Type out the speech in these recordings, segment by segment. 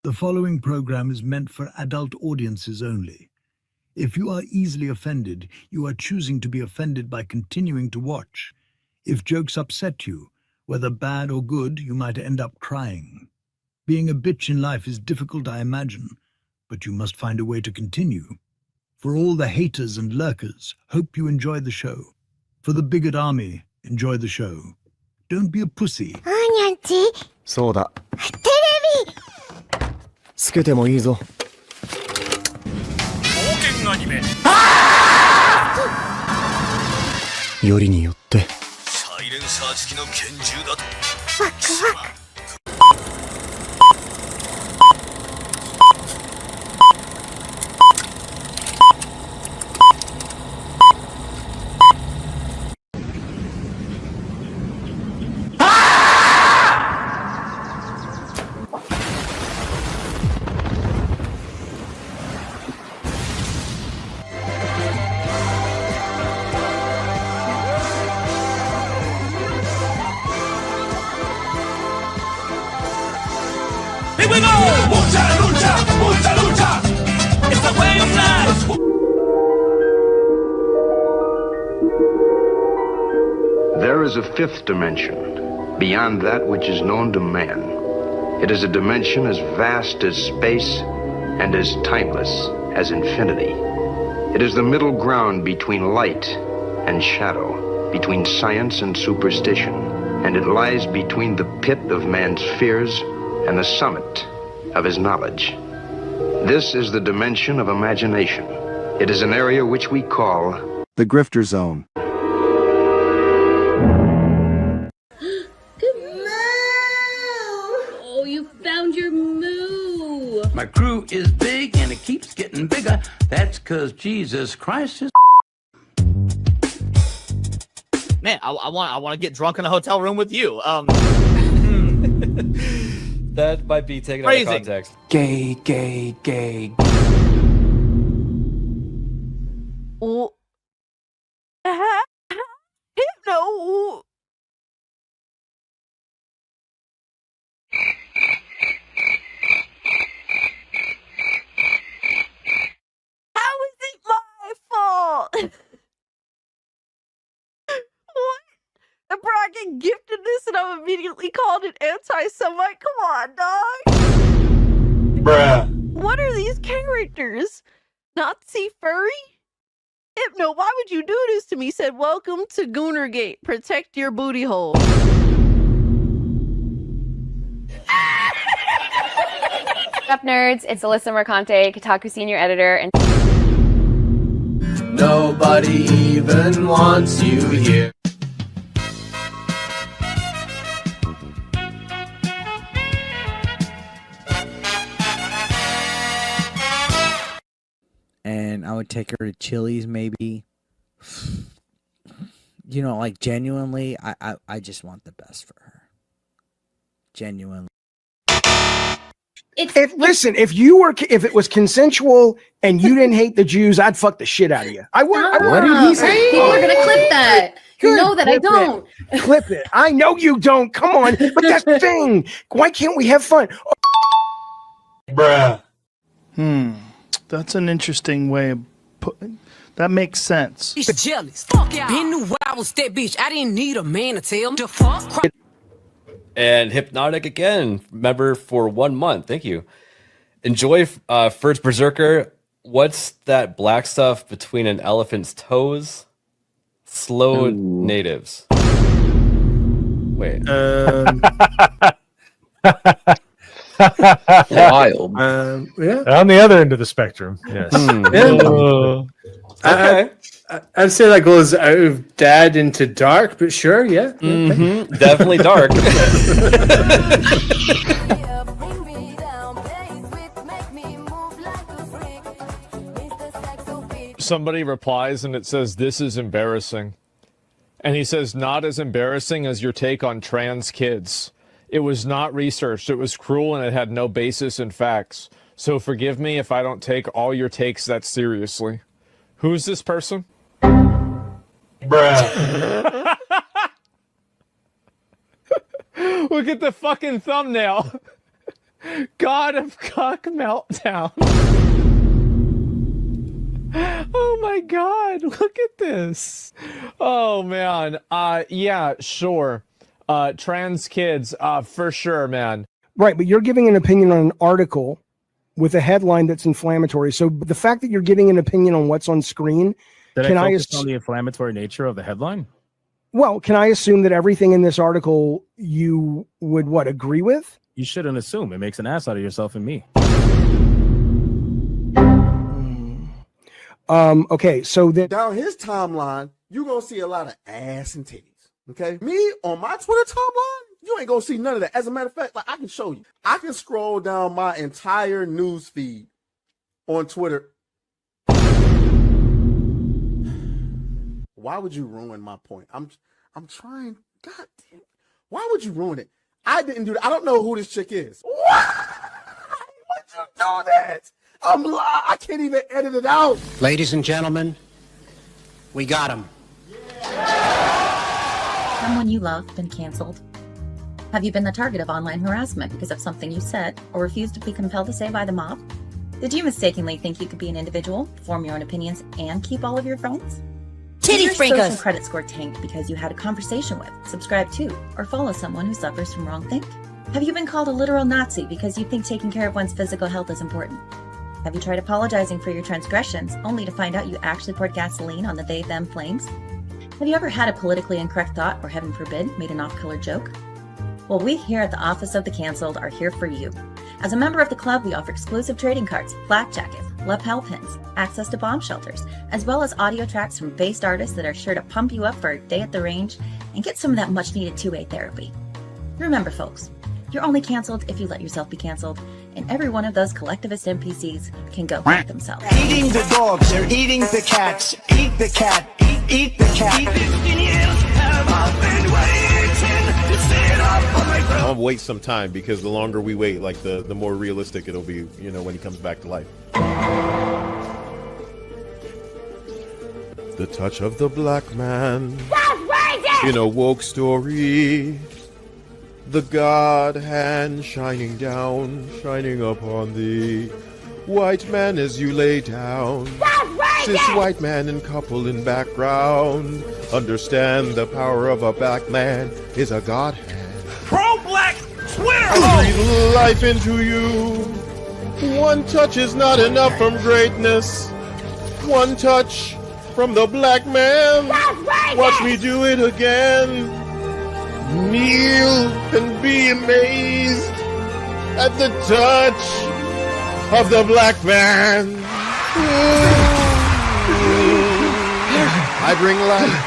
The following program is meant for adult audiences only. If you are easily offended, you are choosing to be offended by continuing to watch. If jokes upset you, whether bad or good, you might end up crying. Being a bitch in life is difficult, I imagine, but you must find a way to continue. For all the haters and lurkers, hope you enjoy the show. For the Bigot Army, enjoy the show. Don't be a pussy. そうだ。テレビつけてもいいぞ。冒険アニメ。よりによって。サイレンサー付きの拳銃だと。ワクワク。Here we go! Mucha lucha, mucha lucha. It's the way of life. There is a fifth dimension, beyond that which is known to man. It is a dimension as vast as space and as timeless as infinity. It is the middle ground between light and shadow, between science and superstition, and it lies between the pit of man's fears and the summit of his knowledge. This is the dimension of imagination. It is an area which we call the Grifter Zone. Good moo! Oh, you found your moo! My crew is big and it keeps getting bigger. That's 'cause Jesus Christ is. Man, I want to get drunk in a hotel room with you. That might be taken Phrasing. out of context. Gay, gay, gay. Oh. No. How is it my fault? What? The bragging gifted this and I'm immediately called an anti-Semite? Come on, dog. Bruh. What are these characters? Nazi furry? Hypno, why would you do this to me? Said, welcome to Goonergate. Protect your booty hole. What's up, nerds? It's Alyssa Mercante, Kotaku senior editor, and nobody even wants you here. And I would take her to Chili's, maybe. You know, like, genuinely, I just want the best for her. Genuinely. Listen, if it was consensual and you didn't hate the Jews, I'd fuck the shit out of you. I would. What did he say? People are gonna clip that. You know that I don't. Clip it. I know you don't. Come on. But that's the thing. Why can't we have fun? Bruh. That's an interesting way of putting. That makes sense. He's jealous. Fuck yeah. Been knew I was that bitch. I didn't need a man to tell him to fuck. And Hypnotic again, member for 1 month. Thank you. Enjoy First Berserker. What's that black stuff between an elephant's toes? Slow natives. Wait. Wild. Yeah. On the other end of the spectrum. Yes. Okay. I'd say that goes out of dad into dark, but sure, yeah. Definitely dark. Somebody replies and it says, "This is embarrassing." And he says, "Not as embarrassing as your take on trans kids. It was not researched. It was cruel and it had no basis in facts. So forgive me if I don't take all your takes that seriously." Who's this person? Bruh. Look at the fucking thumbnail. God of Cock Meltdown. Oh my God, look at this. Oh man. Yeah, sure. Trans kids, for sure, man. Right, but you're giving an opinion on an article with a headline that's inflammatory. So the fact that you're giving an opinion on what's on screen, Did can I I focus on the inflammatory nature of the headline? well, can I assume that everything in this article you would agree with? You shouldn't assume. It makes an ass out of yourself and me. Okay, so down his timeline, you're gonna see a lot of ass and titties. Okay, me on my Twitter timeline, you ain't gonna see none of that. As a matter of fact, like I can show you, I can scroll down my entire news feed on Twitter. Why would you ruin my point? I'm trying. God damn, why would you ruin it? I didn't do that. I don't know who this chick is. Why would you do that? I can't even edit it out. Ladies and gentlemen, we got him. Someone you love been canceled? Have you been the target of online harassment because of something you said or refused to be compelled to say by the mob? Did you mistakenly think you could be an individual, form your own opinions, and keep all of your friends? Titty Did your social freakers. credit score tanked because you had a conversation with, subscribe to, or follow someone who suffers from wrongthink? Have you been called a literal Nazi because you think taking care of one's physical health is important? Have you tried apologizing for your transgressions only to find out you actually poured gasoline on the they-them flames? Have you ever had a politically incorrect thought or, heaven forbid, made an off-color joke? Well, we here at the Office of the Cancelled are here for you. As a member of the club, we offer exclusive trading cards, flak jackets, lapel pins, access to bomb shelters, as well as audio tracks from based artists that are sure to pump you up for a day at the range and get some of that much-needed two-way therapy. Remember, folks, you're only canceled if you let yourself be canceled, and every one of those collectivist NPCs can go fuck themselves. Eating the dogs, they're eating the cats. Eat the cat, eat the cat. 15 years have I been waiting to sit up on my throne. I'll wait some time because the longer we wait, like the more realistic it'll be, you know, when he comes back to life. The touch of the black man in a woke story. The God hand shining down, shining upon thee. White man as you lay down. Cis white man and couple in background. Understand the power of a black man is a God hand. Pro-black Twitter! I breathe life into you. One touch is not enough from greatness. One touch from the black man. Watch me do it again. Kneel and be amazed at the touch of the black man. I bring life.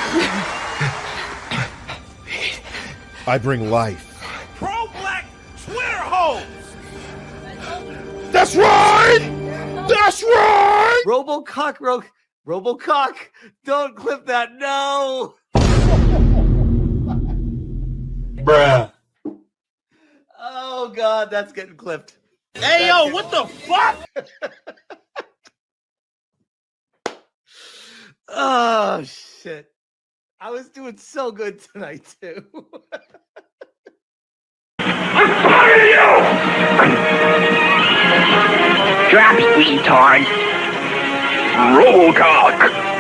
I bring life. Pro-black Twitter hoes! That's right! That's right! Robocock, don't clip that, no! Bruh. Oh God, that's getting clipped. Hey, yo, what the fuck? Oh shit. I was doing so good tonight too. Drops, retard. Robocock.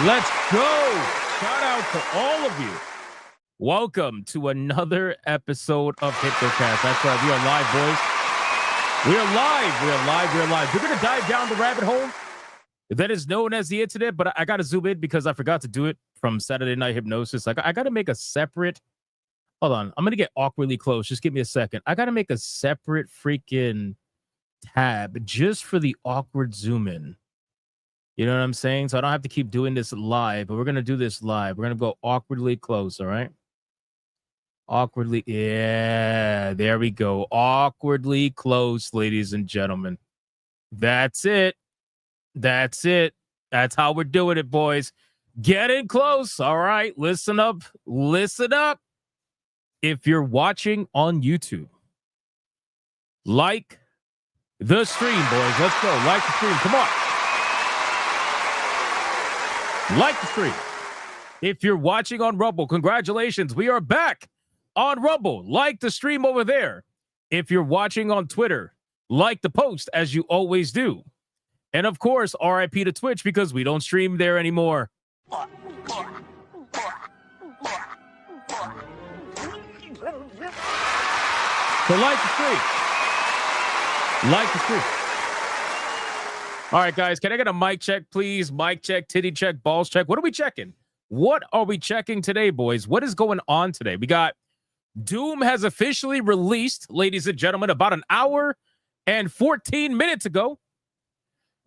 Let's go! Shout out to all of you. Welcome to another episode of Hypnocast. That's right, we are live, boys. We are live. We are live. We are live. We're gonna dive down the rabbit hole that is known as the internet, but I gotta zoom in because I forgot to do it from Saturday Night Hypnosis. I gotta make a separate. Hold on, I'm gonna get awkwardly close. Just give me a second. I gotta make a separate freaking tab just for the awkward zoom in. You know what I'm saying? So I don't have to keep doing this live, but we're going to do this live. We're going to go awkwardly close, all right? Awkwardly. Yeah, there we go. Awkwardly close, ladies and gentlemen. That's it. That's it. That's how we're doing it, boys. Get in close. All right. Listen up. Listen up. If you're watching on YouTube, like the stream, boys. Let's go. Like the stream. Come on. Like the stream. If you're watching on Rumble, congratulations. We are back on Rumble. Like the stream over there. If you're watching on Twitter, like the post as you always do. And of course, RIP to Twitch because we don't stream there anymore. So like the stream. Like the stream. All right, guys, can I get a mic check, please? Mic check, titty check, balls check. What are we checking? What are we checking today, boys? What is going on today? We got Doom has officially released, ladies and gentlemen, about an hour and 14 minutes ago.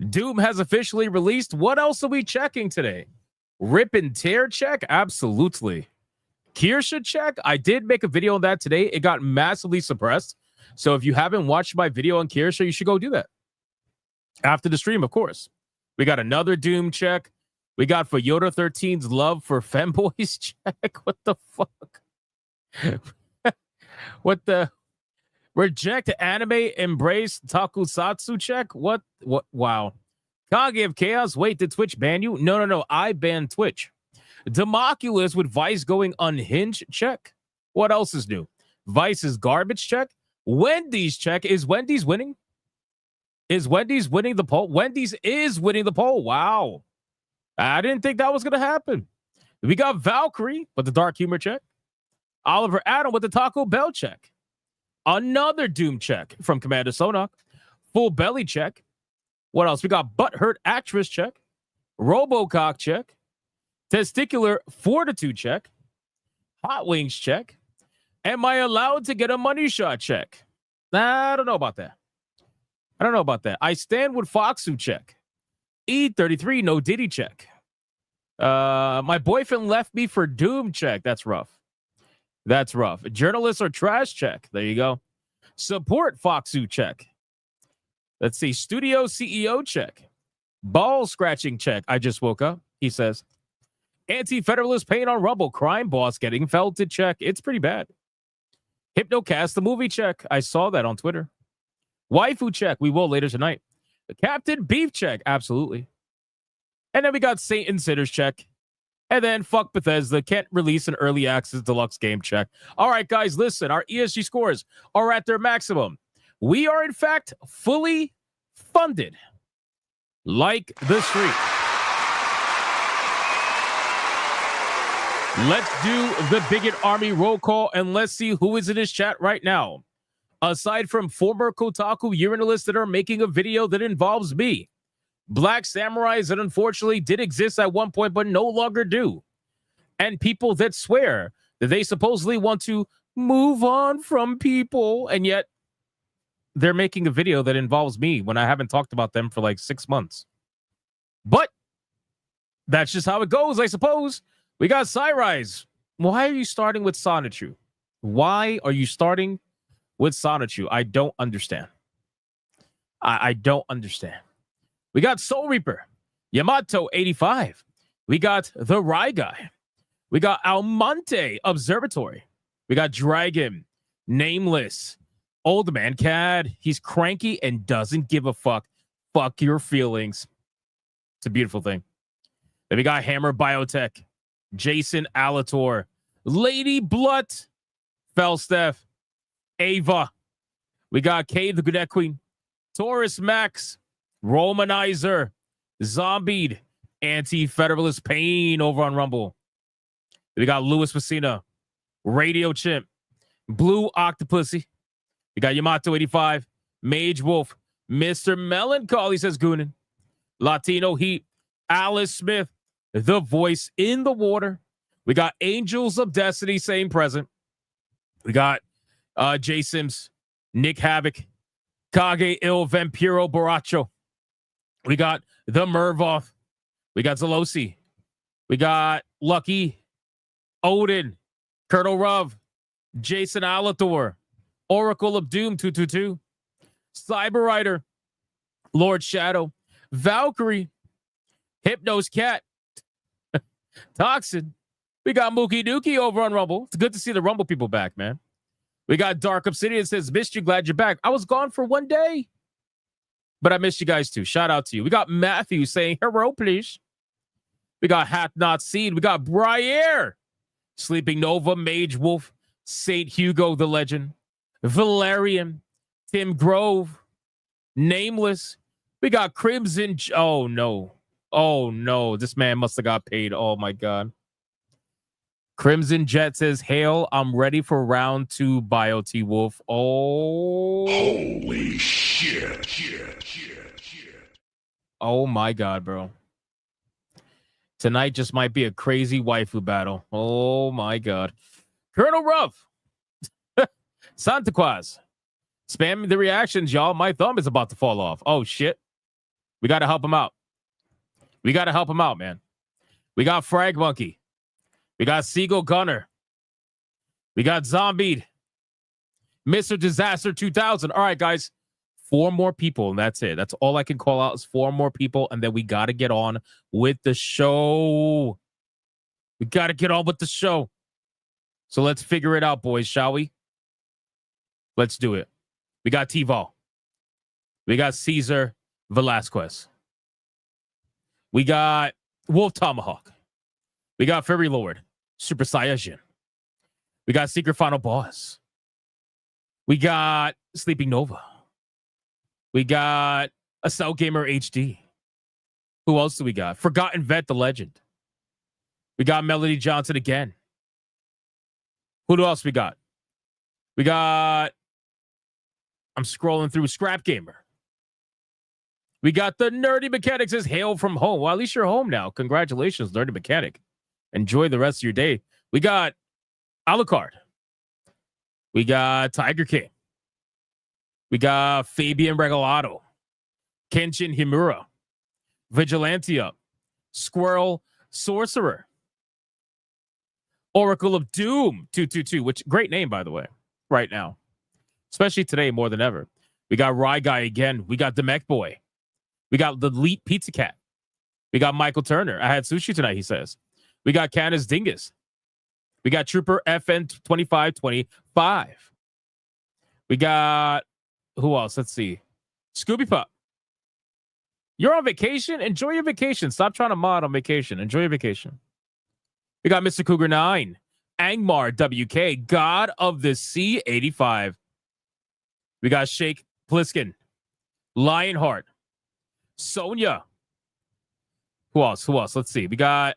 Doom has officially released. What else are we checking today? Rip and tear check? Absolutely. Kirsha check? I did make a video on that today. It got massively suppressed. So if you haven't watched my video on Kirsha, you should go do that. After the stream, of course. We got another Doom check. We got for Yoda 13's love for femboys check. What the fuck? What the? Reject anime, embrace takusatsu check? What? Wow. Kage of Chaos, wait, did Twitch ban you? No. I banned Twitch. Democulus with Vice going unhinged check. What else is new? Vice's garbage check. Wendy's check. Is Wendy's winning? Is Wendy's winning the poll? Wendy's is winning the poll. Wow. I didn't think that was going to happen. We got Valkyrie with the dark humor check. Oliver Adam with the Taco Bell check. Another Doom check from Commander Sonak. Full belly check. What else? We got Butthurt Actress check. Robocock check. Testicular Fortitude check. Hot Wings check. Am I allowed to get a money shot check? I don't know about that. I stand with Foxu check. E33 no Diddy check. My boyfriend left me for Doom check. That's rough. Journalists are trash check. There you go. Support Foxu check. Let's see. Studio CEO check. Ball scratching check. I just woke up, he says. Anti-Federalist pain on Rumble. Crime boss getting felted check. It's pretty bad. Hypnocast the movie check. I saw that on Twitter. Waifu check. We will later tonight. The Captain Beef check. Absolutely. And then we got Satan Sitters check. And then fuck Bethesda. Can't release an early access deluxe game check. All right, guys, listen. Our ESG scores are at their maximum. We are, in fact, fully funded. Like the street. Let's do the Bigot Army roll call, and let's see who is in this chat right now. Aside from former Kotaku urinalists that are making a video that involves me, Black samurais that unfortunately did exist at one point but no longer do, and people that swear that they supposedly want to move on from people, and yet they're making a video that involves me when I haven't talked about them for like 6 months. But that's just how it goes, I suppose. We got Cyrise. Why are you starting with Sonichu? Why are you starting with Sonichu? I don't understand. I don't understand. We got Soul Reaper. Yamato 85. We got the Rye Guy. We got Almonte Observatory. We got Dragon. Nameless. Old Man Cad. He's cranky and doesn't give a fuck. Fuck your feelings. It's a beautiful thing. Then we got Hammer Biotech. Jason Alator. Lady Blutt. Felsteph. Ava. We got Kay the Goudet Queen. Taurus Max. Romanizer. Zombied. Anti-Federalist Pain over on Rumble. We got Louis Messina. Radio Chimp. Blue Octopussy. We got Yamato 85. Mage Wolf. Mr. Melancholy, says Goonin. Latino Heat. Alice Smith. The Voice in the Water. We got Angels of Destiny, same present. We got Jay Sims. Nick Havoc. Kage Il Vampiro Borracho. We got the Mervoth. We got Zalosi. We got Lucky. Odin. Colonel Ruv. Jason Alathor, Oracle of Doom 222, Cyber Rider, Lord Shadow, Valkyrie, Hypnos Cat, Toxin. We got Mookie Dookie over on Rumble. It's good to see the Rumble people back, man. We got Dark Obsidian says, missed you, glad you're back. I was gone for one day, but I missed you guys too. Shout out to you. We got Matthew saying, hello, please. We got Hath Not Seen. We got Briere, Sleeping Nova, Mage Wolf, St. Hugo the Legend, Valerian, Tim Grove, Nameless. We got Crimson. Oh, no. Oh, no. This man must have got paid. Oh, my God. Crimson Jet says, hail, I'm ready for round 2, Bio T Wolf. Oh. Holy shit. Oh, my God, bro. Tonight just might be a crazy waifu battle. Oh, my God. Colonel Ruff. Santa Claus. Spam the reactions, y'all. My thumb is about to fall off. Oh, shit. We got to help him out. We got to help him out, man. We got Frag Monkey. We got Seagull Gunner. We got Zombied. Mr. Disaster 2000. All right, guys. 4 more people, and that's it. That's all I can call out is 4 more people, and then we got to get on with the show. We got to get on with the show. So let's figure it out, boys, shall we? Let's do it. We got T-Vol. We got Caesar Velasquez. We got Wolf Tomahawk. We got Fairy Lord, Super Saiyajin. We got Secret Final Boss. We got Sleeping Nova. We got a Cell Gamer HD. Who else do we got? Forgotten Vet, the Legend. We got Melody Johnson again. Who else we got? We got, I'm scrolling through, Scrap Gamer. We got the Nerdy Mechanic says, hail from home. Well, at least you're home now. Congratulations, Nerdy Mechanic. Enjoy the rest of your day. We got Alucard. We got Tiger King. We got Fabian Regalado. Kenshin Himura. Vigilantia. Squirrel Sorcerer. Oracle of Doom 222, which great name, by the way, right now. Especially today more than ever. We got Rye Guy again. We got the Mech Boy. We got the Elite Pizza Cat. We got Michael Turner. I had sushi tonight, he says. We got Canis Dingus. We got Trooper FN 2525. We got, who else? Let's see. Scooby Pup. You're on vacation? Enjoy your vacation. Stop trying to mod on vacation. Enjoy your vacation. We got Mr. Cougar 9. Angmar WK. God of the Sea 85. We got Shake Pliskin. Lionheart. Sonia. Who else? Let's see. We got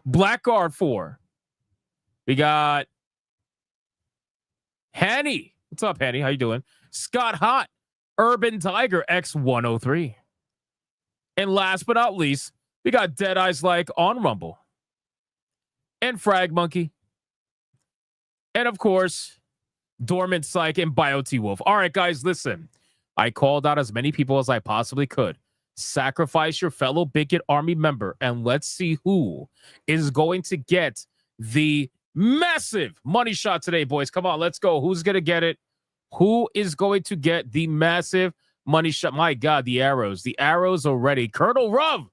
Blackguard 4. We got Hanny. What's up, Hanny? How you doing? Scott Hot. Urban Tiger X103. And last but not least, we got Dead Eyes Like on Rumble. And Frag Monkey. And of course, Dormant Psych and Bio T Wolf. All right, guys, listen. I called out as many people as I possibly could. Sacrifice your fellow Bigot Army member, and let's see who is going to get the massive money shot today, boys. Come on, let's go. Who's going to get it? Who is going to get the massive money shot? My God, the arrows. The arrows already. Colonel Ruv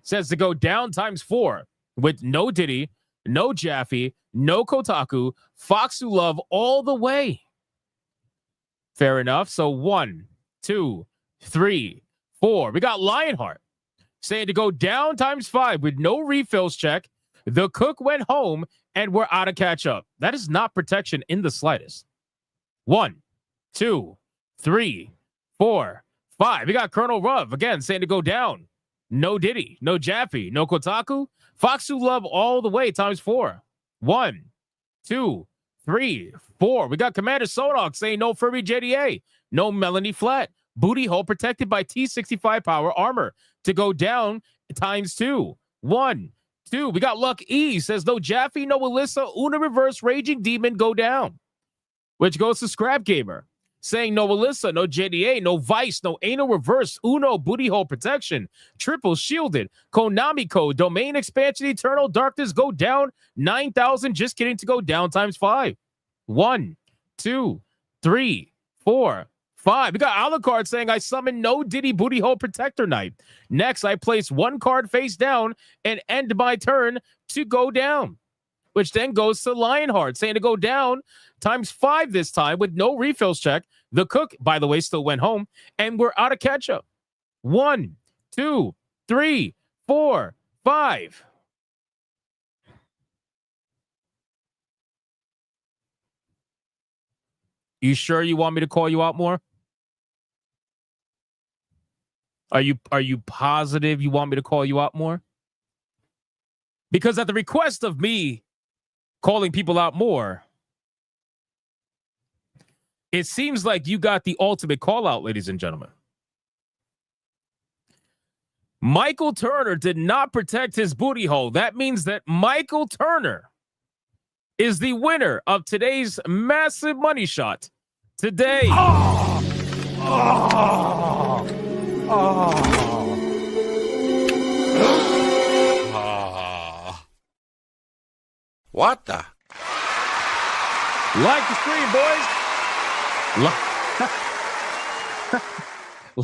says to go down ×4 with no Diddy, no Jaffe, no Kotaku, Foxu Love all the way. Fair enough. So 1, 2, 3, 4. We got Lionheart saying to go down ×5 with no refills check. The cook went home and we're out of catch up. That is not protection in the slightest. 1, 2, 3, 4, 5. We got Colonel Ruv again saying to go down. No Diddy, no Jaffe, no Kotaku. Foxu Love all the way ×4. 1, 2, 3, 4. We got Commander Sodok saying no Furby JDA, no Melanie Flat. Booty hole protected by T65 power armor to go down ×2. 1, 2. We got Luck E says no Jaffe, no Alyssa, Una Reverse Raging Demon go down, which goes to Scrap Gamer saying no Alyssa, no JDA, no Vice, no Anal Reverse, Uno Booty Hole Protection, Triple Shielded, Konami Code, Domain Expansion, Eternal Darkness go down 9,000. Just kidding, to go down ×5. 1, 2, 3, 4, 5. We got Alucard saying, I summon No Diddy Booty Hole Protector Knight. Next, I place one card face down and end my turn to go down, which then goes to Lionheart, saying to go down ×5 this time with no refills check. The cook, by the way, still went home, and we're out of ketchup. 1, 2, 3, 4, 5. You sure you want me to call you out more? Are you positive you want me to call you out more? Because at the request of me calling people out more, it seems like you got the ultimate call out, ladies and gentlemen. Michael Turner did not protect his booty hole. That means that Michael Turner is the winner of today's massive money shot today. What the? Like the stream, boys.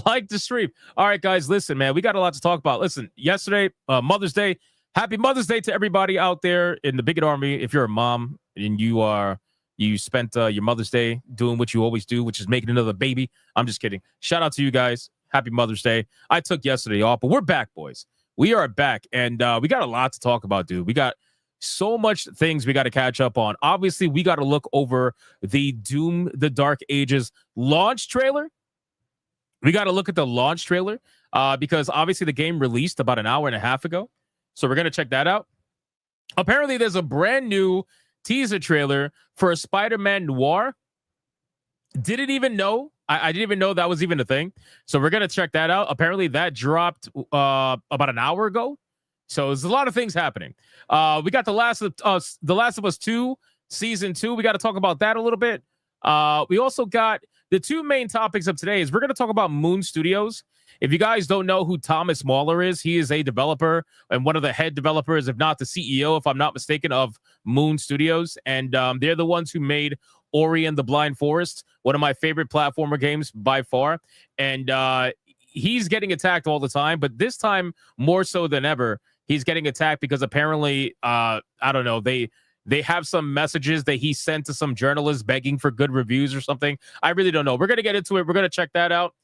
Like the stream. All right, guys, listen, man, we got a lot to talk about. Listen, yesterday, Mother's Day. Happy Mother's Day to everybody out there in the Bigot Army. If you're a mom and you spent your Mother's Day doing what you always do, which is making another baby. I'm just kidding. Shout out to you guys. Happy Mother's Day. I took yesterday off, but we're back, boys. We are back, and we got a lot to talk about, dude. We got so much things we got to catch up on. Obviously, we got to look over the Doom the Dark Ages launch trailer. We got to look at the launch trailer because obviously the game released about an hour and a half ago. So we're going to check that out. Apparently, there's a brand new teaser trailer for a Spider-Man Noir. Didn't even know. I didn't even know that was even a thing. So we're going to check that out. Apparently, that dropped about an hour ago. So there's a lot of things happening. We got The Last of Us 2, Season 2. We got to talk about that a little bit. We also got the two main topics of today is we're going to talk about Moon Studios. If you guys don't know who Thomas Mauler is, he is a developer and one of the head developers, if not the CEO, if I'm not mistaken, of Moon Studios. And they're the ones who made Ori and the Blind Forest, one of my favorite platformer games by far. And he's getting attacked all the time, but this time more so than ever, he's getting attacked because apparently, I don't know, they have some messages that he sent to some journalists begging for good reviews or something. I really don't know. We're going to get into it. We're going to check that out.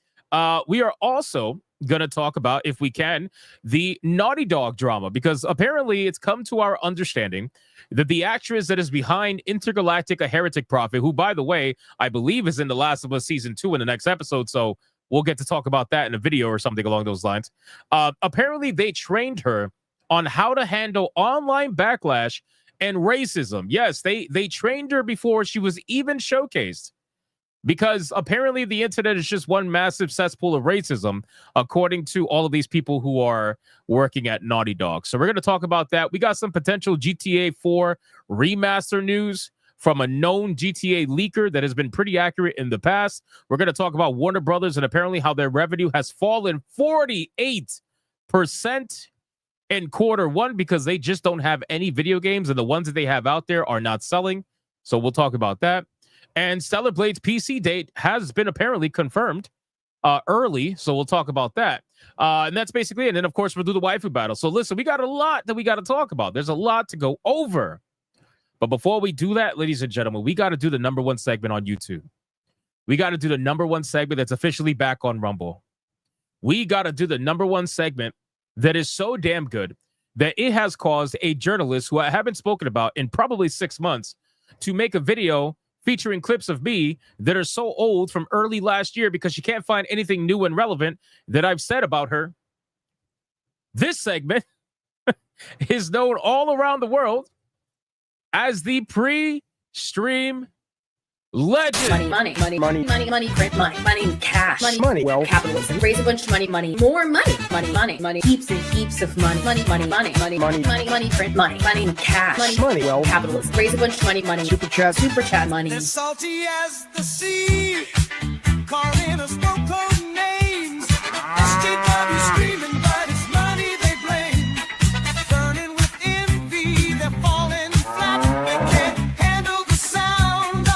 We are also going to talk about, if we can, the Naughty Dog drama, because apparently it's come to our understanding that the actress that is behind Intergalactic, a heretic prophet, who, by the way, I believe is in The Last of Us Season 2 in the next episode, so we'll get to talk about that in a video or something along those lines. Apparently they trained her on how to handle online backlash and racism. Yes, they trained her before she was even showcased, because apparently the internet is just one massive cesspool of racism, according to all of these people who are working at Naughty Dog. So we're going to talk about that. We got some potential GTA 4 remaster news from a known GTA leaker that has been pretty accurate in the past. We're going to talk about Warner Brothers and apparently how their revenue has fallen 48% in Q1 because they just don't have any video games, and the ones that they have out there are not selling. So we'll talk about that. And Stellar Blade's PC date has been apparently confirmed early, so we'll talk about that. And that's basically it. And then, of course, we'll do the waifu battle. So listen, we got a lot that we got to talk about. There's a lot to go over. But before we do that, ladies and gentlemen, we got to do the #1 segment on YouTube. We got to do the #1 segment that's officially back on Rumble. We got to do the #1 segment that is so damn good that it has caused a journalist who I haven't spoken about in probably 6 months to make a video featuring clips of me that are so old from early last year because she can't find anything new and relevant that I've said about her. This segment is known all around the world as the pre-stream legend. Money, print money, cash, money, wealth, capitalism, raise a bunch of money, more money, heaps and heaps of money, print money, cash, money, wealth, capitalism, raise a bunch of money, Superchat money. As salty as the sea, calling us no-code names. SJW screaming, but it's money they blame. Burning with envy, they're falling flat. They can't handle the sound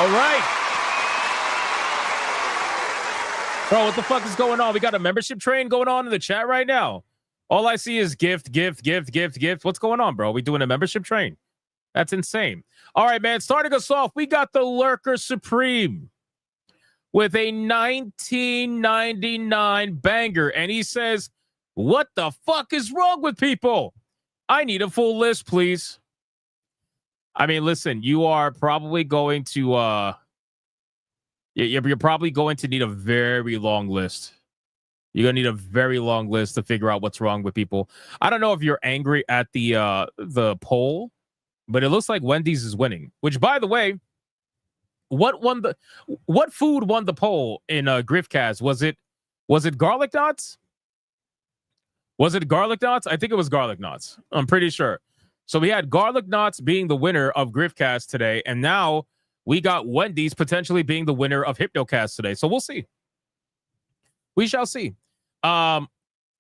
All right. Bro, what the fuck is going on? We got a membership train going on in the chat right now. All I see is gift. What's going on, bro? We doing a membership train? That's insane. All right, man. Starting us off, we got the Lurker Supreme with a 1999 banger. And he says, what the fuck is wrong with people? I need a full list, please. I mean, listen, you are probably going to you're probably going to need a very long list. You're gonna need a very long list to figure out what's wrong with people. I don't know if you're angry at the poll, but it looks like Wendy's is winning. Which, by the way, what food won the poll in Griffcast? Was it garlic knots? Was it garlic knots? I think it was garlic knots. I'm pretty sure. So we had garlic knots being the winner of Griffcast today, and now we got Wendy's potentially being the winner of Hypnocast today. So we'll see. We shall see. I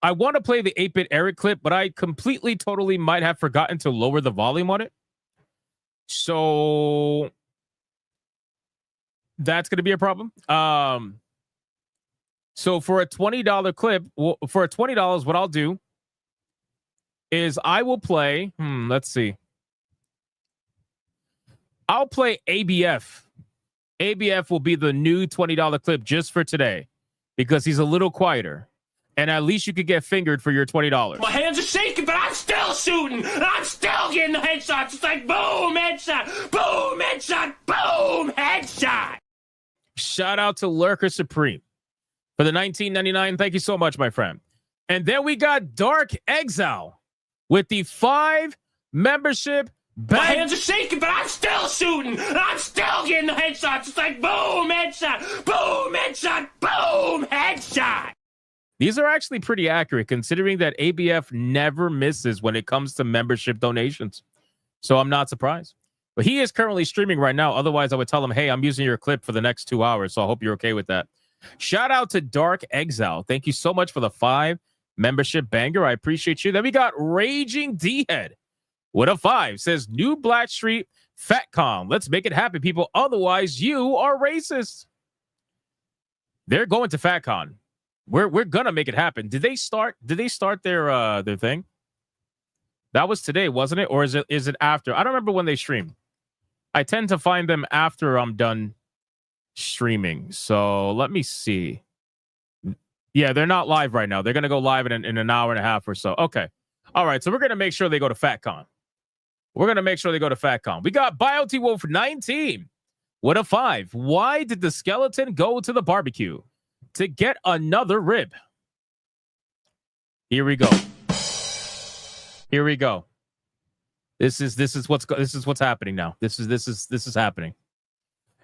want to play the 8-bit Eric clip, but I completely, totally might have forgotten to lower the volume on it. So that's going to be a problem. So for a $20 clip, for a $20, what I'll do is I will play, let's see. I'll play ABF. ABF will be the new $20 clip just for today because he's a little quieter. And at least you could get fingered for your $20. My hands are shaking, but I'm still shooting. I'm still getting the headshots. It's like boom, headshot, boom, headshot, boom, headshot. Shout out to Lurker Supreme for the $19.99. Thank you so much, my friend. And then we got Dark Exile with the 5 membership. My hands are shaking, but I'm still shooting. I'm still getting the headshots. It's like boom, headshot, boom, headshot, boom, headshot. These are actually pretty accurate considering that ABF never misses when it comes to membership donations. So I'm not surprised. But he is currently streaming right now. Otherwise, I would tell him, hey, I'm using your clip for the next 2 hours. So I hope you're okay with that. Shout out to Dark Exile. Thank you so much for the 5 membership banger. I appreciate you. Then we got Raging D-Head with a 5. Says, New Blackstreet Fatcom. Let's make it happen, people. Otherwise, you are racist. They're going to FatCon. We're gonna make it happen. Did they start their thing? That was today, wasn't it? Or is it after? I don't remember when they stream. I tend to find them after I'm done streaming. So let me see. Yeah, they're not live right now. They're gonna go live in an hour and a half or so. Okay. All right. So we're gonna make sure they go to FatCon. We're gonna make sure they go to FatCon. We got BioT Wolf 19 with a 5. Why did the skeleton go to the barbecue? To get another rib. Here we go. Here we go. This is what's happening now. This is happening.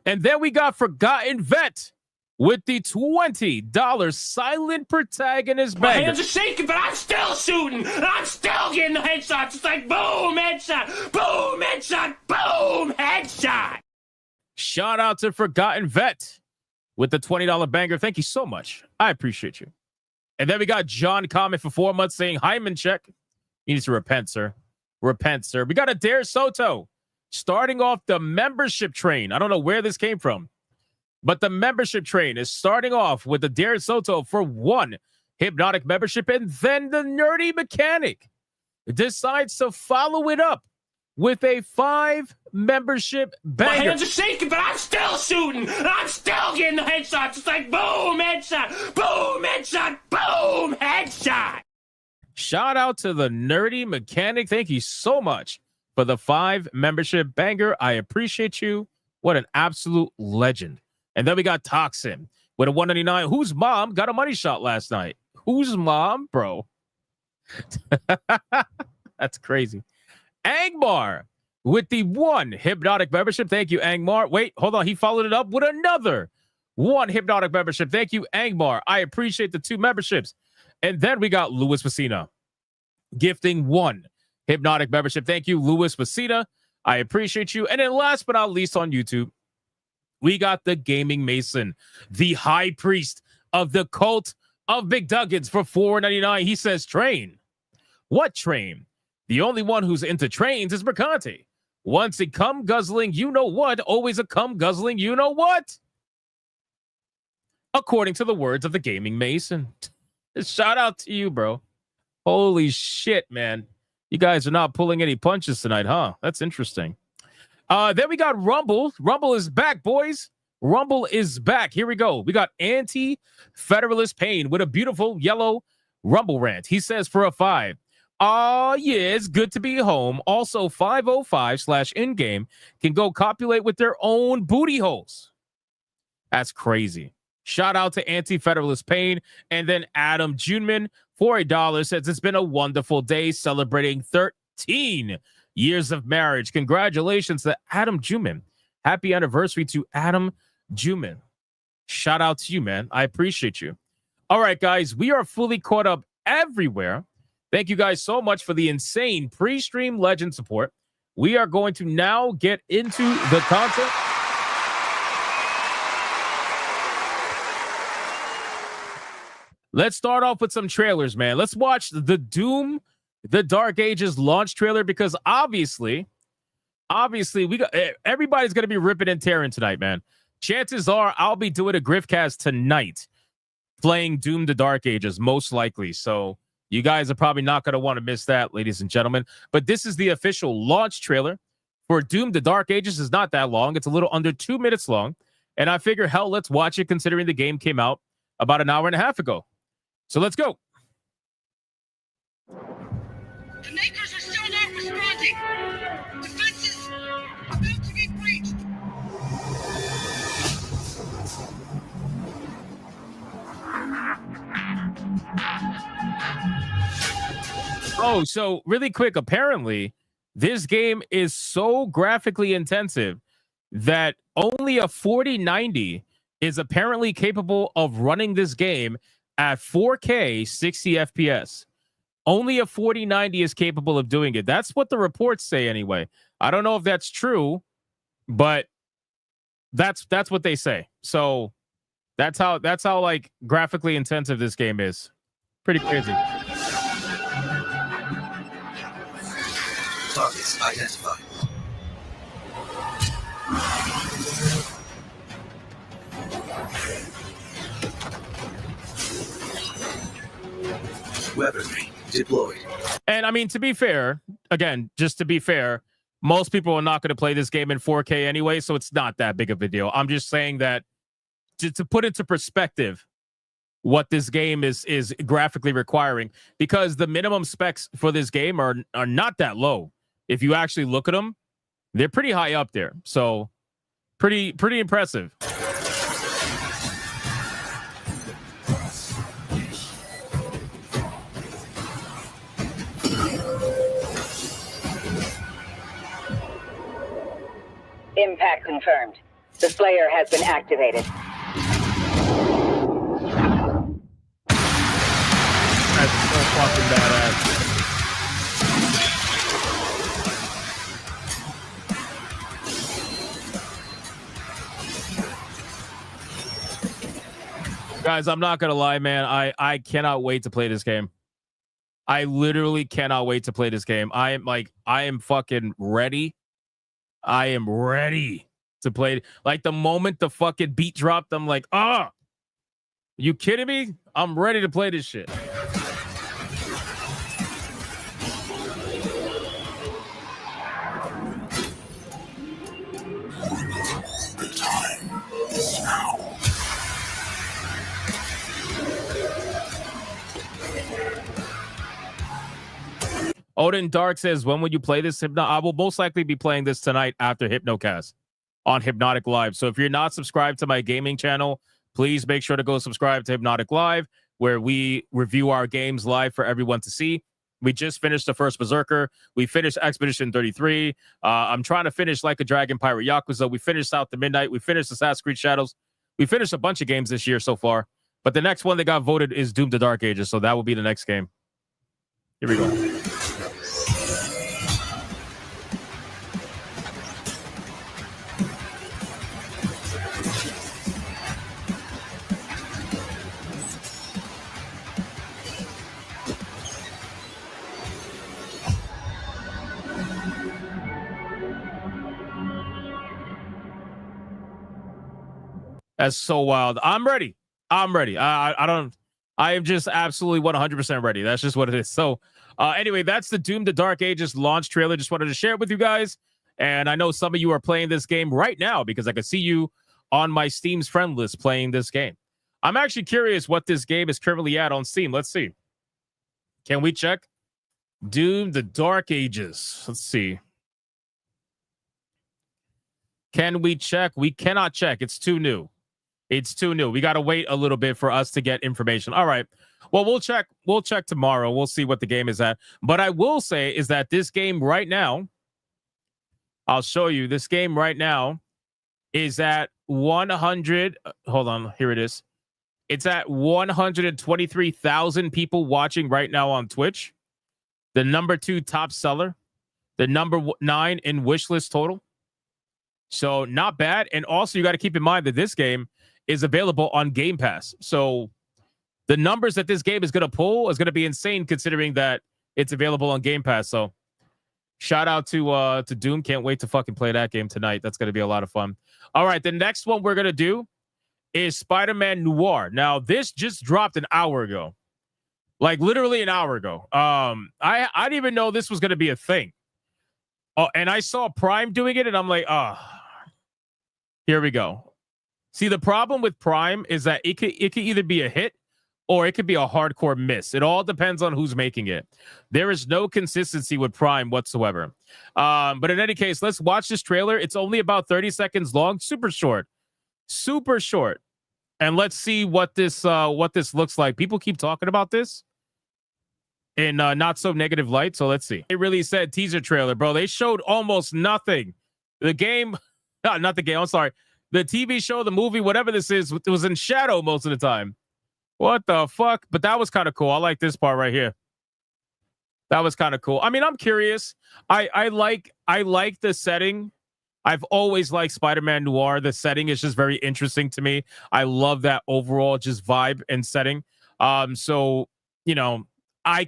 And then we got Forgotten Vet with the $20 silent protagonist banger. banger. My hands are shaking, but I'm still shooting. I'm still getting the headshots. It's like boom, headshot, boom, headshot, boom, headshot. Shout out to Forgotten Vet with the $20 banger. Thank you so much. I appreciate you. And then we got John comment for 4 months saying, Hyman check. He needs to repent, sir. Repent, sir. We got Adair Soto starting off the membership train. I don't know where this came from, but the membership train is starting off with Adair Soto for 1 Hypnotic membership. And then the nerdy mechanic decides to follow it up with a 5 membership banger. My hands are shaking, but I'm still shooting. I'm still getting the headshots. It's like boom, headshot, boom, headshot, boom, headshot. Shout out to the nerdy mechanic. Thank you so much for the 5 membership banger. I appreciate you. What an absolute legend. And then we got Toxin with a $199. Whose mom got a money shot last night? Whose mom, bro? That's crazy. Angmar with the 1 Hypnotic membership. Thank you, Angmar. Wait, hold on. He followed it up with another 1 Hypnotic membership. Thank you, Angmar. I appreciate the 2 memberships. And then we got Louis Messina gifting 1 Hypnotic membership. Thank you, Louis Messina. I appreciate you. And then last but not least on YouTube, we got the Gaming Mason, the high priest of the cult of Big Duggins for $4.99. He says, train. What train? The only one who's into trains is Mercante. Once a cum guzzling, you know what? Always a cum guzzling, you know what? According to the words of the Gaming Mason. Shout out to you, bro. Holy shit, man. You guys are not pulling any punches tonight, huh? That's interesting. Then we got Rumble. Rumble is back, boys. Rumble is back. Here we go. We got Anti-Federalist Pain with a beautiful yellow Rumble rant. He says for a 5. Yeah, it's good to be home. Also, 505/in-game can go copulate with their own booty holes. That's crazy. Shout out to Anti-Federalist Pain. And then Adam Juneman for $1 says it's been a wonderful day celebrating 13 years of marriage. Congratulations to Adam Juneman. Happy anniversary to Adam Juneman. Shout out to you, man. I appreciate you. All right, guys, we are fully caught up everywhere. Thank you guys so much for the insane pre-stream legend support. We are going to now get into the content. Let's start off with some trailers, man. Let's watch the Doom, the Dark Ages launch trailer, because obviously we got everybody's gonna be ripping and tearing tonight, man. Chances are I'll be doing a Griffcast tonight, playing Doom, the Dark Ages, most likely. So you guys are probably not gonna want to miss that, ladies and gentlemen. But this is the official launch trailer for Doom, the Dark Ages. Is not that long. It's a little under 2 minutes long, and I figure, hell, let's watch it, considering the game came out about an hour and a half ago. So let's go. The makers are still not responding. Defenses about to be breached. Oh, so really quick, apparently this game is so graphically intensive that only a 4090 is apparently capable of running this game at 4K 60 FPS. Only a 4090 is capable of doing it. That's what the reports say anyway. I don't know if that's true, but that's what they say. So that's how like graphically intensive this game is. Pretty crazy. Targets identified. Weaponry deployed. And I mean, to be fair, again, just to be fair, most people are not going to play this game in 4K anyway, so it's not that big of a deal. I'm just saying that to put into perspective what this game is graphically requiring, because the minimum specs for this game are not that low. If you actually look at them, they're pretty high up there. So pretty impressive. Impact confirmed. The Slayer has been activated. That's so fucking badass. Guys, I'm not gonna lie, man. I cannot wait to play this game. I literally cannot wait to play this game. I am fucking ready. I am ready to play. Like, the moment the fucking beat dropped, I'm like, you kidding me? I'm ready to play this shit. The time is now. Odin Dark says, when would you play this? I will most likely be playing this tonight after Hypnocast on Hypnotic Live. So if you're not subscribed to my gaming channel, please make sure to go subscribe to Hypnotic Live, where we review our games live for everyone to see. We just finished the first Berserker. We finished Expedition 33. I'm trying to finish Like a Dragon Pirate Yakuza. We finished South to Midnight. We finished Assassin's Creed Shadows. We finished a bunch of games this year so far. But the next one that got voted is Doom the Dark Ages. So that will be the next game. Here we go. That's so wild. I'm ready. I'm ready. I am just absolutely 100% ready. That's just what it is. So anyway, that's the Doom the Dark Ages launch trailer. Just wanted to share it with you guys. And I know some of you are playing this game right now because I can see you on my Steam's friend list playing this game. I'm actually curious what this game is currently at on Steam. Let's see. Can we check? Doom the Dark Ages. Let's see. Can we check? We cannot check. It's too new. It's too new. We got to wait a little bit for us to get information. All right. Well, we'll check. We'll check tomorrow. We'll see what the game is at. But I will say is that this game right now, I'll show you. This game right now is at 100. Hold on. Here it is. It's at 123,000 people watching right now on Twitch. The number 2 top seller. The number 9 in wishlist total. So not bad. And also you got to keep in mind that this game is available on Game Pass. So the numbers that this game is going to pull is going to be insane considering that it's available on Game Pass. So shout out to Doom. Can't wait to fucking play that game tonight. That's going to be a lot of fun. All right. The next one we're going to do is Spider-Man Noir. Now, this just dropped an hour ago. Like literally an hour ago. I didn't even know this was going to be a thing. Oh, and I saw Prime doing it and I'm like, here we go. See, the problem with Prime is that it could either be a hit or it could be a hardcore miss. It all depends on who's making it. There is no consistency with Prime whatsoever. But in any case, let's watch this trailer. It's only about 30 seconds long. Super short. Super short. And let's see what this looks like. People keep talking about this in not so negative light. So let's see. They really said teaser trailer, bro. They showed almost nothing. The game, not the game. I'm sorry. The TV show, the movie, whatever this is, it was in shadow most of the time. What the fuck? But that was kind of cool. I like this part right here. That was kind of cool. I mean, I'm curious. I like the setting. I've always liked Spider-Man Noir. The setting is just very interesting to me. I love that overall just vibe and setting. So, you know, I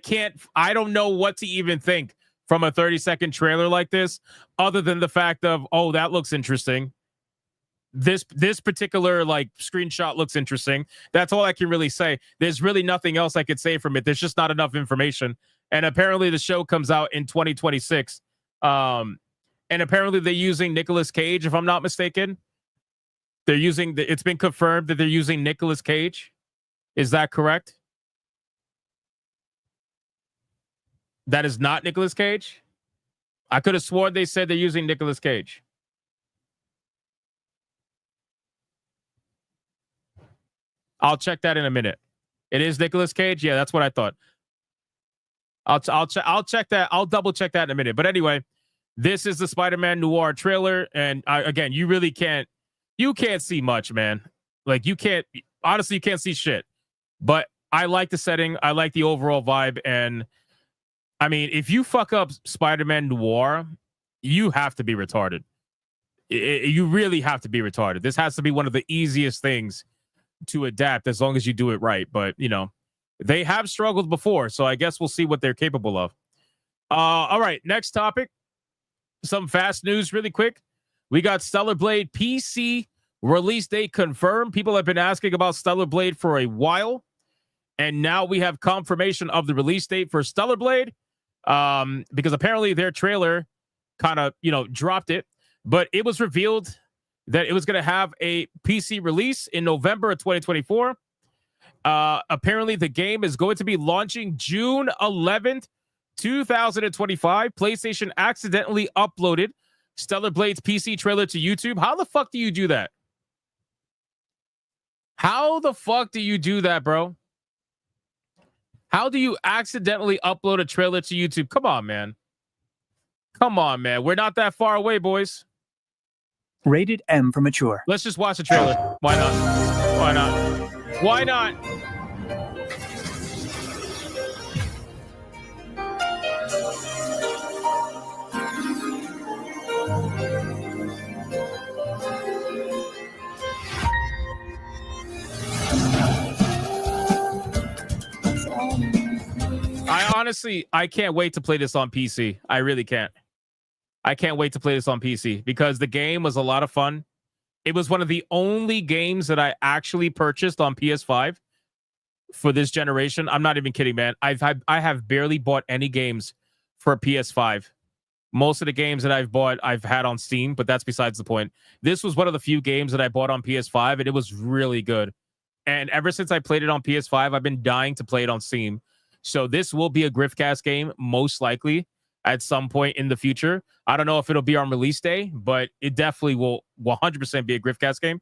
don't know what to even think from a 30-second trailer like this, other than the fact of, oh, that looks interesting. This particular like screenshot looks interesting. That's all I can really say. There's really nothing else I could say from it. There's just not enough information. And apparently the show comes out in 2026. And apparently they're using Nicolas Cage, if I'm not mistaken. It's been confirmed that they're using Nicolas Cage. Is that correct? That is not Nicolas Cage? I could have sworn they said they're using Nicolas Cage. I'll check that in a minute. It is Nicolas Cage? Yeah, that's what I thought. I'll check that. I'll double check that in a minute. But anyway, this is the Spider-Man Noir trailer. And again, you can't see much, man. Like you can't see shit. But I like the setting. I like the overall vibe. And I mean, if you fuck up Spider-Man Noir, you have to be retarded. You really have to be retarded. This has to be one of the easiest things to adapt as long as you do it right. But, you know, they have struggled before. So I guess we'll see what they're capable of. All right. Next topic. Some fast news really quick. We got Stellar Blade PC release date confirmed. People have been asking about Stellar Blade for a while. And now we have confirmation of the release date for Stellar Blade. Because apparently their trailer kind of, you know, dropped it. But it was revealed that it was going to have a PC release in November of 2024. Apparently, the game is going to be launching June 11th, 2025. PlayStation accidentally uploaded Stellar Blade's PC trailer to YouTube. How the fuck do you do that? How the fuck do you do that, bro? How do you accidentally upload a trailer to YouTube? Come on, man. Come on, man. We're not that far away, boys. Rated M for mature. Let's just watch the trailer. Why not? Why not? Why not? I can't wait to play this on PC. I really can't. I can't wait to play this on PC because the game was a lot of fun. It was one of the only games that I actually purchased on PS5 for this generation. I'm not even kidding, man. I have barely bought any games for PS5. Most of the games that I've bought, I've had on Steam, but that's besides the point. This was one of the few games that I bought on PS5, and it was really good. And ever since I played it on PS5, I've been dying to play it on Steam. So this will be a Griffcast game, most likely, at some point in the future. I don't know if it'll be on release day, but it definitely will 100% be a Griffcast game.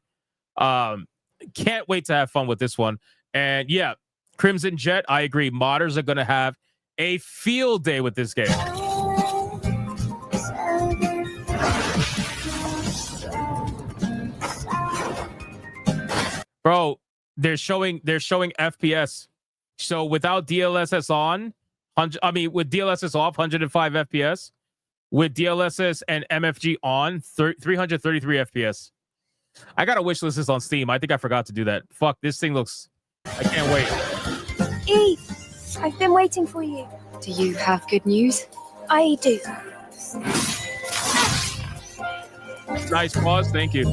Can't wait to have fun with this one. And yeah, Crimson Jet, I agree. Modders are going to have a field day with this game. Bro, they're showing FPS. So without DLSS on, with DLSS off, 105 FPS. With DLSS and MFG on, 333 FPS. I got a wish list this on Steam. I think I forgot to do that. Fuck, this thing looks... I can't wait. Eve, I've been waiting for you. Do you have good news? I do. Nice pause, thank you.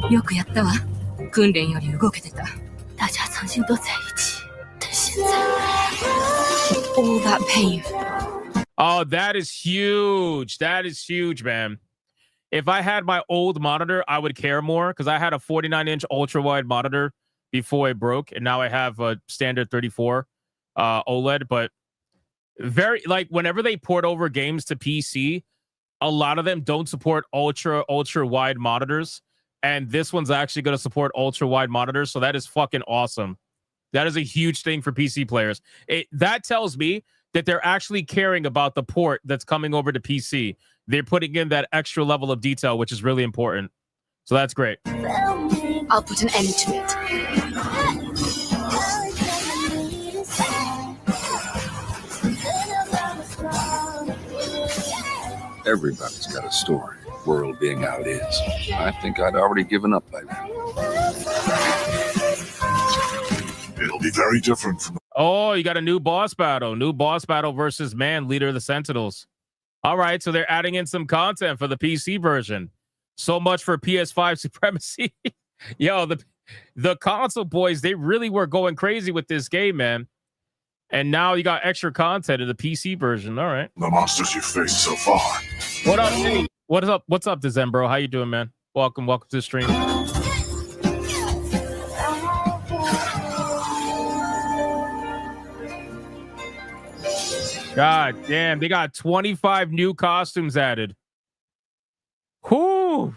よくやったわ。訓練より動けてた。大家曾经都在一起，但现在 all that pain. Oh, that is huge. That is huge, man. If I had my old monitor, I would care more because I had a 49-inch ultra-wide monitor before it broke, and now I have a standard 34 OLED. But whenever they port over games to PC, a lot of them don't support ultra-wide monitors, and this one's actually going to support ultra-wide monitors, so that is fucking awesome. That is a huge thing for PC players. That tells me that they're actually caring about the port that's coming over to PC. They're putting in that extra level of detail, which is really important. So that's great. I'll put an end to it. Everybody's got a story, world being how it is. I think I'd already given up by now. It'll be very different from... Oh, you got a new boss battle. New boss battle versus Man, Leader of the Sentinels. All right, so they're adding in some content for the PC version. So much for PS5 supremacy. Yo, the console boys, they really were going crazy with this game, man. And now you got extra content in the PC version. All right. The monsters you've faced so far. What up, Nate? What's up? What's up, Decembro? How you doing, man? Welcome to the stream. God damn, they got 25 new costumes added. Whoo!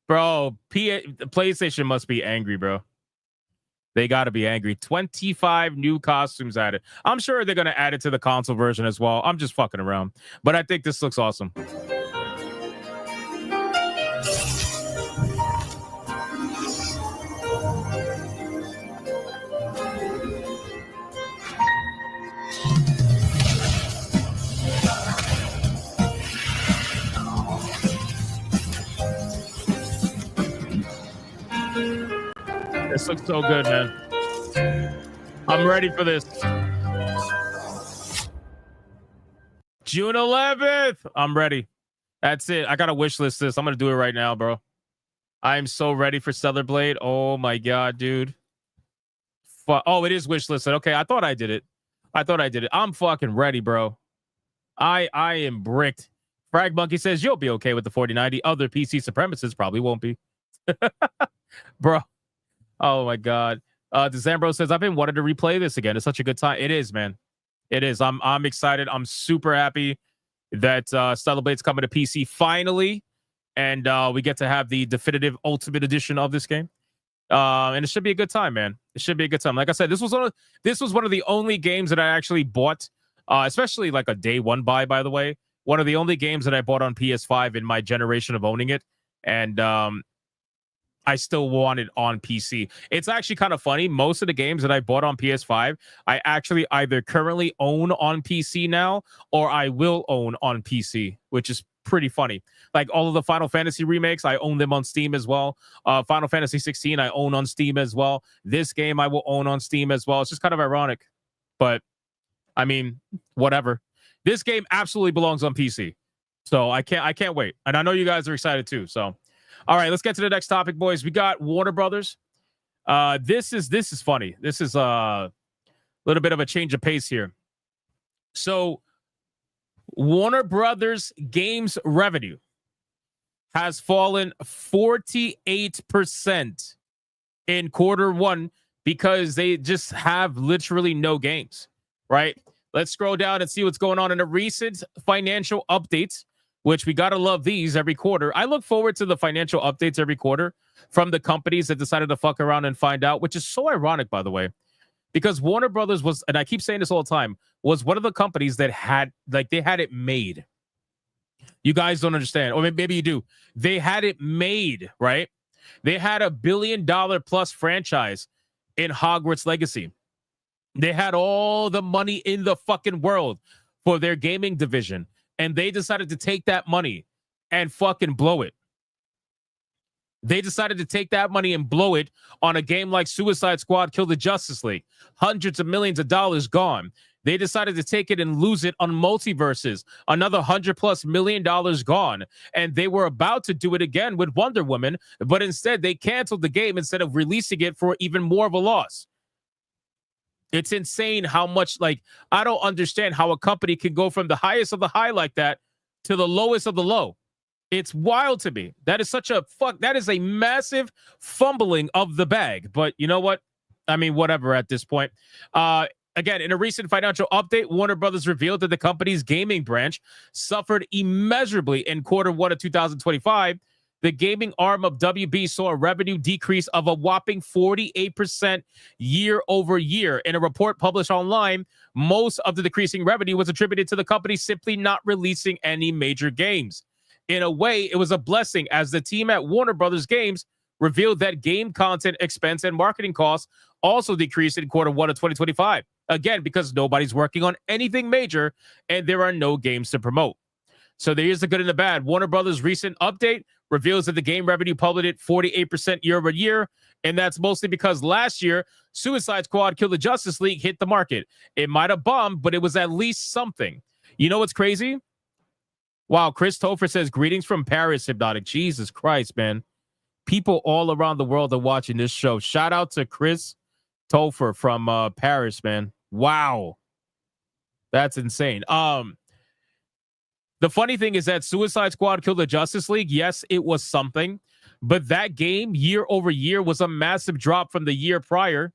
Bro, PlayStation must be angry, bro. They got to be angry. 25 new costumes added. I'm sure they're going to add it to the console version as well. I'm just fucking around. But I think this looks awesome. This looks so good, man. I'm ready for this. June 11th. I'm ready. That's it. I got to wish list this. I'm going to do it right now, bro. I'm so ready for Stellar Blade. Oh, my God, dude. Oh, it is wish listed. Okay, I thought I did it. I'm fucking ready, bro. I am bricked. Frag Monkey says you'll be okay with the 4090. Other PC supremacists probably won't be. Bro. Oh my God. Decembro says I've been wanting to replay this again. It's such a good time. It is, man. It is. I'm excited. I'm super happy that Stellar Blade's coming to PC finally, and we get to have the definitive Ultimate Edition of this game. And it should be a good time, man. It should be a good time. Like I said, this was one of the only games that I actually bought, especially like a day one buy, by the way. One of the only games that I bought on PS5 in my generation of owning it. And I still want it on PC. It's actually kind of funny. Most of the games that I bought on PS5, I actually either currently own on PC now, or I will own on PC, which is pretty funny. Like all of the Final Fantasy remakes, I own them on Steam as well. Final Fantasy 16, I own on Steam as well. This game I will own on Steam as well. It's just kind of ironic, but I mean, whatever. This game absolutely belongs on PC, so I can't wait, and I know you guys are excited too. So All right, let's get to the next topic, boys. We got Warner Brothers. This is funny. This is a little bit of a change of pace here. So Warner Brothers games revenue has fallen 48% in quarter one because they just have literally no games, right? Let's scroll down and see what's going on in a recent financial updates, which we got to love these every quarter. I look forward to the financial updates every quarter from the companies that decided to fuck around and find out, which is so ironic, by the way, because Warner Brothers was, and I keep saying this all the time, was one of the companies that had, like, they had it made. You guys don't understand, or maybe you do. They had it made, right? They had $1 billion plus franchise in Hogwarts Legacy. They had all the money in the fucking world for their gaming division, and they decided to take that money and fucking blow it. They decided to take that money and blow it on a game like Suicide Squad Kill the Justice League. Hundreds of millions of dollars gone. They decided to take it and lose it on Multiverses. Another $100+ million gone. And they were about to do it again with Wonder Woman, but instead they canceled the game instead of releasing it for even more of a loss. It's insane how much, like, I don't understand how a company can go from the highest of the high like that to the lowest of the low. It's wild to me. That is such a that is a massive fumbling of the bag. But you know what? I mean, whatever at this point. Again, in a recent financial update, Warner Brothers revealed that the company's gaming branch suffered immeasurably in quarter one of 2025. The gaming arm of WB saw a revenue decrease of a whopping 48% year over year. In a report published online, most of the decreasing revenue was attributed to the company simply not releasing any major games. In a way, it was a blessing, as the team at Warner Brothers Games revealed that game content expense and marketing costs also decreased in quarter one of 2025. Again, because nobody's working on anything major and there are no games to promote. So there's the good and the bad. Warner Brothers' recent update reveals that the game revenue plummeted 48% year over year, and that's mostly because last year, Suicide Squad Kill the Justice League hit the market. It might have bombed, but it was at least something. You know what's crazy? Wow, Chris Topher says, greetings from Paris, Hypnotic. Jesus Christ, man. People all around the world are watching this show. Shout out to Chris Topher from Paris, man. Wow. That's insane. The funny thing is that Suicide Squad Kill the Justice League, yes, it was something, but that game year over year was a massive drop from the year prior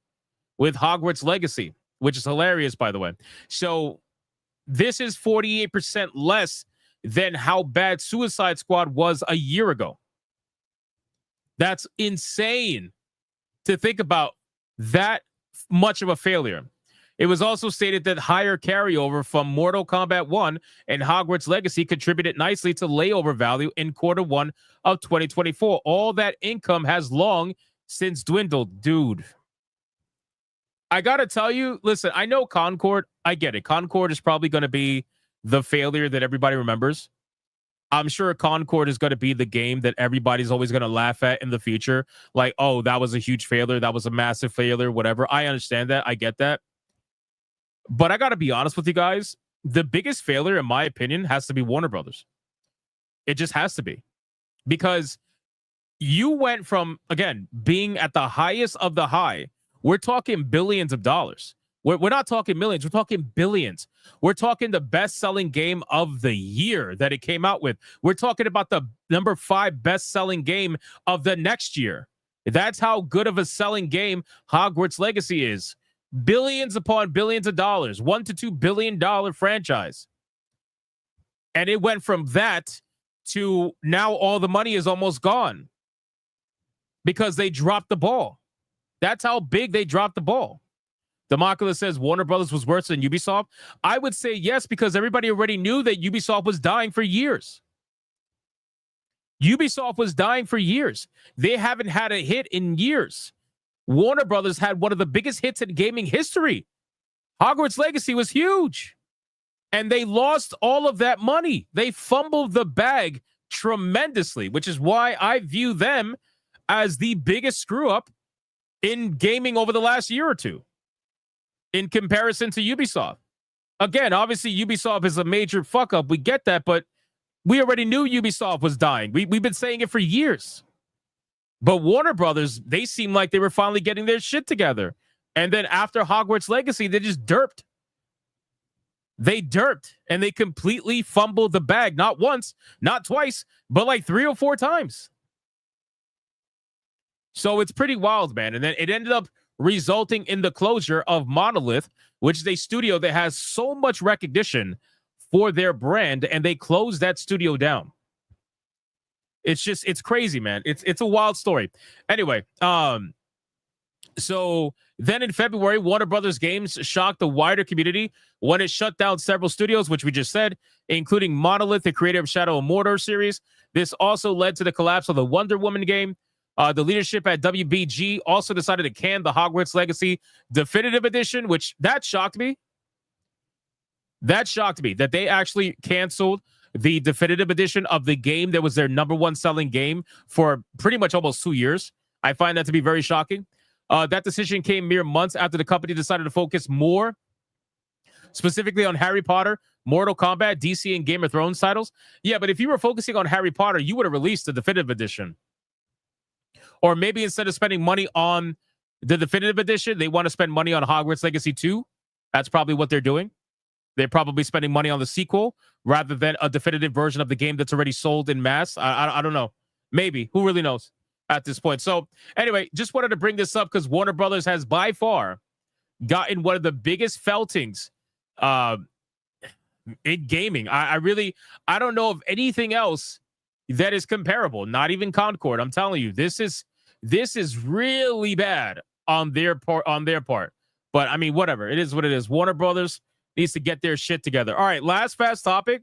with Hogwarts Legacy, which is hilarious, by the way. So this is 48% less than how bad Suicide Squad was a year ago. That's insane to think about that much of a failure. It was also stated that higher carryover from Mortal Kombat 1 and Hogwarts Legacy contributed nicely to layover value in quarter one of 2024. All that income has long since dwindled. Dude, I got to tell you, listen, I know Concord. I get it. Concord is probably going to be the failure that everybody remembers. I'm sure Concord is going to be the game that everybody's always going to laugh at in the future. Like, oh, that was a huge failure. That was a massive failure, whatever. I understand that. I get that. But I got to be honest with you guys. The biggest failure, in my opinion, has to be Warner Brothers. It just has to be. Because you went from, again, being at the highest of the high. We're talking billions of dollars. We're not talking millions. We're talking billions. We're talking the best-selling game of the year that it came out with. We're talking about the number 5 best-selling game of the next year. That's how good of a selling game Hogwarts Legacy is. Billions upon billions of dollars. $1 to $2 billion franchise. And it went from that to now all the money is almost gone. Because they dropped the ball. That's how big they dropped the ball. Democula says Warner Brothers was worse than Ubisoft. I would say yes, because everybody already knew that Ubisoft was dying for years. Ubisoft was dying for years. They haven't had a hit in years. Warner Brothers had one of the biggest hits in gaming history. Hogwarts Legacy was huge. And they lost all of that money. They fumbled the bag tremendously, which is why I view them as the biggest screw-up in gaming over the last year or two. In comparison to Ubisoft. Again, obviously, Ubisoft is a major fuck-up. We get that, but we already knew Ubisoft was dying. We've been saying it for years. But Warner Brothers, they seem like they were finally getting their shit together. And then after Hogwarts Legacy, they just derped. They derped and they completely fumbled the bag. Not once, not twice, but like 3 or 4 times. So it's pretty wild, man. And then it ended up resulting in the closure of Monolith, which is a studio that has so much recognition for their brand, and they closed that studio down. It's crazy, man. It's a wild story. Anyway, so then in February, Warner Brothers Games shocked the wider community when it shut down several studios, which we just said, including Monolith, the creator of Shadow of Mordor series. This also led to the collapse of the Wonder Woman game. The leadership at WBG also decided to can the Hogwarts Legacy Definitive Edition, which that shocked me. That shocked me that they actually canceled the definitive edition of the game that was their #1 selling game for pretty much almost 2 years. I find that to be very shocking. That decision came mere months after the company decided to focus more specifically on Harry Potter, Mortal Kombat, DC, and Game of Thrones titles. Yeah, but if you were focusing on Harry Potter, you would have released the definitive edition. Or maybe instead of spending money on the definitive edition, they want to spend money on Hogwarts Legacy 2. That's probably what they're doing. They're probably spending money on the sequel rather than a definitive version of the game that's already sold in mass. I don't know. Maybe. Who really knows at this point? So anyway, just wanted to bring this up because Warner Brothers has by far gotten one of the biggest feltings in gaming. I don't know of anything else that is comparable. Not even Concord. I'm telling you, this is really bad on their part. But I mean, whatever. It is what it is. Warner Brothers needs to get their shit together. All right, last fast topic,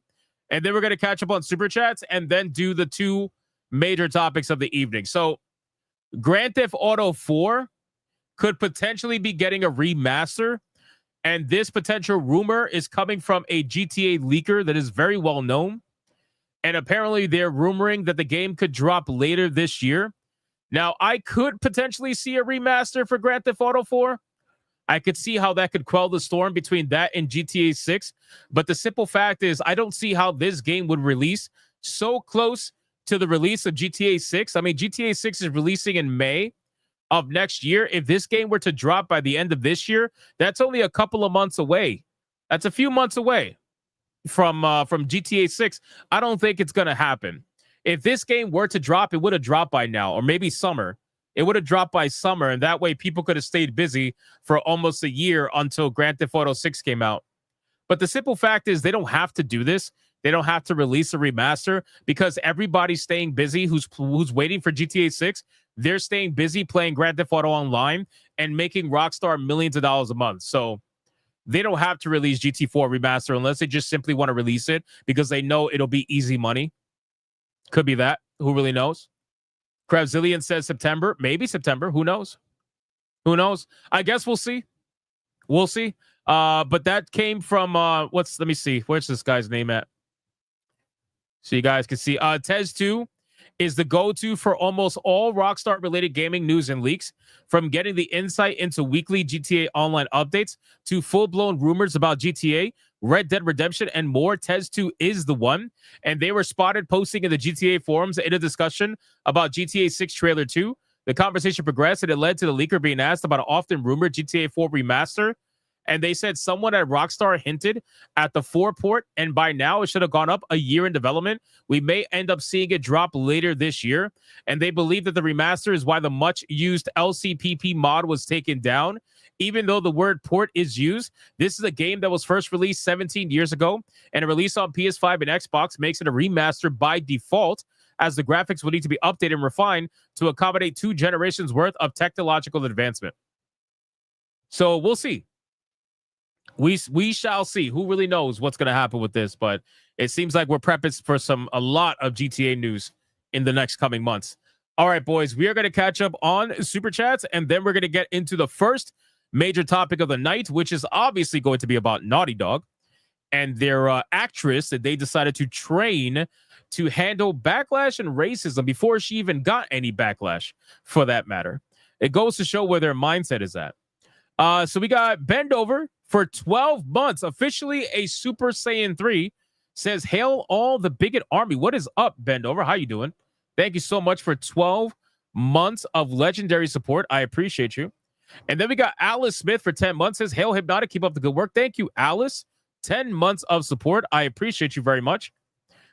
and then we're going to catch up on Super Chats and then do the 2 major topics of the evening. So Grand Theft Auto 4 could potentially be getting a remaster, and this potential rumor is coming from a GTA leaker that is very well known, and apparently they're rumoring that the game could drop later this year. Now, I could potentially see a remaster for Grand Theft Auto 4. I could see how that could quell the storm between that and GTA 6. But the simple fact is, I don't see how this game would release so close to the release of GTA 6. I mean, GTA 6 is releasing in May of next year. If this game were to drop by the end of this year, that's only a couple of months away. That's a few months away from GTA 6. I don't think it's going to happen. If this game were to drop, it would have dropped by now, or maybe summer. It would have dropped by summer, and that way people could have stayed busy for almost a year until Grand Theft Auto 6 came out. But the simple fact is they don't have to do this. They don't have to release a remaster because everybody's staying busy who's waiting for GTA 6. They're staying busy playing Grand Theft Auto Online and making Rockstar millions of dollars a month. So they don't have to release GT4 remaster unless they just simply want to release it because they know it'll be easy money. Could be that. Who really knows? Kravzillion says September. Maybe September. Who knows? Who knows? I guess we'll see. We'll see. But that came from let me see. Where's this guy's name at? So you guys can see. Tez2 is the go-to for almost all Rockstar-related gaming news and leaks, from getting the insight into weekly GTA Online updates to full-blown rumors about GTA, Red Dead Redemption, and more. Tez2 is the one, and they were spotted posting in the GTA forums in a discussion about GTA 6 Trailer 2. The conversation progressed, and it led to the leaker being asked about an often-rumored GTA 4 remaster, and they said someone at Rockstar hinted at the 4 port, and by now it should have gone up a year in development. We may end up seeing it drop later this year, and they believe that the remaster is why the much-used LCPP mod was taken down. Even though the word port is used, this is a game that was first released 17 years ago, and a release on PS5 and Xbox makes it a remaster by default, as the graphics will need to be updated and refined to accommodate 2 generations worth of technological advancement. So we'll see. We shall see. Who really knows what's going to happen with this? But it seems like we're prepping for a lot of GTA news in the next coming months. All right, boys, we are going to catch up on Super Chats, and then we're going to get into the first major topic of the night, which is obviously going to be about Naughty Dog and their actress that they decided to train to handle backlash and racism before she even got any backlash, for that matter. It goes to show where their mindset is at. So we got Bend Over for 12 months, officially a Super Saiyan 3, says, hail all the Bigot Army. What is up, Bend Over? How you doing? Thank you so much for 12 months of legendary support. I appreciate you. And then we got Alice Smith for 10 months. Says, hail Hypnotic. Keep up the good work. Thank you, Alice. 10 months of support. I appreciate you very much.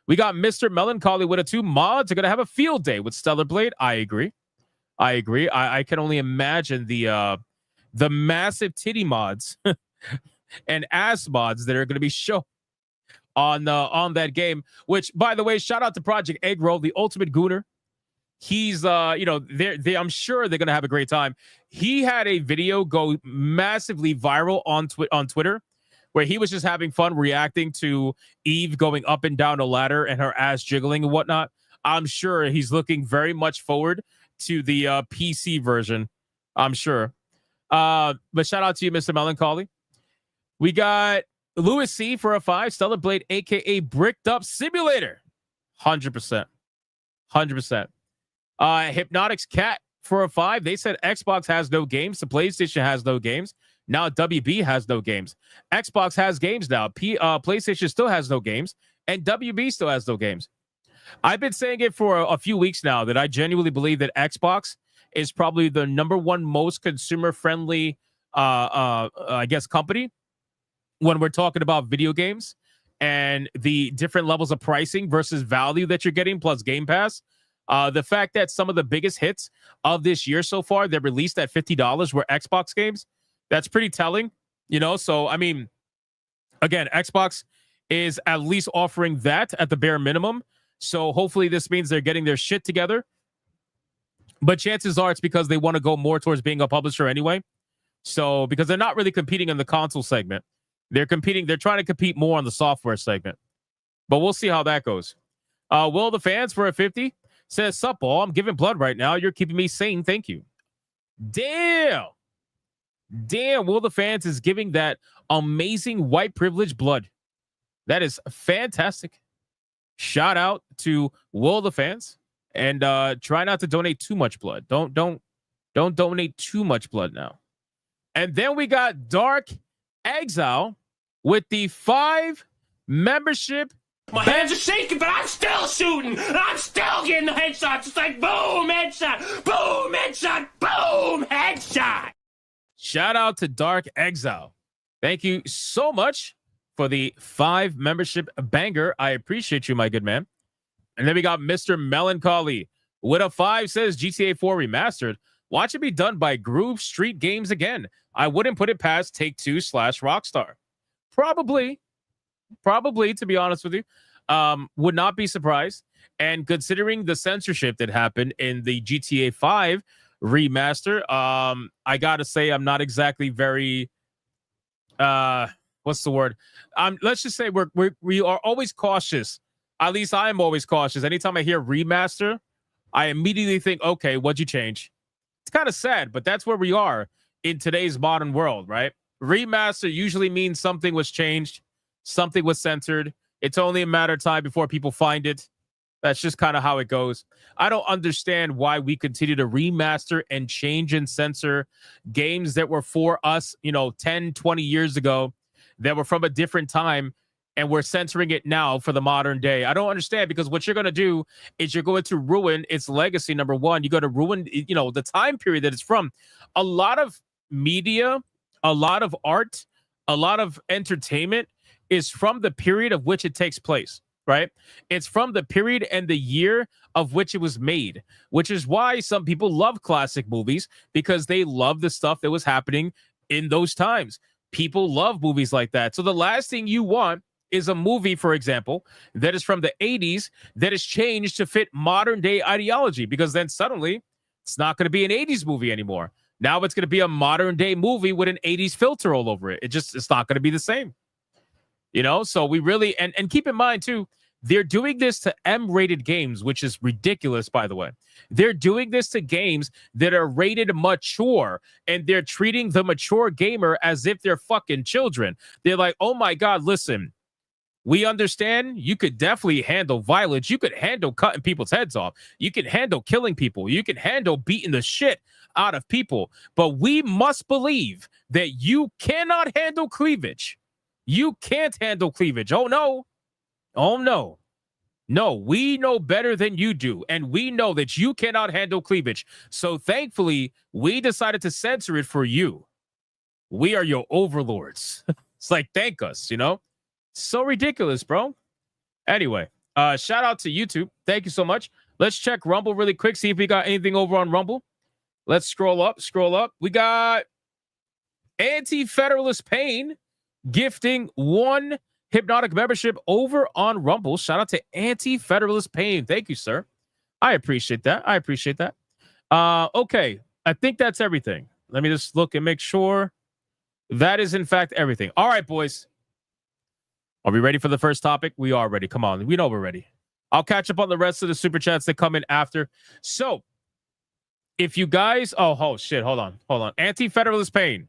We got Mr. Melancholy with a 2. Mods are going to have a field day with Stellar Blade. I agree. I can only imagine the massive titty mods and ass mods that are going to be shown on that game. Which, by the way, shout out to Project Eggroll, the ultimate gooner. He's I'm sure they're going to have a great time. He had a video go massively viral on Twitter, where he was just having fun reacting to Eve going up and down a ladder and her ass jiggling and whatnot. I'm sure he's looking very much forward to the PC version. I'm sure. But shout out to you, Mr. Melancholy. We got Louis C for a 5. Stellar Blade, a.k.a. Bricked Up Simulator. 100%. 100%. Hypnotic's Cat for a 5. They said Xbox has no games. The PlayStation has no games. Now WB has no games. Xbox has games now. PlayStation still has no games. And WB still has no games. I've been saying it for a few weeks now that I genuinely believe that Xbox is probably the #1 most consumer-friendly, I guess, company when we're talking about video games and the different levels of pricing versus value that you're getting, plus Game Pass. The fact that some of the biggest hits of this year so far, they're released at $50 were Xbox games. That's pretty telling, So, I mean, again, Xbox is at least offering that at the bare minimum. So hopefully this means they're getting their shit together. But chances are it's because they want to go more towards being a publisher anyway. So, because they're not really competing in the console segment. They're trying to compete more on the software segment. But we'll see how that goes. Will the fans for a 50 says, sup, all? I'm giving blood right now. You're keeping me sane. Thank you. Damn, Will the fans is giving that amazing white privilege blood. That is fantastic. Shout out to Will the fans. And try not to donate too much blood. Don't donate too much blood now. And then we got Dark Exile with the 5 membership. My hands are shaking, but I'm still shooting. I'm still getting the headshots. It's like boom, headshot, boom, headshot, boom, headshot. Shout out to Dark Exile. Thank you so much for the 5 membership banger. I appreciate you, my good man. And then we got Mr. Melancholy with a 5 says GTA 4 Remastered. Watch it be done by Groove Street Games again. I wouldn't put it past Take-Two/Rockstar. Probably, to be honest with you. Would not be surprised. And considering the censorship that happened in the GTA 5 remaster, I gotta say I'm not exactly very what's the word? Let's just say we are always cautious. At least I am always cautious. Anytime I hear remaster, I immediately think, okay, what'd you change? It's kind of sad, but that's where we are in today's modern world, right? Remaster usually means something was changed, something was censored. It's only a matter of time before people find it. That's just kind of how it goes. I don't understand why we continue to remaster and change and censor games that were for us, 10, 20 years ago, that were from a different time, and we're censoring it now for the modern day. I don't understand, because what you're going to do is you're going to ruin its legacy, number one. You're going to ruin, the time period that it's from. A lot of media, a lot of art, a lot of entertainment is from the period of which it takes place, right? It's from the period and the year of which it was made, which is why some people love classic movies, because they love the stuff that was happening in those times. People love movies like that. So the last thing you want is a movie, for example, that is from the 80s that is changed to fit modern day ideology, because then suddenly it's not going to be an 80s movie anymore. Now it's going to be a modern day movie with an 80s filter all over it. It's not going to be the same. So we really, and keep in mind too, they're doing this to M-rated games, which is ridiculous, by the way. They're doing this to games that are rated mature, and they're treating the mature gamer as if they're fucking children. They're like, oh my God, listen, we understand you could definitely handle violence. You could handle cutting people's heads off. You can handle killing people. You can handle beating the shit out of people. But we must believe that you cannot handle cleavage. You can't handle cleavage. Oh, no. Oh, no. No, we know better than you do, and we know that you cannot handle cleavage. So thankfully, we decided to censor it for you. We are your overlords. It's like, thank us, you know? So ridiculous, bro. Anyway, shout out to YouTube. Thank you so much. Let's check Rumble really quick, see if we got anything over on Rumble. Let's scroll up. We got Anti-Federalist Pain gifting 1 Hypnotic membership over on Rumble. Shout out to Anti-Federalist Pain. Thank you, sir. I appreciate that. Okay. I think that's everything. Let me just look and make sure that is, in fact, everything. All right, boys. Are we ready for the first topic? We are ready. Come on. We know we're ready. I'll catch up on the rest of the super chats that come in after. So, if you guys... Oh, shit. Hold on. Anti-Federalist Pain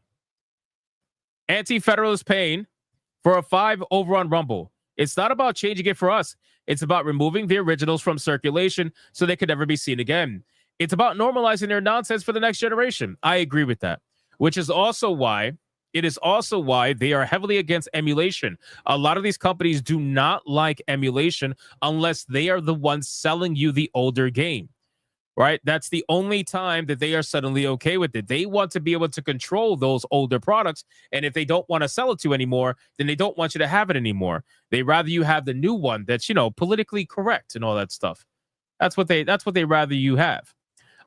for a 5 over on Rumble. It's not about changing it for us. It's about removing the originals from circulation so they could never be seen again. It's about normalizing their nonsense for the next generation. I agree with that, which is also why they are heavily against emulation. A lot of these companies do not like emulation unless they are the ones selling you the older game. Right? That's the only time that they are suddenly okay with it. They want to be able to control those older products. And if they don't want to sell it to you anymore, then they don't want you to have it anymore. They rather you have the new one that's, you know, politically correct and all that stuff. That's what they rather you have.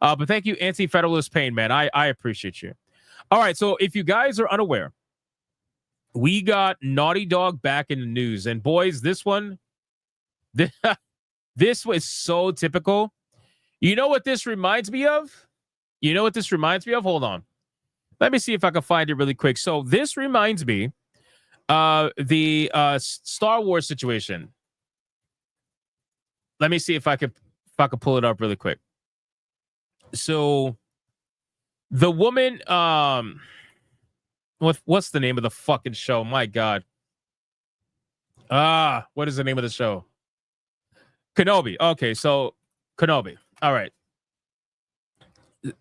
But thank you, Anti-Federalist Pain, man. I appreciate you. All right. So if you guys are unaware, we got Naughty Dog back in the news. And boys, this one, this was so typical. You know what this reminds me of? Hold on. Let me see if I can find it really quick. So this reminds me the Star Wars situation. Let me see if I could pull it up really quick. So the woman, what's the name of the fucking show? My God. What is the name of the show? Kenobi. Okay, so Kenobi. All right.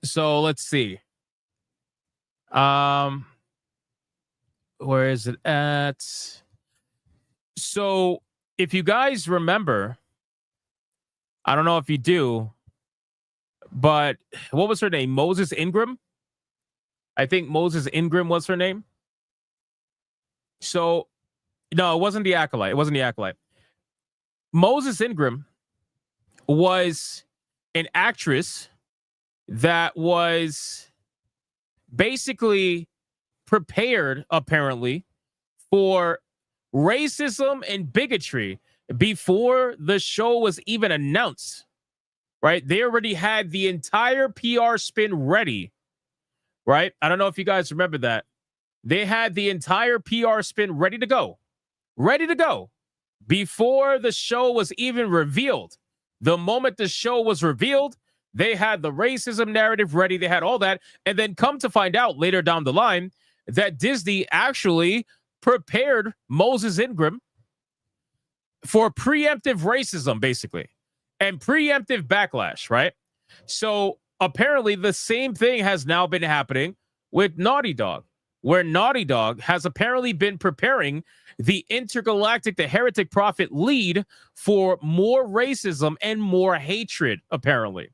So let's see. Where is it at? So if you guys remember, I don't know if you do, but what was her name? Moses Ingram? I think Moses Ingram was her name. So, no, it wasn't the Acolyte. Moses Ingram was an actress that was basically prepared, apparently, for racism and bigotry before the show was even announced, right? They already had the entire PR spin ready, right? I don't know if you guys remember that. They had the entire PR spin ready to go before the show was even revealed. The moment the show was revealed, they had the racism narrative ready. They had all that. And then come to find out later down the line that Disney actually prepared Moses Ingram for preemptive racism, basically, and preemptive backlash, right? So apparently the same thing has now been happening with Naughty Dog, where Naughty Dog has apparently been preparing the intergalactic, the heretic prophet lead for more racism and more hatred, apparently.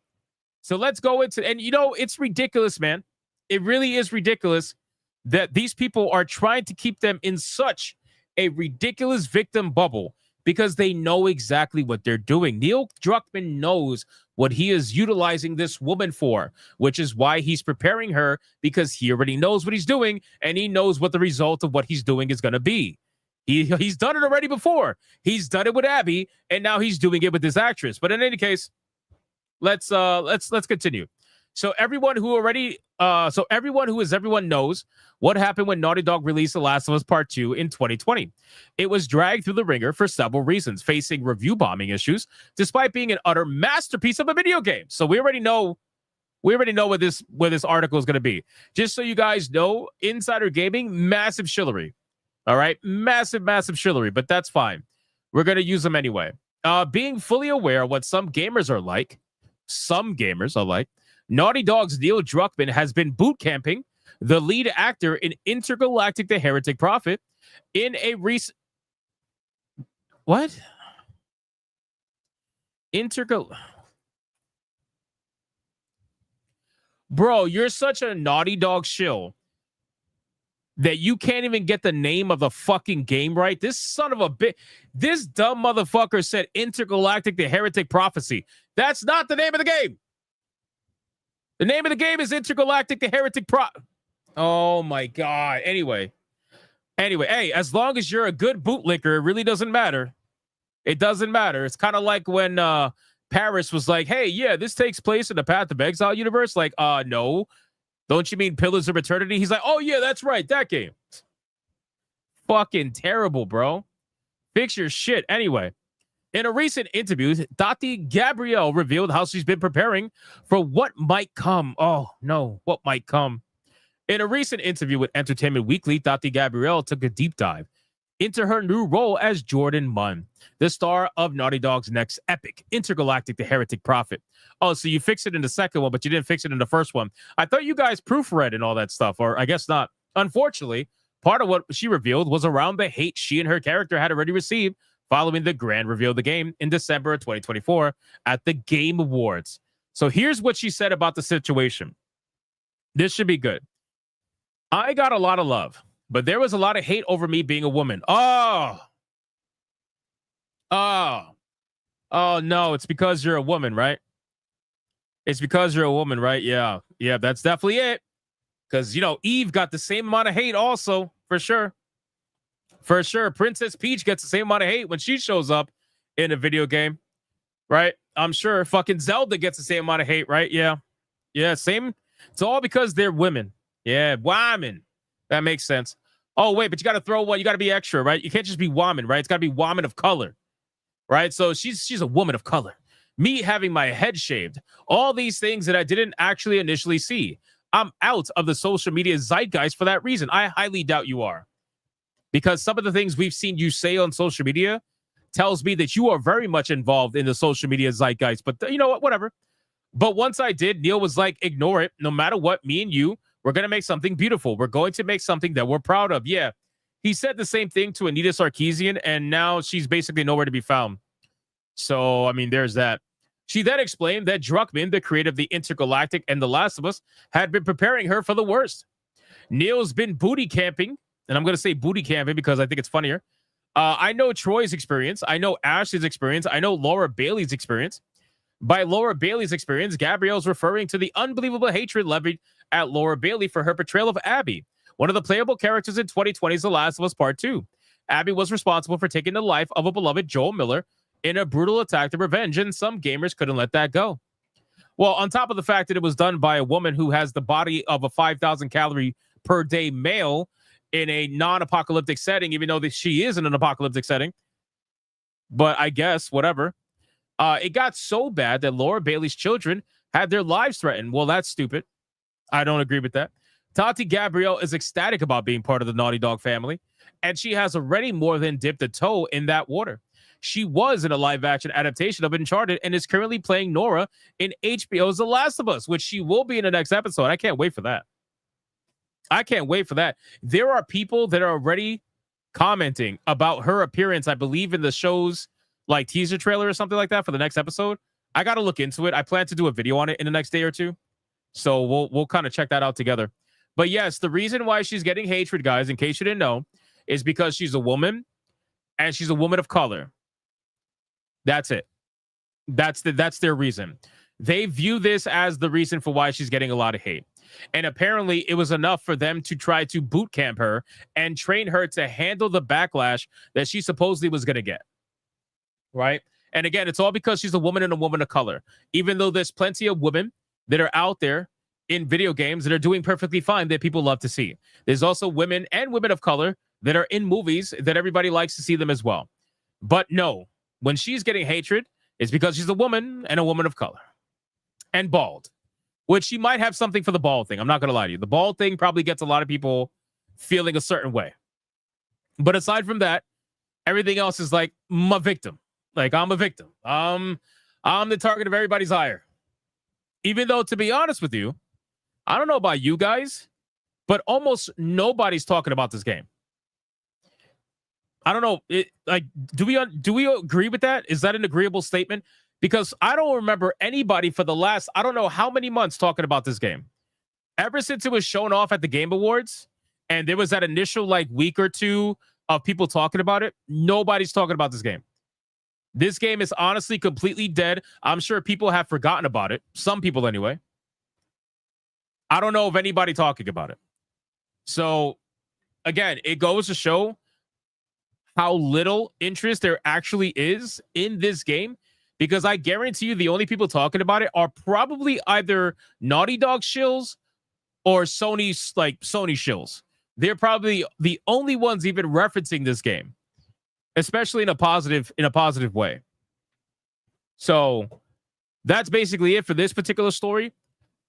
So let's go into, and you know, it's ridiculous, man. It really is ridiculous that these people are trying to keep them in such a ridiculous victim bubble because they know exactly what they're doing. Neil Druckmann knows what he is utilizing this woman for, which is why he's preparing her, because he already knows what he's doing and he knows what the result of what he's doing is going to be. He's done it already before. He's done it with Abby, and now he's doing it with this actress. But in any case, let's continue. So everyone who knows what happened when Naughty Dog released The Last of Us Part 2 in 2020. It was dragged through the ringer for several reasons, facing review bombing issues, despite being an utter masterpiece of a video game. So we already know where this article is going to be. Just so you guys know, Insider Gaming, massive shillery. All right, massive shillery, but that's fine. We're going to use them anyway. Being fully aware of what some gamers are like, Naughty Dog's Neil Druckmann has been boot camping the lead actor in Intergalactic, the Heretic Prophet in a recent... What? Bro, you're such a Naughty Dog shill that you can't even get the name of the fucking game right. This son of a bitch, this dumb motherfucker said Intergalactic, the Heretic Prophecy. That's not the name of the game. The name of the game is Intergalactic, the Heretic Oh my God. Anyway, hey, as long as you're a good bootlicker, it really doesn't matter. It doesn't matter. It's kind of like when Paris was like, hey, yeah, this takes place in the Path of Exile universe. Like, no. Don't you mean Pillars of Eternity? He's like, oh, yeah, that's right. That game. Fucking terrible, bro. Fix your shit. Anyway, in a recent interview, Tati Gabrielle revealed how she's been preparing for what might come. Oh, no. What might come? In a recent interview with Entertainment Weekly, Tati Gabrielle took a deep dive into her new role as Jordan Munn, the star of Naughty Dog's next epic, Intergalactic, the Heretic Prophet. Oh, so you fixed it in the second one, but you didn't fix it in the first one. I thought you guys proofread and all that stuff, or I guess not. Unfortunately, part of what she revealed was around the hate she and her character had already received following the grand reveal of the game in December of 2024 at the Game Awards. So here's what she said about the situation. This should be good. I got a lot of love, but there was a lot of hate over me being a woman. Oh, no, it's because you're a woman, right? It's because you're a woman, right? Yeah, that's definitely it. Because, you know, Eve got the same amount of hate also, for sure. For sure. Princess Peach gets the same amount of hate when she shows up in a video game, right? I'm sure fucking Zelda gets the same amount of hate, right? Yeah, same. It's all because they're women. Yeah, women. That makes sense. Oh, wait, but you got to throw one. You got to be extra, right? You can't just be woman, right? It's got to be woman of color, right? So she's a woman of color. Me having my head shaved, all these things that I didn't actually initially see. I'm out of the social media zeitgeist for that reason. I highly doubt you are. Because some of the things we've seen you say on social media tells me that you are very much involved in the social media zeitgeist. But you know what? Whatever. But once I did, Neil was like, ignore it. No matter what, me and you, we're going to make something beautiful. We're going to make something that we're proud of. Yeah. He said the same thing to Anita Sarkeesian, and now she's basically nowhere to be found. So, I mean, there's that. She then explained that Druckman, the creator of the Intergalactic and The Last of Us, had been preparing her for the worst. Neil's been booty camping, and I'm going to say booty camping because I think it's funnier. I know Troy's experience. I know Ashley's experience. I know Laura Bailey's experience. By Laura Bailey's experience, Gabrielle's referring to the unbelievable hatred levied at Laura Bailey for her portrayal of Abby, one of the playable characters in 2020's The Last of Us Part 2. Abby was responsible for taking the life of a beloved Joel Miller in a brutal attack of revenge, and some gamers couldn't let that go. Well, on top of the fact that it was done by a woman who has the body of a 5,000 calorie per day male in a non-apocalyptic setting, even though she is in an apocalyptic setting. But I guess, whatever. It got so bad that Laura Bailey's children had their lives threatened. Well, that's stupid. I don't agree with that. Tati Gabrielle is ecstatic about being part of the Naughty Dog family, and she has already more than dipped a toe in that water. She was in a live-action adaptation of Uncharted and is currently playing Nora in HBO's The Last of Us, which she will be in the next episode. I can't wait for that. There are people that are already commenting about her appearance, I believe, in the show's like teaser trailer or something like that for the next episode. I got to look into it. I plan to do a video on it in the next day or two. So we'll kind of check that out together. But yes, the reason why she's getting hatred, guys, in case you didn't know, is because she's a woman and she's a woman of color. That's it. That's their reason. They view this as the reason for why she's getting a lot of hate. And apparently it was enough for them to try to boot camp her and train her to handle the backlash that she supposedly was going to get. Right? And again, it's all because she's a woman and a woman of color. Even though there's plenty of women that are out there in video games that are doing perfectly fine that people love to see. There's also women and women of color that are in movies that everybody likes to see them as well. But no, when she's getting hatred, it's because she's a woman and a woman of color. And bald. Which she might have something for the bald thing. I'm not going to lie to you. The bald thing probably gets a lot of people feeling a certain way. But aside from that, everything else is like, I'm a victim. Like, I'm a victim. I'm the target of everybody's ire. Even though, to be honest with you, I don't know about you guys, but almost nobody's talking about this game. I don't know. Do we agree with that? Is that an agreeable statement? because I don't remember anybody for the last, I don't know how many months talking about this game. Ever since it was shown off at the Game Awards, and there was that initial like week or two of people talking about it, nobody's talking about this game. This game is honestly completely dead. I'm sure people have forgotten about it. Some people anyway. I don't know of anybody talking about it. So again, it goes to show how little interest there actually is in this game, because I guarantee you the only people talking about it are probably either Naughty Dog shills or Sony's Sony shills. They're probably the only ones even referencing this game, especially in a positive way. So that's basically it for this particular story.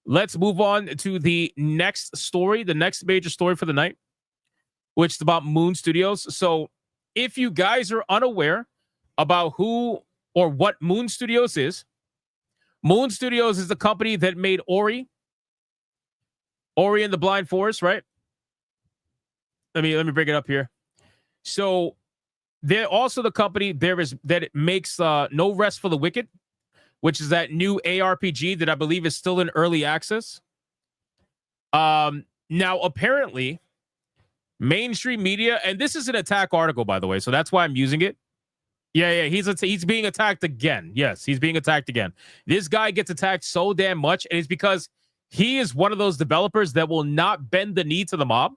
Let's move on to the next story, the next major story for the night, which is about Moon Studios. So if you guys are unaware about who or what Moon Studios is the company that made Ori and the Blind Forest, right? Let me bring it up here. So they're also the company that makes No Rest for the Wicked, which is that new ARPG that I believe is still in early access. Now apparently mainstream media, and this is an attack article, by the way, so that's why I'm using it. Yeah, he's being attacked again. Yes, he's being attacked again. This guy gets attacked so damn much, and it's because he is one of those developers that will not bend the knee to the mob.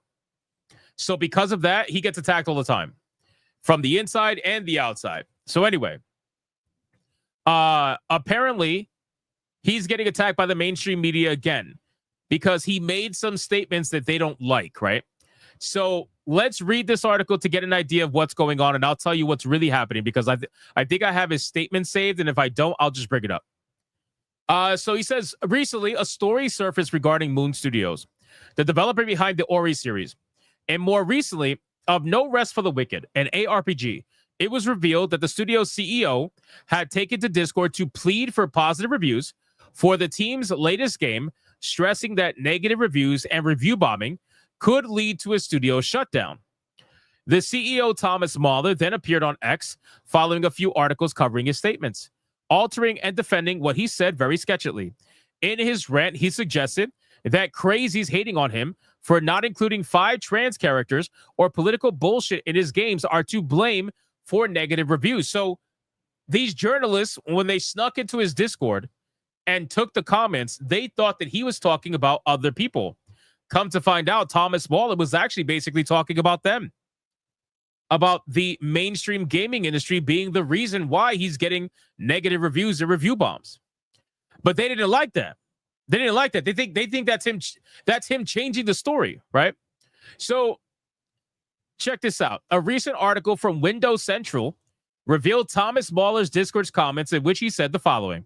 So because of that, he gets attacked all the time from the inside and the outside. So anyway, apparently he's getting attacked by the mainstream media again because he made some statements that they don't like, right? So let's read this article to get an idea of what's going on, and I'll tell you what's really happening, because I think I have his statement saved, and if I don't, I'll just bring it up. So he says, recently, a story surfaced regarding Moon Studios, the developer behind the Ori series, and more recently, of No Rest for the Wicked, an ARPG. It was revealed that the studio's CEO had taken to Discord to plead for positive reviews for the team's latest game, stressing that negative reviews and review bombing could lead to a studio shutdown. The CEO, Thomas Mauler, then appeared on X following a few articles covering his statements, altering and defending what he said very sketchily. In his rant, he suggested that crazies hating on him for not including 5 trans characters or political bullshit in his games are to blame for negative reviews. So these journalists, when they snuck into his Discord and took the comments, they thought that he was talking about other people. Come to find out, Thomas Mauler was actually basically talking about them, about the mainstream gaming industry being the reason why he's getting negative reviews and review bombs. But they didn't like that. They didn't like that. They think that's him. That's him changing the story, right? So check this out. A recent article from Windows Central revealed Thomas Mauler's Discord's comments, in which he said the following: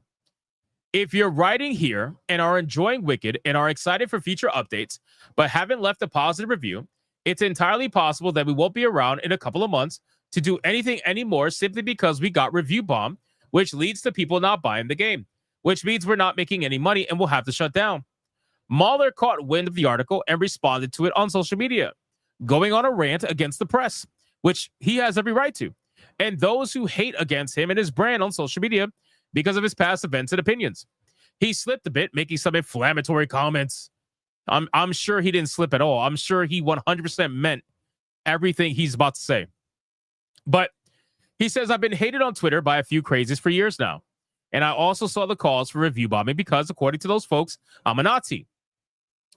if you're writing here and are enjoying Wicked and are excited for future updates, but haven't left a positive review, it's entirely possible that we won't be around in a couple of months to do anything anymore, simply because we got review bombed, which leads to people not buying the game, which means we're not making any money and we'll have to shut down. Mauler caught wind of the article and responded to it on social media, going on a rant against the press, which he has every right to, and those who hate against him and his brand on social media because of his past events and opinions. He slipped a bit, making some inflammatory comments. I'm sure he didn't slip at all. I'm sure he 100% meant everything he's about to say. But he says, I've been hated on Twitter by a few crazies for years now. And I also saw the calls for review bombing because, according to those folks, I'm a Nazi.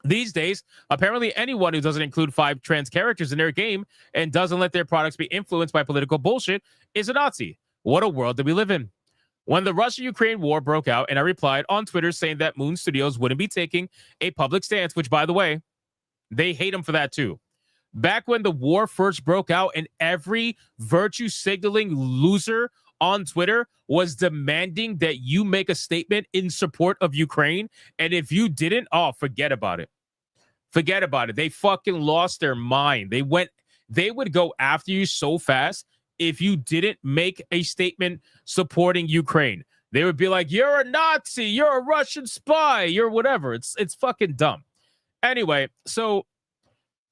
These days, apparently anyone who doesn't include 5 trans characters in their game and doesn't let their products be influenced by political bullshit is a Nazi. What a world that we live in. When the Russia-Ukraine war broke out, and I replied on Twitter saying that Moon Studios wouldn't be taking a public stance, which, by the way, they hate him for that too. Back when the war first broke out and every virtue signaling loser on Twitter was demanding that you make a statement in support of Ukraine, and if you didn't, forget about it. Forget about it. They fucking lost their mind. They would go after you so fast if you didn't make a statement supporting Ukraine. They would be like, you're a Nazi, you're a Russian spy, you're whatever. It's fucking dumb. Anyway, so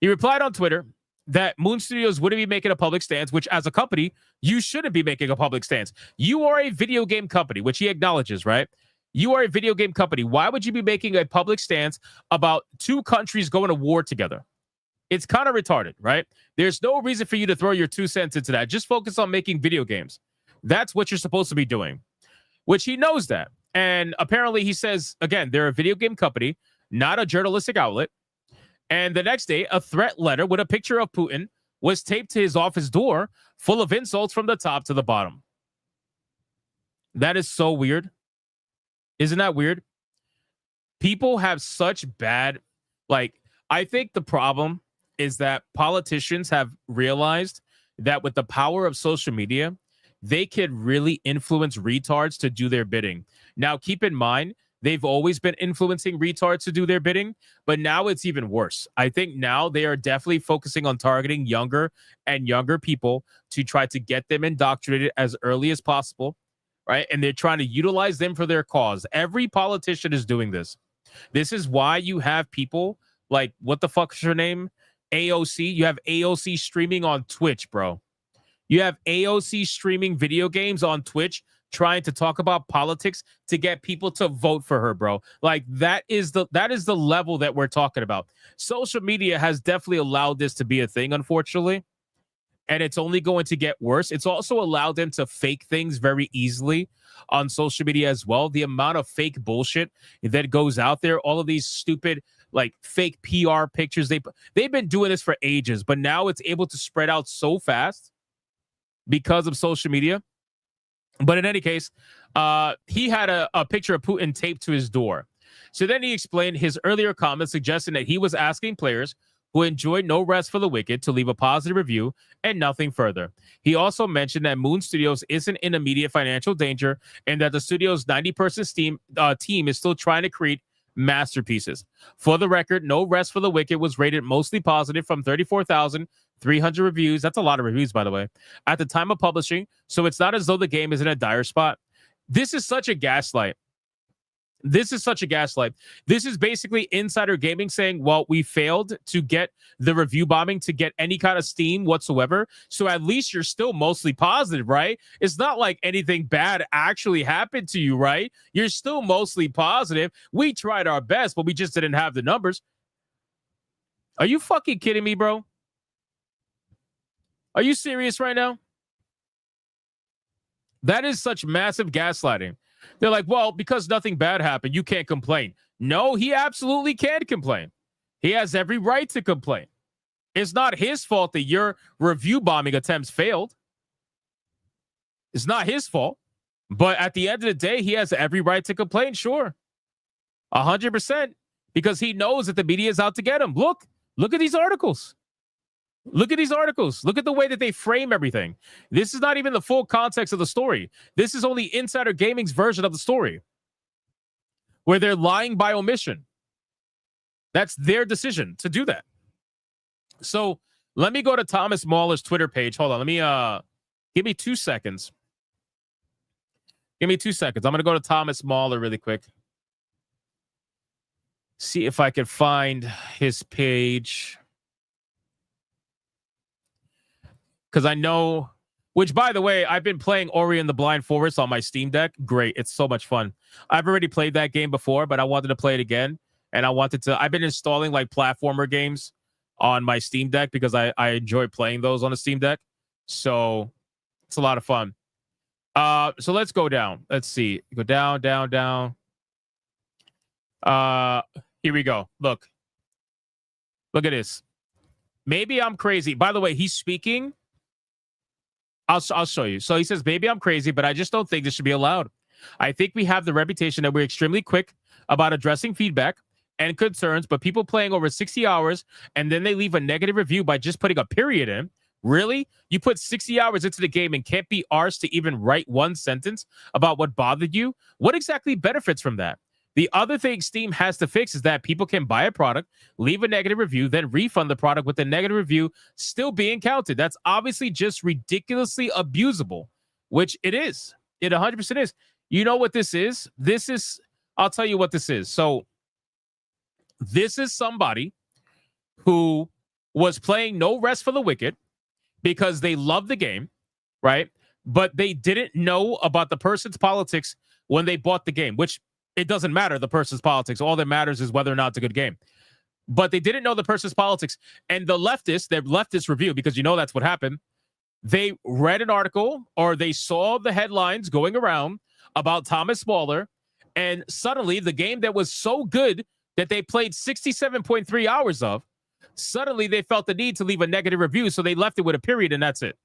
he replied on Twitter that Moon Studios wouldn't be making a public stance, which as a company, you shouldn't be making a public stance. You are a video game company, which he acknowledges, right? You are a video game company. Why would you be making a public stance about two countries going to war together? It's kind of retarded, right? There's no reason for you to throw your 2 cents into that. Just focus on making video games. That's what you're supposed to be doing, which he knows that. And apparently he says, again, they're a video game company, not a journalistic outlet. And the next day, a threat letter with a picture of Putin was taped to his office door, full of insults from the top to the bottom. That is so weird. Isn't that weird? People have such bad, I think the problem is that politicians have realized that with the power of social media, they could really influence retards to do their bidding. Now, keep in mind, they've always been influencing retards to do their bidding, but now it's even worse. I think now they are definitely focusing on targeting younger and younger people to try to get them indoctrinated as early as possible, right? And they're trying to utilize them for their cause. Every politician is doing this. This is why you have people like, what the fuck is her name? AOC. You have AOC streaming on Twitch, bro. You have AOC streaming video games on Twitch, trying to talk about politics to get people to vote for her, bro. Like, that is the level that we're talking about. Social media has definitely allowed this to be a thing, unfortunately. And it's only going to get worse. It's also allowed them to fake things very easily on social media as well. The amount of fake bullshit that goes out there, all of these stupid, fake PR pictures. They've been doing this for ages, but now it's able to spread out so fast because of social media. But in any case, he had a picture of Putin taped to his door. So then he explained his earlier comments suggesting that he was asking players who enjoyed No Rest for the Wicked to leave a positive review and nothing further. He also mentioned that Moon Studios isn't in immediate financial danger and that the studio's 90-person team is still trying to create masterpieces. For the record, No Rest for the Wicked was rated mostly positive from 34,300 reviews. That's a lot of reviews, by the way, at the time of publishing. So it's not as though the game is in a dire spot. This is such a gaslight. This is basically insider gaming saying, well, we failed to get the review bombing to get any kind of steam whatsoever. So at least you're still mostly positive, right? It's not like anything bad actually happened to you, right? You're still mostly positive. We tried our best, but we just didn't have the numbers. Are you fucking kidding me, bro? Are you serious right now? That is such massive gaslighting. They're like, well, because nothing bad happened, you can't complain. No, he absolutely can complain. He has every right to complain. It's not his fault that your review bombing attempts failed. It's not his fault. But at the end of the day, he has every right to complain, sure. 100%. Because he knows that the media is out to get him. Look at these articles. Look at these articles. Look at the way that they frame everything. This is not even the full context of the story. This is only Insider Gaming's version of the story, where they're lying by omission. That's their decision to do that. So let me go to Thomas Mauler's Twitter page. Hold on. Let me give me 2 seconds. Give me 2 seconds. I'm going to go to Thomas Mauler really quick. See if I can find his page. Because I know, which, by the way, I've been playing Ori and the Blind Forest on my Steam Deck. Great. It's so much fun. I've already played that game before, but I wanted to play it again. And I've been installing platformer games on my Steam Deck because I enjoy playing those on a Steam Deck. So it's a lot of fun. So let's go down. Let's see. Go down, down, down. Here we go. Look at this. Maybe I'm crazy. By the way, he's speaking. I'll show you. So he says, maybe I'm crazy, but I just don't think this should be allowed. I think we have the reputation that we're extremely quick about addressing feedback and concerns, but people playing over 60 hours and then they leave a negative review by just putting a period in. Really? You put 60 hours into the game and can't be arsed to even write one sentence about what bothered you? What exactly benefits from that? The other thing Steam has to fix is that people can buy a product, leave a negative review, then refund the product with the negative review still being counted. That's obviously just ridiculously abusable, which it is. It 100% is. You know what this is? I'll tell you what this is. So this is somebody who was playing No Rest for the Wicked because they loved the game, right? But they didn't know about the person's politics when they bought the game, which it doesn't matter, the person's politics. All that matters is whether or not it's a good game. But they didn't know the person's politics. And the leftists, their leftist review, because you know that's what happened, they read an article or they saw the headlines going around about Thomas Mauler, and suddenly the game that was so good that they played 67.3 hours of, suddenly they felt the need to leave a negative review, so they left it with a period, and that's it.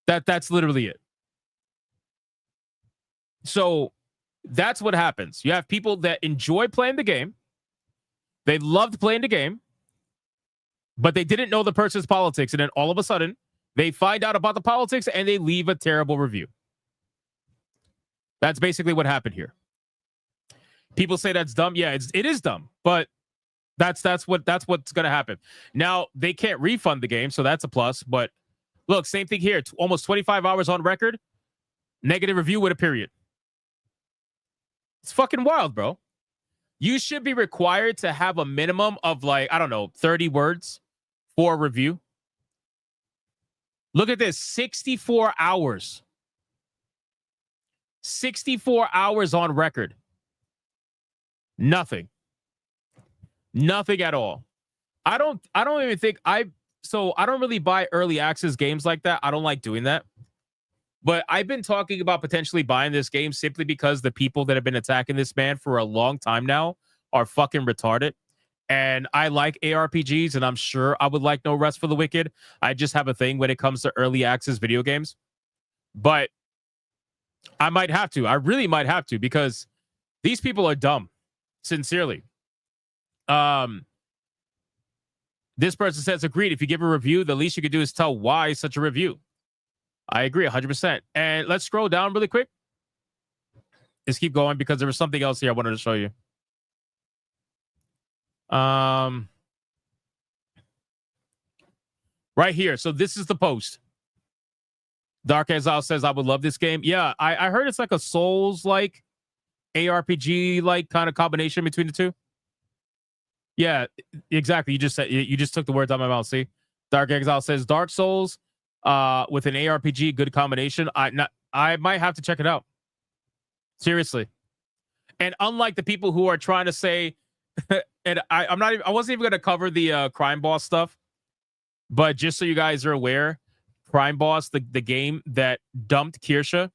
That's literally it. So that's what happens. You have people that enjoy playing the game. They loved playing the game, but they didn't know the person's politics. And then all of a sudden, they find out about the politics and they leave a terrible review. That's basically what happened here. People say that's dumb. Yeah, it is dumb, but that's what's going to happen. Now, they can't refund the game, so that's a plus. But look, same thing here. Almost 25 hours on record. Negative review with a period. It's fucking wild, bro. You should be required to have a minimum of 30 words for a review. Look at this, 64 hours. 64 hours on record. Nothing at all. I don't even think I don't really buy early access games like that. I don't like doing that. But I've been talking about potentially buying this game simply because the people that have been attacking this man for a long time now are fucking retarded. And I like ARPGs, and I'm sure I would like No Rest for the Wicked. I just have a thing when it comes to early access video games. But I might have to. I really might have to, because these people are dumb. Sincerely. This person says, agreed. If you give a review, the least you could do is tell why such a review. I agree 100%. And let's scroll down really quick. Let's keep going because there was something else here I wanted to show you. Right here. So this is the post. Dark Exile says, I would love this game. Yeah, I heard it's like a Souls-like ARPG-like kind of combination between the two. Yeah, exactly. You just took the words out of my mouth. See, Dark Exile says Dark Souls with an ARPG, good combination. I might have to check it out. Seriously. And unlike the people who are trying to say, and I wasn't even going to cover the Crime Boss stuff, but just so you guys are aware, Crime Boss, the game that dumped Kirsche,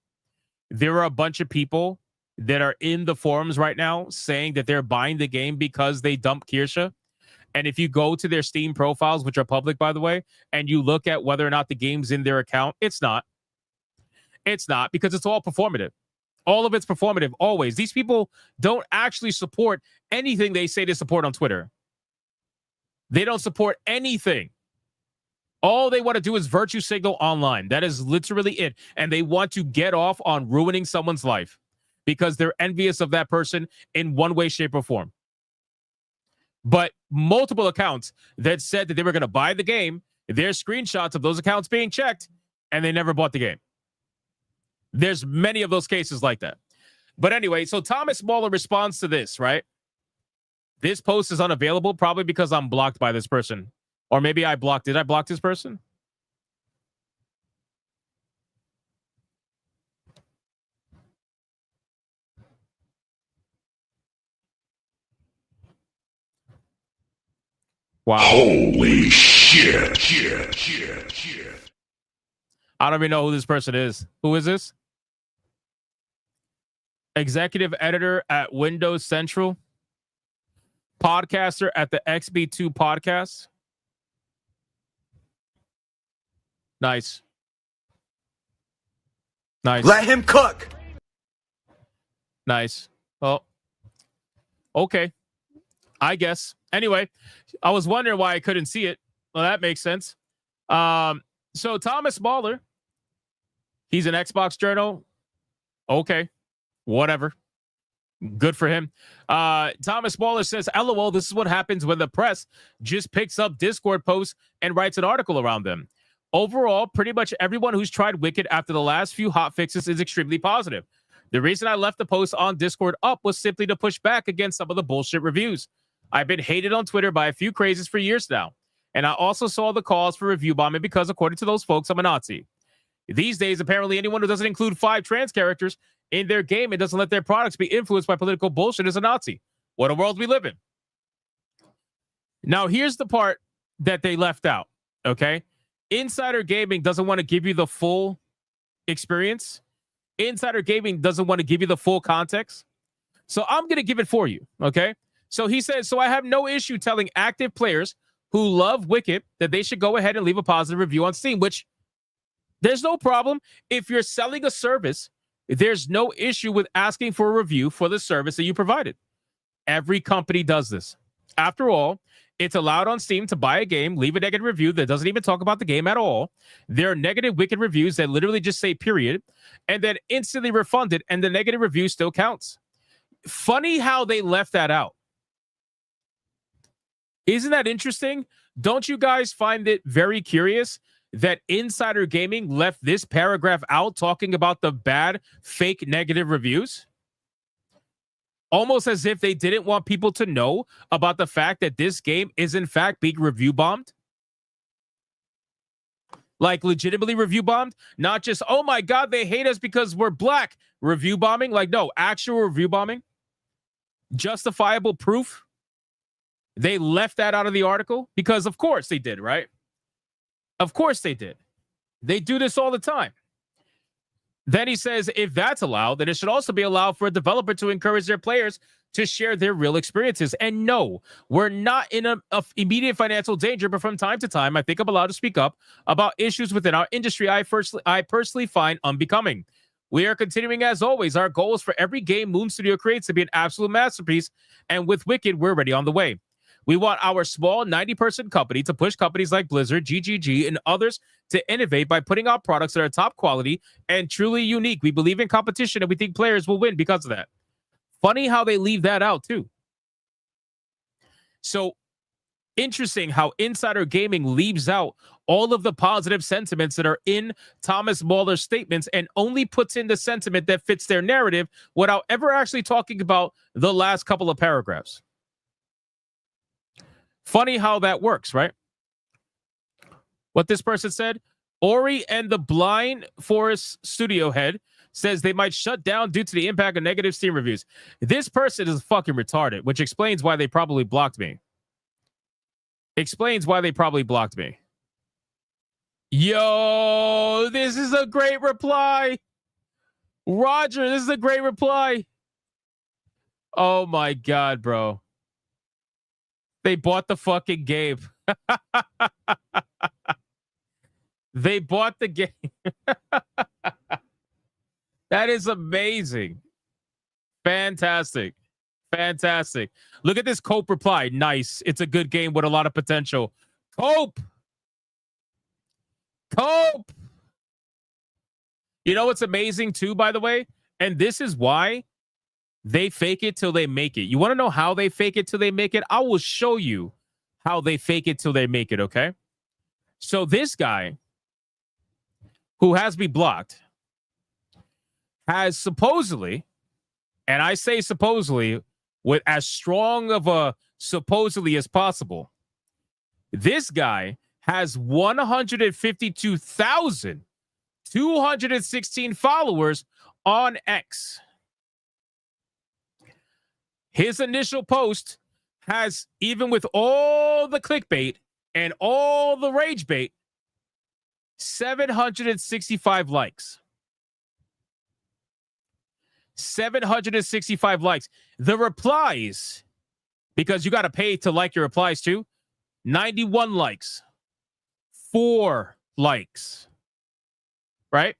there are a bunch of people that are in the forums right now saying that they're buying the game because they dumped Kirsche. And if you go to their Steam profiles, which are public, by the way, and you look at whether or not the game's in their account, it's not. It's not, because it's all performative. All of it's performative, always. These people don't actually support anything they say they support on Twitter. They don't support anything. All they want to do is virtue signal online. That is literally it. And they want to get off on ruining someone's life because they're envious of that person in one way, shape, or form. But multiple accounts that said that they were going to buy the game, there's screenshots of those accounts being checked, and they never bought the game. There's many of those cases like that. But anyway, so Thomas Mauler responds to this, right? This post is unavailable, probably because I'm blocked by this person. Or maybe did I block this person? Wow. Holy shit. I don't even know who this person is. Who is this? Executive editor at Windows Central. Podcaster at the XB2 podcast. Nice. Let him cook. Nice. Well, okay. I guess. Anyway, I was wondering why I couldn't see it. Well, that makes sense. So Thomas Mauler, he's an Xbox journal. Okay. Whatever. Good for him. Thomas Mauler says, LOL, this is what happens when the press just picks up Discord posts and writes an article around them. Overall, pretty much everyone who's tried Wicked after the last few hot fixes is extremely positive. The reason I left the post on Discord up was simply to push back against some of the bullshit reviews. I've been hated on Twitter by a few crazies for years now. And I also saw the calls for review bombing because, according to those folks, I'm a Nazi. These days, apparently anyone who doesn't include 5 trans characters in their game and doesn't let their products be influenced by political bullshit is a Nazi. What a world we live in. Now, here's the part that they left out, okay? Insider Gaming doesn't want to give you the full experience. Insider Gaming doesn't want to give you the full context. So I'm going to give it for you, okay? So he says, so I have no issue telling active players who love Wicked that they should go ahead and leave a positive review on Steam, which there's no problem. If you're selling a service, there's no issue with asking for a review for the service that you provided. Every company does this. After all, it's allowed on Steam to buy a game, leave a negative review that doesn't even talk about the game at all. There are negative Wicked reviews that literally just say period, and then instantly refund it, and the negative review still counts. Funny how they left that out. Isn't that interesting? Don't you guys find it very curious that Insider Gaming left this paragraph out talking about the bad, fake negative reviews? Almost as if they didn't want people to know about the fact that this game is in fact being review bombed. Like legitimately review bombed, not just, oh my God, they hate us because we're black. Review bombing, like no, actual review bombing. Justifiable proof. They left that out of the article because of course they did, right? Of course they did. They do this all the time. Then he says, if that's allowed, then it should also be allowed for a developer to encourage their players to share their real experiences. And no, we're not in a immediate financial danger, but from time to time, I think I'm allowed to speak up about issues within our industry I personally find unbecoming. We are continuing as always. Our goal is for every game Moon Studio creates to be an absolute masterpiece. And with Wicked, we're already on the way. We want our small 90-person company to push companies like Blizzard, GGG, and others to innovate by putting out products that are top quality and truly unique. We believe in competition, and we think players will win because of that. Funny how they leave that out, too. So, interesting how Insider Gaming leaves out all of the positive sentiments that are in Thomas Mauler's statements and only puts in the sentiment that fits their narrative without ever actually talking about the last couple of paragraphs. Funny how that works, right? What this person said, Ori and the Blind Forest studio head says they might shut down due to the impact of negative Steam reviews. This person is fucking retarded, which explains why they probably blocked me. Explains why they probably blocked me. Yo, this is a great reply. Roger, this is a great reply. Oh my God, bro. They bought the fucking game. They bought the game. That is amazing. Fantastic. Fantastic. Look at this Cope reply. Nice. It's a good game with a lot of potential. Cope. Cope. You know what's amazing too, by the way? And this is why they fake it till they make it. You want to know how they fake it till they make it? I will show you how they fake it till they make it, okay? So this guy, who has me blocked, has supposedly, and I say supposedly with as strong of a supposedly as possible, this guy has 152,216 followers on X. His initial post has, even with all the clickbait and all the rage bait, 765 likes. 765 likes. The replies, because you got to pay to like your replies too, 91 likes. 4 likes. Right?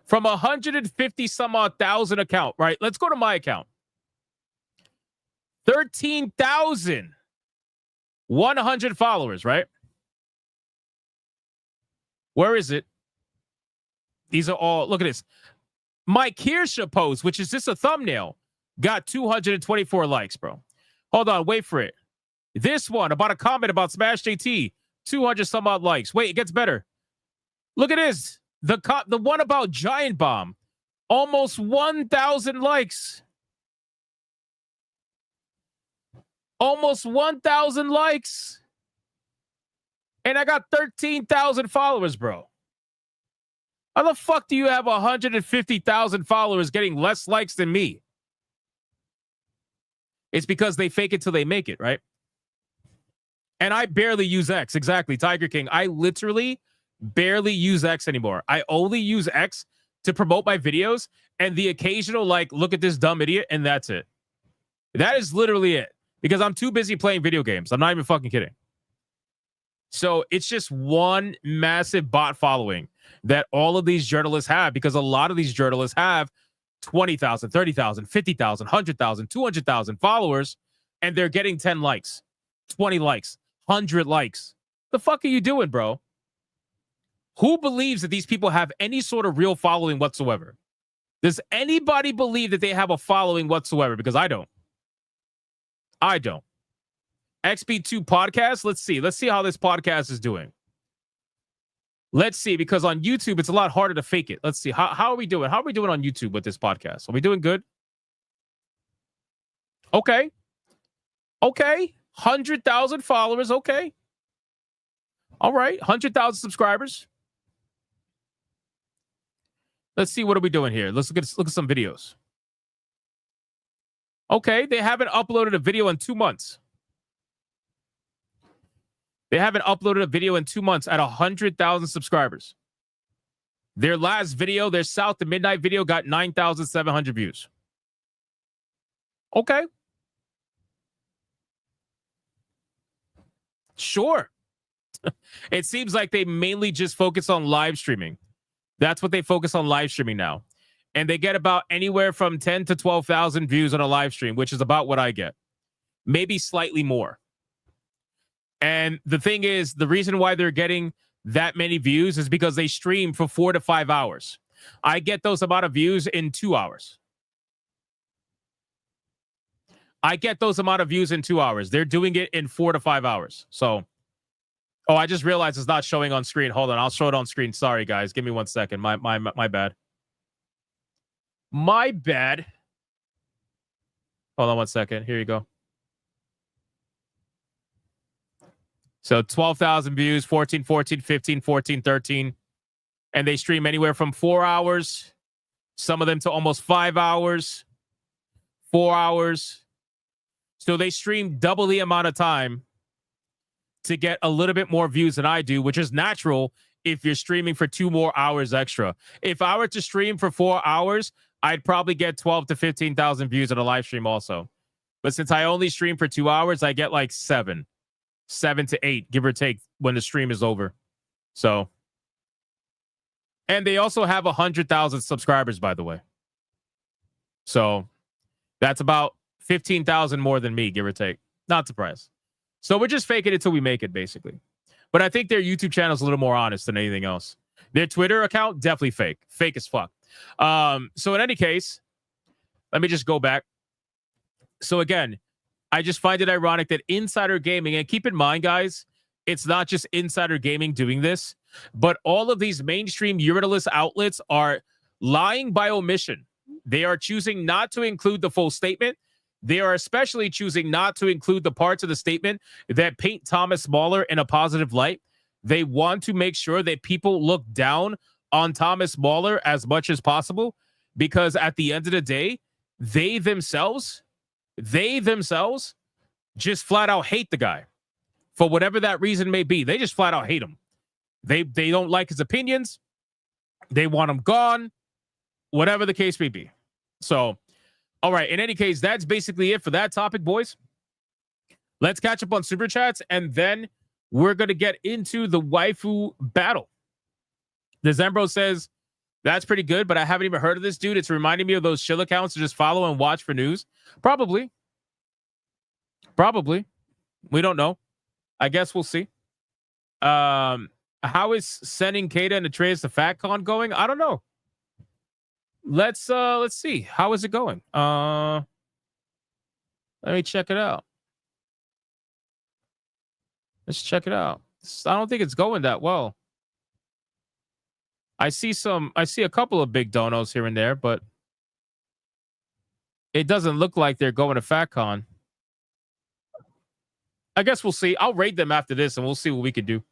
From 150 some odd thousand account, right? Let's go to my account. 13,100 followers, right? Where is it? These are all, look at this. My Kirsha post, which is just a thumbnail, got 224 likes, bro. Hold on, wait for it. This one about a comment about Smash JT, 200 some odd likes. Wait, it gets better. Look at this. The one about Giant Bomb, almost 1,000 likes. Almost 1,000 likes. And I got 13,000 followers, bro. How the fuck do you have 150,000 followers getting less likes than me? It's because they fake it till they make it, right? And I barely use X. Exactly, Tiger King. I literally barely use X anymore. I only use X to promote my videos and the occasional, like, look at this dumb idiot, and that's it. That is literally it. Because I'm too busy playing video games. I'm not even fucking kidding. So it's just one massive bot following that all of these journalists have, because a lot of these journalists have 20,000, 30,000, 50,000, 100,000, 200,000 followers, and they're getting 10 likes, 20 likes, 100 likes. The fuck are you doing, bro? Who believes that these people have any sort of real following whatsoever? Does anybody believe that they have a following whatsoever? Because I don't. I don't. XB2 podcast. Let's see. Let's see how this podcast is doing. Let's see, because on YouTube, it's a lot harder to fake it. Let's see. How are we doing? How are we doing on YouTube with this podcast? Are we doing good? Okay. Okay. 100,000 followers. Okay. All right. 100,000 subscribers. Let's see. What are we doing here? Let's look at some videos. Okay. They haven't uploaded a video in 2 months. They haven't uploaded a video in 2 months at 100,000 subscribers. Their last video, their South to Midnight video, got 9,700 views. Okay. Sure. It seems like they mainly just focus on live streaming. That's what they focus on, live streaming now. And they get about anywhere from 10 to 12,000 views on a live stream, which is about what I get. Maybe slightly more. And the thing is, the reason why they're getting that many views is because they stream for 4 to 5 hours. I get those amount of views in 2 hours. I get those amount of views in 2 hours. They're doing it in 4 to 5 hours. So, oh, I just realized it's not showing on screen. Hold on, I'll show it on screen. Sorry, guys. Give me 1 second. My bad. My bad. Hold on 1 second. Here you go. So 12,000 views, 14, 14, 15, 14, 13. And they stream anywhere from 4 hours, some of them to almost 5 hours, 4 hours. So they stream double the amount of time to get a little bit more views than I do, which is natural if you're streaming for 2 more hours extra. If I were to stream for 4 hours, I'd probably get 12 to 15,000 views on a live stream also. But since I only stream for 2 hours, I get like 7 to 8, give or take, when the stream is over. So, and they also have 100,000 subscribers, by the way. So that's about 15,000 more than me, give or take. Not surprised. So we're just faking it till we make it, basically. But I think their YouTube channel is a little more honest than anything else. Their Twitter account, definitely fake. Fake as fuck. So in any case, let me just go back. So again, I just find it ironic that Insider Gaming, and keep in mind, guys, it's not just Insider Gaming doing this, but all of these mainstream journalist outlets are lying by omission. They are choosing not to include the full statement. They are especially choosing not to include the parts of the statement that paint Thomas Mauler in a positive light. They want to make sure that people look down on Thomas Mauler as much as possible, because at the end of the day, they themselves just flat out hate the guy for whatever that reason may be. They just flat out hate him. They don't like his opinions. They want him gone, whatever the case may be. So, all right. In any case, that's basically it for that topic, boys. Let's catch up on Super Chats, and then we're going to get into the waifu battle. The Zembro says, that's pretty good, but I haven't even heard of this dude. It's reminding me of those chill accounts to just follow and watch for news. Probably. We don't know. I guess we'll see. How is sending Kata and Atreus to FatCon going? I don't know. Let's see. How is it going? Let me check it out. Let's check it out. I don't think it's going that well. I see a couple of big donos here and there, but it doesn't look like they're going to FatCon. I guess we'll see. I'll rate them after this, and we'll see what we could do.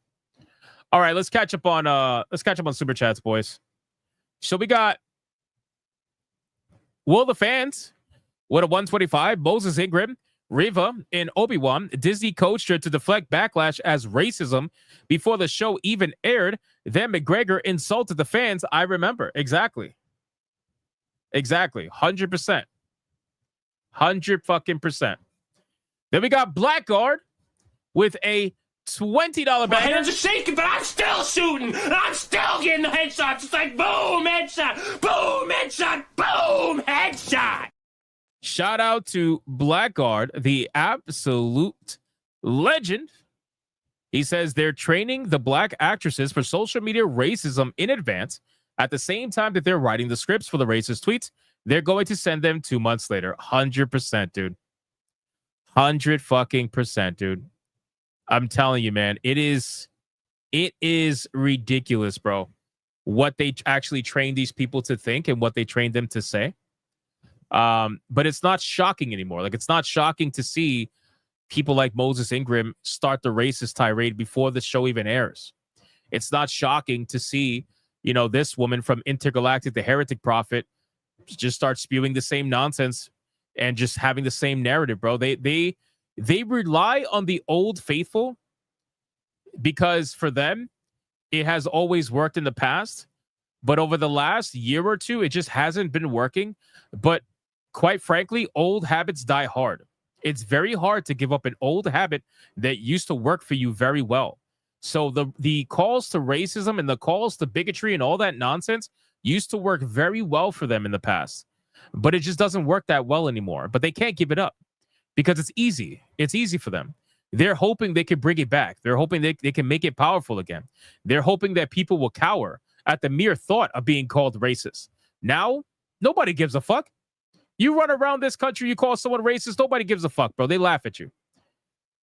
All right, let's catch up on Super Chats, boys. So we got Will the Fans with a 125, Moses Ingram, Riva, and Obi-Wan. Disney coached her to deflect backlash as racism before the show even aired. Then McGregor insulted the fans. I remember. Exactly. 100%. 100%. Then we got Blackguard with a $20 My banger. hands are shaking, but I'm still shooting. I'm still getting the headshots. It's like boom, headshot, boom, headshot, boom, headshot. Shout out to Blackguard, the absolute legend. He says they're training the black actresses for social media racism in advance. At the same time that they're writing the scripts for the racist tweets, they're going to send them 2 months later. 100%, dude. 100% dude. I'm telling you, man, it is ridiculous, bro. What they actually train these people to think and what they train them to say. But it's not shocking anymore. Like, it's not shocking to see people like Moses Ingram start the racist tirade before the show even airs. It's not shocking to see, you know, this woman from Intergalactic, the heretic prophet, just start spewing the same nonsense and just having the same narrative, bro. They rely on the old faithful because for them, it has always worked in the past. But over the last year or two, it just hasn't been working. But quite frankly, old habits die hard. It's very hard to give up an old habit that used to work for you very well. So the calls to racism and the calls to bigotry and all that nonsense used to work very well for them in the past. But it just doesn't work that well anymore. But they can't give it up because it's easy. It's easy for them. They're hoping they can bring it back. They're hoping they can make it powerful again. They're hoping that people will cower at the mere thought of being called racist. Now, nobody gives a fuck. You run around this country, you call someone racist, nobody gives a fuck, bro. They laugh at you.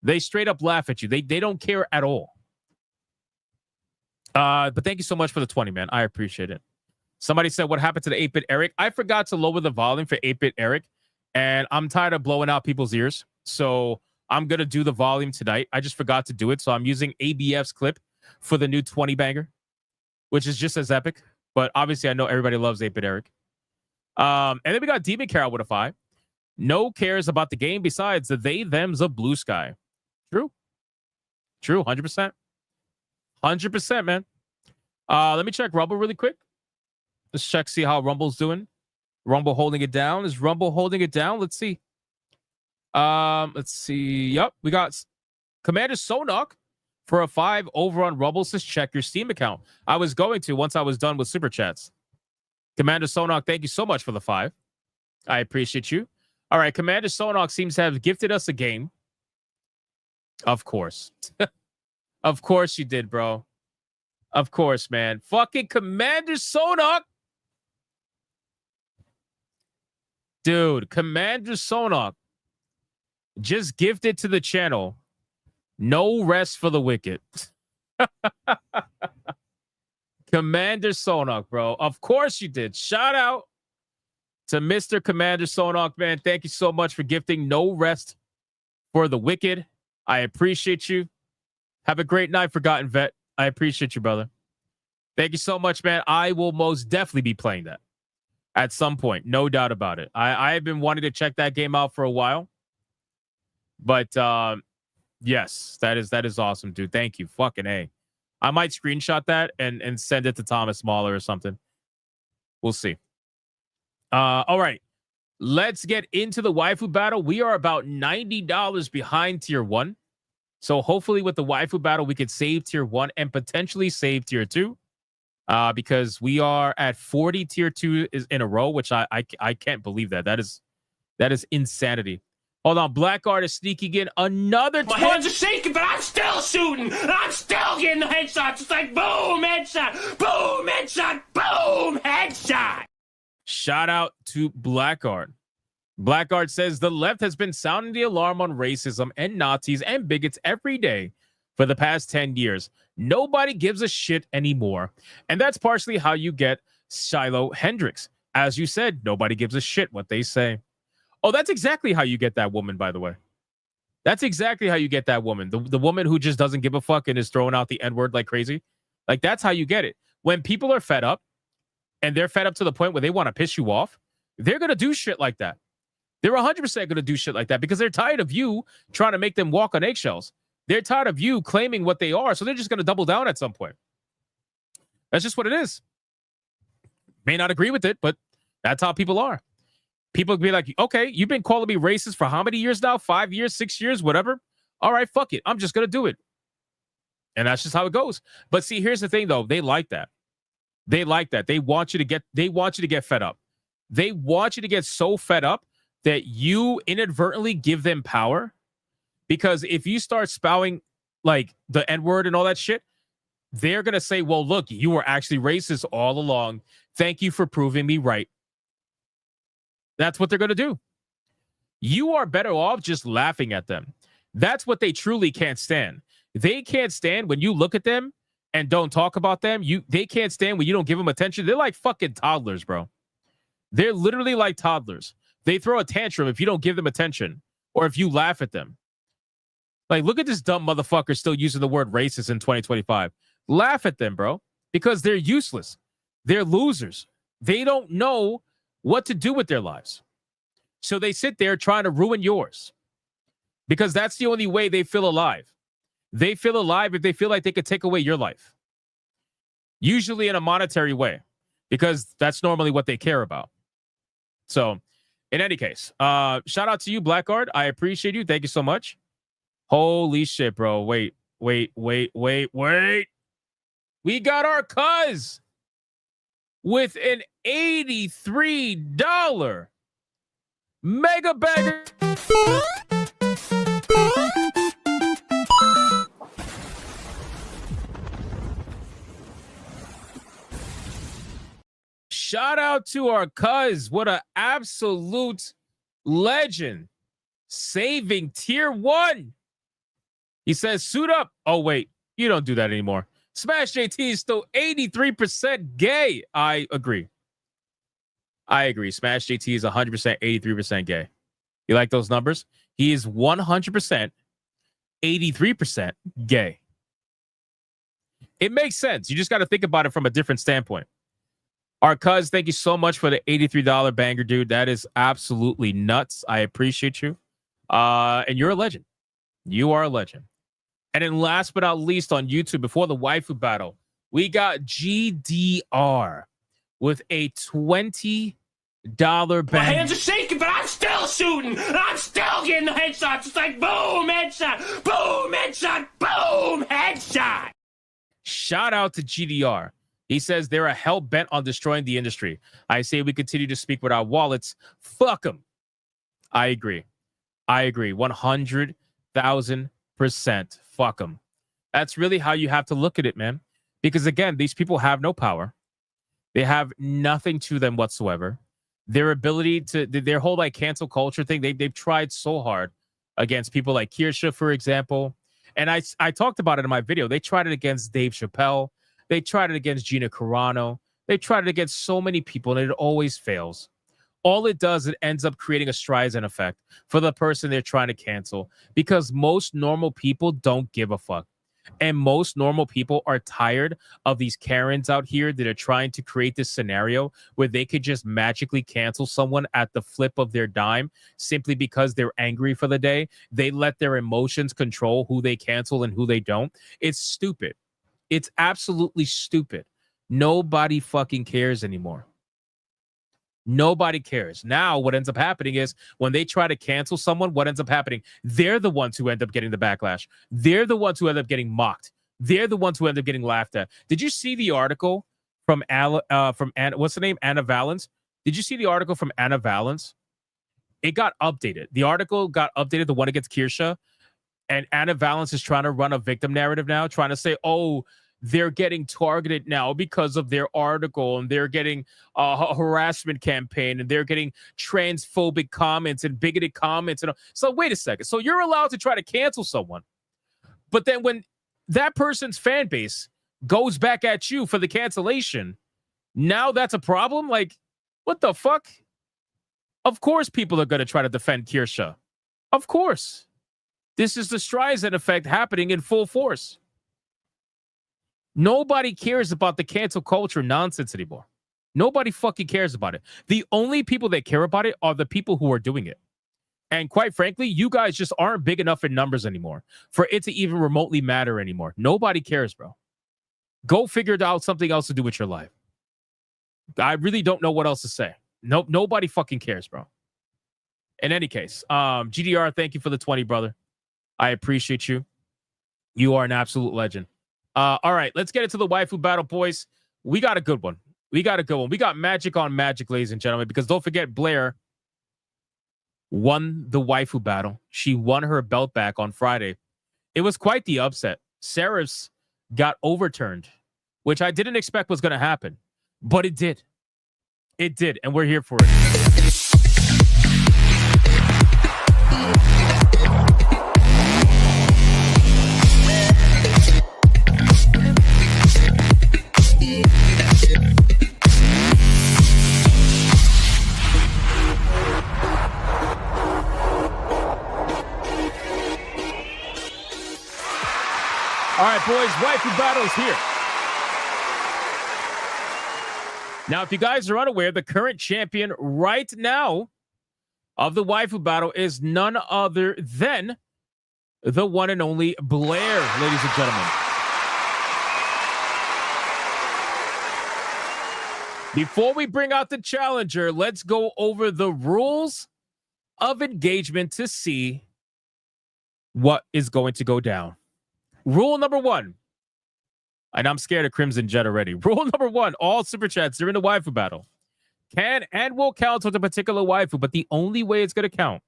They straight up laugh at you. They don't care at all. But thank you so much for the 20, man. I appreciate it. Somebody said, what happened to the 8-Bit Eric? I forgot to lower the volume for 8-Bit Eric, and I'm tired of blowing out people's ears. So I'm going to do the volume tonight. I just forgot to do it. So I'm using ABF's clip for the new 20 banger, which is just as epic. But obviously, I know everybody loves 8-Bit Eric. And then we got Demon Carol with a 5. No cares about the game besides the they, thems of Blue Sky. True. 100%. 100%, man. Let me check Rumble really quick. Let's check, see how Rumble's doing. Rumble holding it down. Is Rumble holding it down? Let's see. Let's see. Yep, we got Commander Sonok for a 5 over on Rumble. Says check your Steam account. I was going to once I was done with Super Chats. Commander Sonok, thank you so much for the 5. I appreciate you. All right, Commander Sonok seems to have gifted us a game. Of course. Of course you did, bro. Of course, man. Fucking Commander Sonok. Dude, Commander Sonok just gifted to the channel. No rest for the wicked. Commander Sonok, bro. Of course you did. Shout out to Mr. Commander Sonok, man. Thank you so much for gifting No Rest for the Wicked. I appreciate you. Have a great night, Forgotten Vet. I appreciate you, brother. Thank you so much, man. I will most definitely be playing that at some point. No doubt about it. I have been wanting to check that game out for a while. But yes, that is awesome, dude. Thank you. Fucking A. I might screenshot that and send it to Thomas Mauler or something. We'll see. All right. Let's get into the waifu battle. We are about $90 behind tier 1. So hopefully with the waifu battle, we could save tier 1 and potentially save tier 2. Because we are at 40 tier 2 in a row, which I can't believe that. That is insanity. Hold on, Blackguard is sneaking in another 20. My hands are shaking, but I'm still shooting. I'm still getting the headshots. It's like boom, headshot, boom, headshot, boom, headshot. Shout out to Blackguard. Blackguard says the left has been sounding the alarm on racism and Nazis and bigots every day for the past 10 years. Nobody gives a shit anymore. And that's partially how you get Shiloh Hendricks. As you said, nobody gives a shit what they say. Oh, that's exactly how you get that woman, by the way. That's exactly how you get that woman. The woman who just doesn't give a fuck and is throwing out the N-word like crazy. Like, that's how you get it. When people are fed up, and they're fed up to the point where they want to piss you off, they're going to do shit like that. They're 100% going to do shit like that because they're tired of you trying to make them walk on eggshells. They're tired of you claiming what they are, so they're just going to double down at some point. That's just what it is. May not agree with it, but that's how people are. People be like, okay, you've been calling me racist for how many years now? 5 years, 6 years, whatever. All right, fuck it. I'm just going to do it. And that's just how it goes. But see, here's the thing, though. They like that. They like that. They want you to get fed up. They want you to get so fed up that you inadvertently give them power. Because if you start spouting like the N-word and all that shit, they're going to say, well, look, you were actually racist all along. Thank you for proving me right. That's what they're going to do. You are better off just laughing at them. That's what they truly can't stand. They can't stand when you look at them and don't talk about them. They can't stand when you don't give them attention. They're like fucking toddlers, bro. They're literally like toddlers. They throw a tantrum if you don't give them attention or if you laugh at them. Like, look at this dumb motherfucker still using the word racist in 2025. Laugh at them, bro, because they're useless. They're losers. They don't know what to do with their lives. So they sit there trying to ruin yours because that's the only way they feel alive. They feel alive if they feel like they could take away your life. Usually in a monetary way, because that's normally what they care about. So, in any case, shout out to you, Blackguard. I appreciate you. Thank you so much. Holy shit, bro. Wait. We got our cuz with an $83 mega bagger. Shout out to our cuz. What an absolute legend. Saving tier 1. He says, suit up. Oh, wait. You don't do that anymore. Smash JT is still 83% gay. I agree. Smash JT is 100%, 83% gay. You like those numbers? He is 100%, 83% gay. It makes sense. You just got to think about it from a different standpoint. Our cuz, thank you so much for the $83 banger, dude. That is absolutely nuts. I appreciate you. And you're a legend. You are a legend. And then last but not least on YouTube, before the waifu battle, we got GDR with a $20 banger. My hands are shaking, but I'm still shooting. I'm still getting the headshots. It's like boom, headshot, boom, headshot, boom, headshot. Shout out to GDR. He says they're a hell bent on destroying the industry. I say we continue to speak with our wallets. Fuck them. I agree. 100,000%. Fuck them. That's really how you have to look at it, man. Because again, these people have no power. They have nothing to them whatsoever. Their ability to, their whole like cancel culture thing, they've tried so hard against people like Kirsha, for example. And I talked about it in my video. They tried it against Dave Chappelle. They tried it against Gina Carano. They tried it against so many people, and it always fails. All it does, it ends up creating a Streisand effect for the person they're trying to cancel, because most normal people don't give a fuck. And most normal people are tired of these Karens out here that are trying to create this scenario where they could just magically cancel someone at the flip of their dime simply because they're angry for the day. They let their emotions control who they cancel and who they don't. It's stupid. It's absolutely stupid. Nobody fucking cares anymore. Nobody cares. Now, what ends up happening is when they try to cancel someone, what ends up happening? They're the ones who end up getting the backlash. They're the ones who end up getting mocked. They're the ones who end up getting laughed at. Did you see the article from what's the name? Anna Valens? Did you see the article from Anna Valens? It got updated. The article got updated, the one against Kirsha. And Anna Valens is trying to run a victim narrative now, trying to say, oh, they're getting targeted now because of their article, and they're getting a harassment campaign, and they're getting transphobic comments and bigoted comments. And so wait a second. So you're allowed to try to cancel someone, but then when that person's fan base goes back at you for the cancellation, now that's a problem? Like, what the fuck? Of course people are going to try to defend Kirsha. Of course. This is the Streisand effect happening in full force. Nobody cares about the cancel culture nonsense anymore. Nobody fucking cares about it. The only people that care about it are the people who are doing it. And quite frankly, you guys just aren't big enough in numbers anymore for it to even remotely matter anymore. Nobody cares, bro. Go figure out something else to do with your life. I really don't know what else to say. Nope, nobody fucking cares, bro. In any case, GDR, thank you for the 20, brother. I appreciate you. You are an absolute legend. All right, let's get into the waifu battle, boys. We got a good one. We got magic on magic, ladies and gentlemen, because don't forget, Blair won the waifu battle. She won her belt back on Friday. It was quite the upset. Seraph's got overturned, which I didn't expect was going to happen, but it did. It did, and we're here for it. All right, boys, waifu battle is here. Now, if you guys are unaware, the current champion right now of the waifu battle is none other than the one and only Blair, ladies and gentlemen. Before we bring out the challenger, let's go over the rules of engagement to see what is going to go down. Rule number 1, and I'm scared of Crimson Jet already. Rule number 1, all super chats during the waifu battle can and will count with a particular waifu, but the only way it's going to count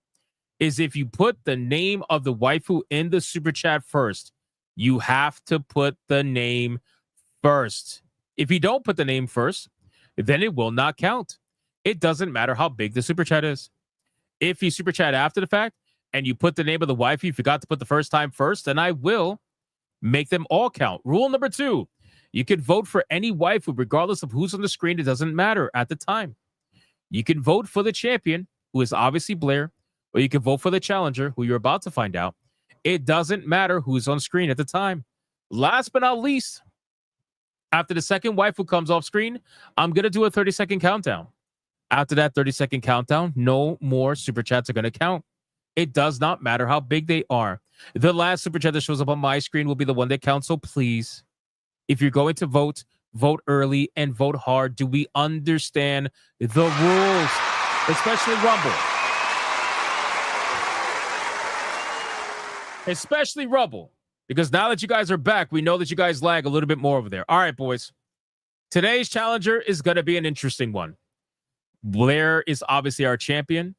is if you put the name of the waifu in the super chat first. You have to put the name first. If you don't put the name first, then it will not count. It doesn't matter how big the super chat is. If you super chat after the fact and you put the name of the waifu, you forgot to put the first time first, then I will make them all count. Rule number 2, you can vote for any waifu regardless of who's on the screen. It doesn't matter at the time. You can vote for the champion, who is obviously Blair, or you can vote for the challenger, who you're about to find out. It doesn't matter who's on screen at the time. Last but not least, after the second waifu comes off screen, I'm going to do a 30-second countdown. After that 30-second countdown, no more super chats are going to count. It does not matter how big they are. The last super chat that shows up on my screen will be the one that counts. So please, if you're going to vote, vote early and vote hard. Do we understand the rules? Especially Rumble. Especially Rumble. Because now that you guys are back, we know that you guys lag a little bit more over there. All right, boys. Today's challenger is going to be an interesting one. Blair is obviously our champion.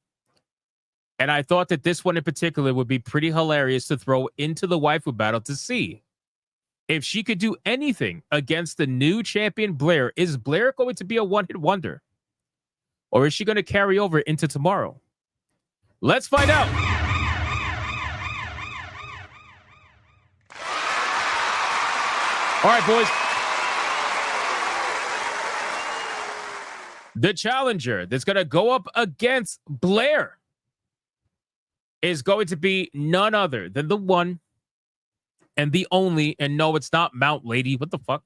And I thought that this one in particular would be pretty hilarious to throw into the waifu battle to see if she could do anything against the new champion Blair. Is Blair going to be a one-hit wonder? Or is she going to carry over into tomorrow? Let's find out. All right, boys. The challenger that's going to go up against Blair is going to be none other than the one and the only, and no, it's not Mount Lady. What the fuck?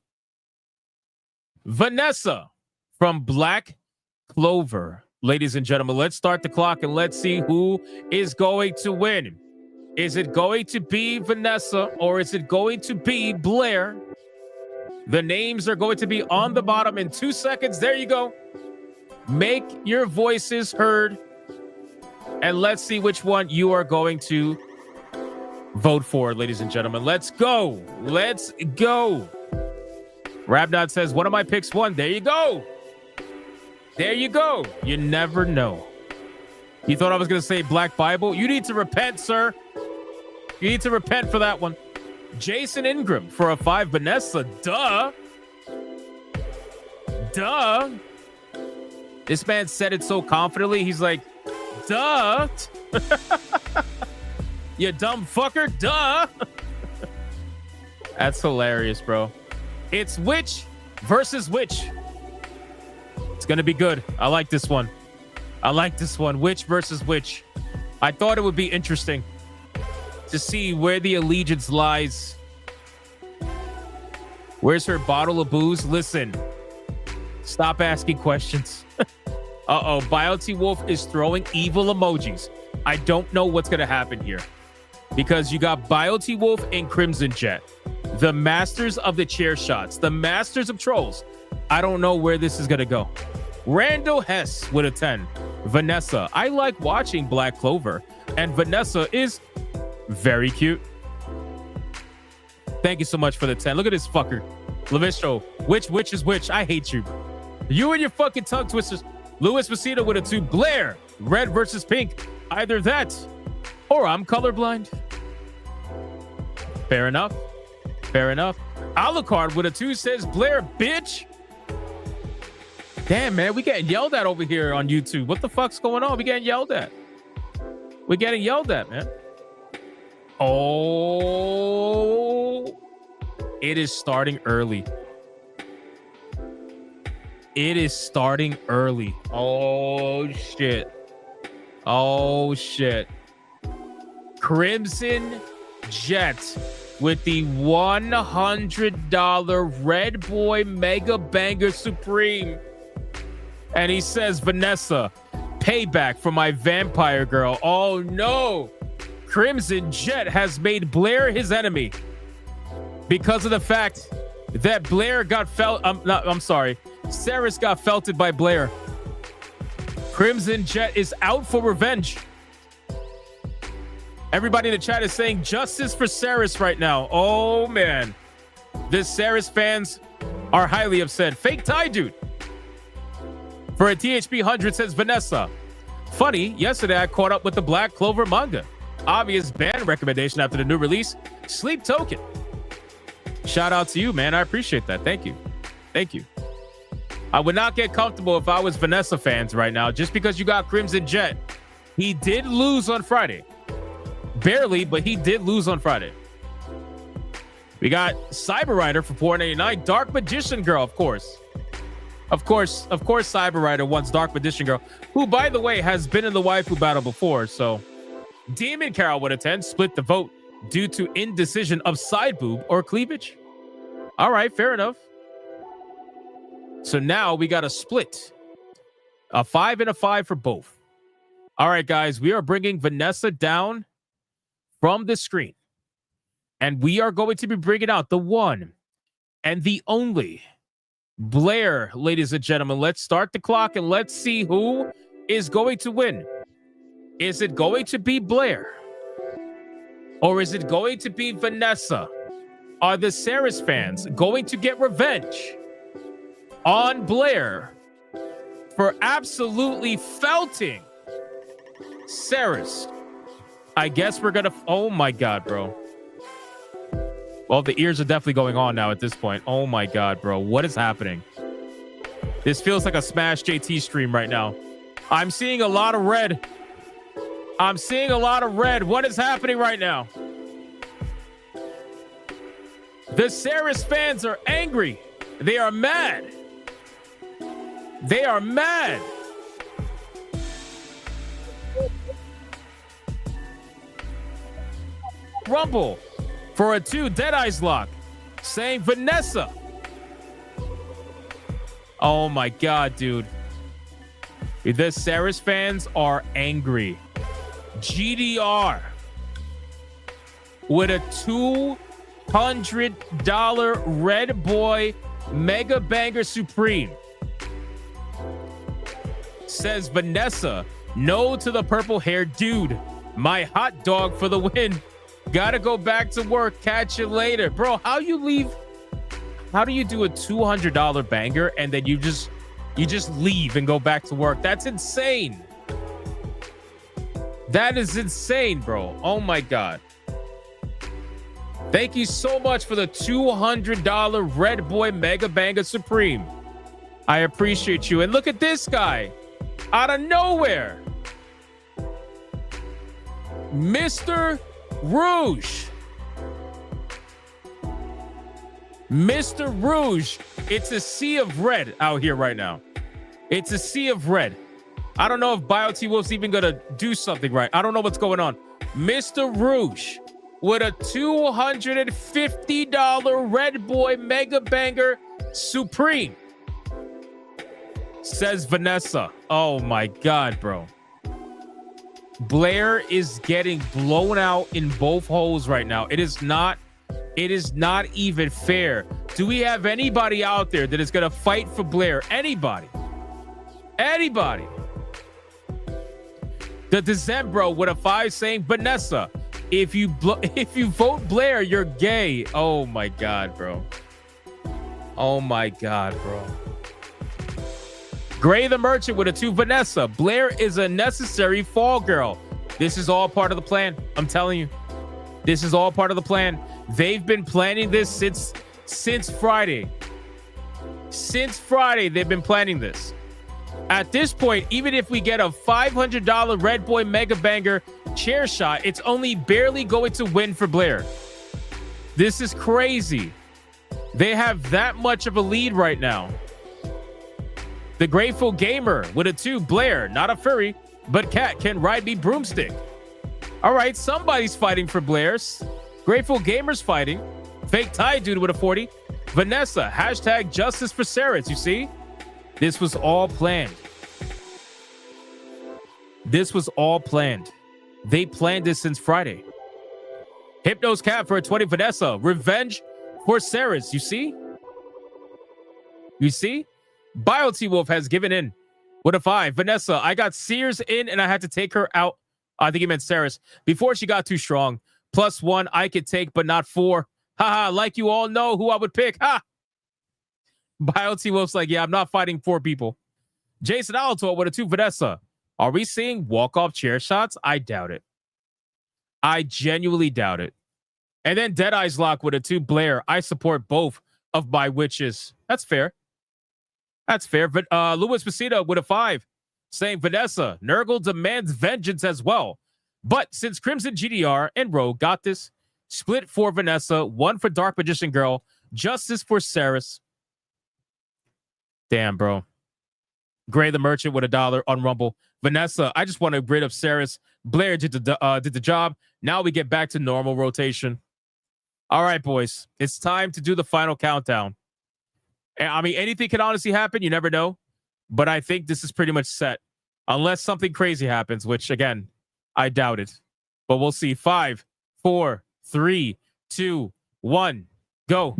Vanessa from Black Clover. Ladies and gentlemen, let's start the clock and let's see who is going to win. Is it going to be Vanessa or is it going to be Blair? The names are going to be on the bottom in 2 seconds. There you go. Make your voices heard. And let's see which one you are going to vote for, ladies and gentlemen. Let's go. Let's go. Rabnod says, one of my picks won. There you go. There you go. You never know. You thought I was going to say Black Bible? You need to repent, sir. You need to repent for that one. Jason Ingram for a 5. Vanessa, duh. Duh. This man said it so confidently. He's like, duh. You dumb fucker, duh. That's hilarious, bro. It's which versus which. It's going to be good. I like this one. I like this one. Which versus which. I thought it would be interesting to to see where the allegiance lies. Where's her bottle of booze? Listen, stop asking questions. Uh-oh, BioT Wolf is throwing evil emojis. I don't know what's going to happen here. Because you got BioT Wolf and Crimson Jet. The masters of the chair shots. The masters of trolls. I don't know where this is going to go. Randall Hess with a 10. Vanessa, I like watching Black Clover. And Vanessa is very cute. Thank you so much for the 10. Look at this fucker. Levisto, which is which? I hate you. You and your fucking tongue twisters. Louis Messina with a 2. Blair, red versus pink. Either that or I'm colorblind. Fair enough. Fair enough. Alucard with a 2 says Blair, bitch. Damn, man, we getting yelled at over here on YouTube. What the fuck's going on? We getting yelled at. We're getting yelled at, man. Oh, it is starting early. It is starting early. Oh, shit. Oh, shit. Crimson Jet with the $100 Red Boy Mega Banger Supreme. And he says, Vanessa, payback for my vampire girl. Oh, no. Crimson Jet has made Blair his enemy because of the fact that Blair got Saris got felted by Blair. Crimson Jet is out for revenge. Everybody in the chat is saying justice for Saris right now. Oh, man. The Saris fans are highly upset. Fake tie, dude. For a THP 100 says Vanessa. Funny, yesterday I caught up with the Black Clover manga. Obvious band recommendation after the new release. Sleep Token. Shout out to you, man. I appreciate that. Thank you. Thank you. I would not get comfortable if I was Vanessa fans right now, just because you got Crimson Jet. He did lose on Friday. Barely, but he did lose on Friday. We got Cyber Rider for $4.89. Dark Magician Girl, of course. Of course, Cyber Rider wants Dark Magician Girl, who, by the way, has been in the waifu battle before. So, Demon Carol with a 10 split the vote due to indecision of side boob or cleavage. All right, fair enough. So now we got a split. A 5 and a 5 for both. All right, guys, we are bringing Vanessa down from the screen. And we are going to be bringing out the one and the only Blair, ladies and gentlemen. Let's start the clock and let's see who is going to win. Is it going to be Blair? Or is it going to be Vanessa? Are the Saris fans going to get revenge on Blair for absolutely felting Saris? I guess we're gonna... Oh my God, bro. Well, the ears are definitely going on now at this point. Oh my God, bro. What is happening? This feels like a Smash JT stream right now. I'm seeing a lot of red. I'm seeing a lot of red. What is happening right now? The Saris fans are angry. They are mad. They are mad. Rumble for a 2. Deadeye's Lock saying Vanessa. Oh my God, dude. The Saris fans are angry. GDR with a $200 Red Boy Mega Banger Supreme says Vanessa, no to the purple hair dude. My hot dog for the win. Gotta go back to work. Catch you later. Bro, how do you do a $200 banger and then you just leave and go back to work? That's insane. That is insane, bro. Oh my God. Thank you so much for the $200 Red Boy Mega Banger Supreme. I appreciate you. And look at this guy. Out of nowhere. Mr. Rouge. Mr. Rouge. It's a sea of red out here right now. It's a sea of red. I don't know if BioT Wolf's even going to do something right. I don't know what's going on. Mr. Rouge with a $250 Red Boy Mega Banger Supreme. Says Vanessa. Oh my God, bro. Blair is getting blown out in both holes right now. It is not even fair. Do we have anybody out there that is going to fight for Blair? Anybody? Anybody? The Decembro with a 5 saying, Vanessa, if you vote Blair, you're gay. Oh my God, bro. Oh my God, bro. Gray the Merchant with a 2. Vanessa, Blair is a necessary fall girl. This is all part of the plan. I'm telling you. This is all part of the plan. They've been planning this since Friday. Since Friday, they've been planning this. At this point, even if we get a $500 Red Boy Mega Banger chair shot, it's only barely going to win for Blair. This is crazy. They have that much of a lead right now. The Grateful Gamer with a 2. Blair, not a furry, but cat can ride me broomstick. All right, somebody's fighting for Blair's. Grateful Gamer's fighting. Fake Tie Dude with a 40. Vanessa, hashtag justice for Sarahs. You see? This was all planned. This was all planned. They planned this since Friday. Hypnos Cat for a 20. Vanessa, revenge for Sarahs. You see? You see? BioT Wolf has given in with a 5. Vanessa, I got Sears in and I had to take her out. I think he meant Sarahs before she got too strong. +1 I could take, but not 4. Haha, like you all know who I would pick. Ha! BioT Wolf's like, yeah, I'm not fighting 4 people. Jason Alto with a 2. Vanessa, are we seeing walk-off chair shots? I doubt it. I genuinely doubt it. And then Deadeye's Lock with a 2. Blair, I support both of my witches. That's fair. That's fair. But Louis Pasita with a 5 saying, Vanessa, Nurgle demands vengeance as well. But since Crimson GDR and Rogue got this, split for Vanessa, 1 for Dark Magician Girl, justice for Sarahs. Damn, bro. Gray the Merchant with $1 on Rumble. Vanessa, I just want to rid of Sarahs. Blair did the job. Now we get back to normal rotation. All right, boys. It's time to do the final countdown. I mean, anything can honestly happen. You never know. But I think this is pretty much set. Unless something crazy happens, which, again, I doubt it. But we'll see. 5, 4, 3, 2, 1, go.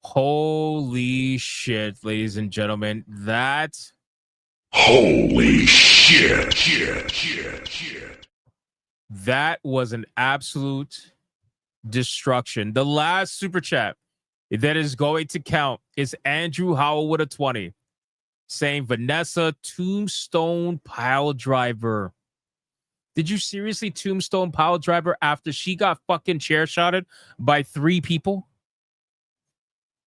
Holy shit, ladies and gentlemen. Holy shit. That was an absolute destruction. The last super chat that is going to count is Andrew Howell with a 20 saying, Vanessa, Tombstone Pile Driver. Did you seriously Tombstone Pile Driver after she got fucking chair shotted by 3 people?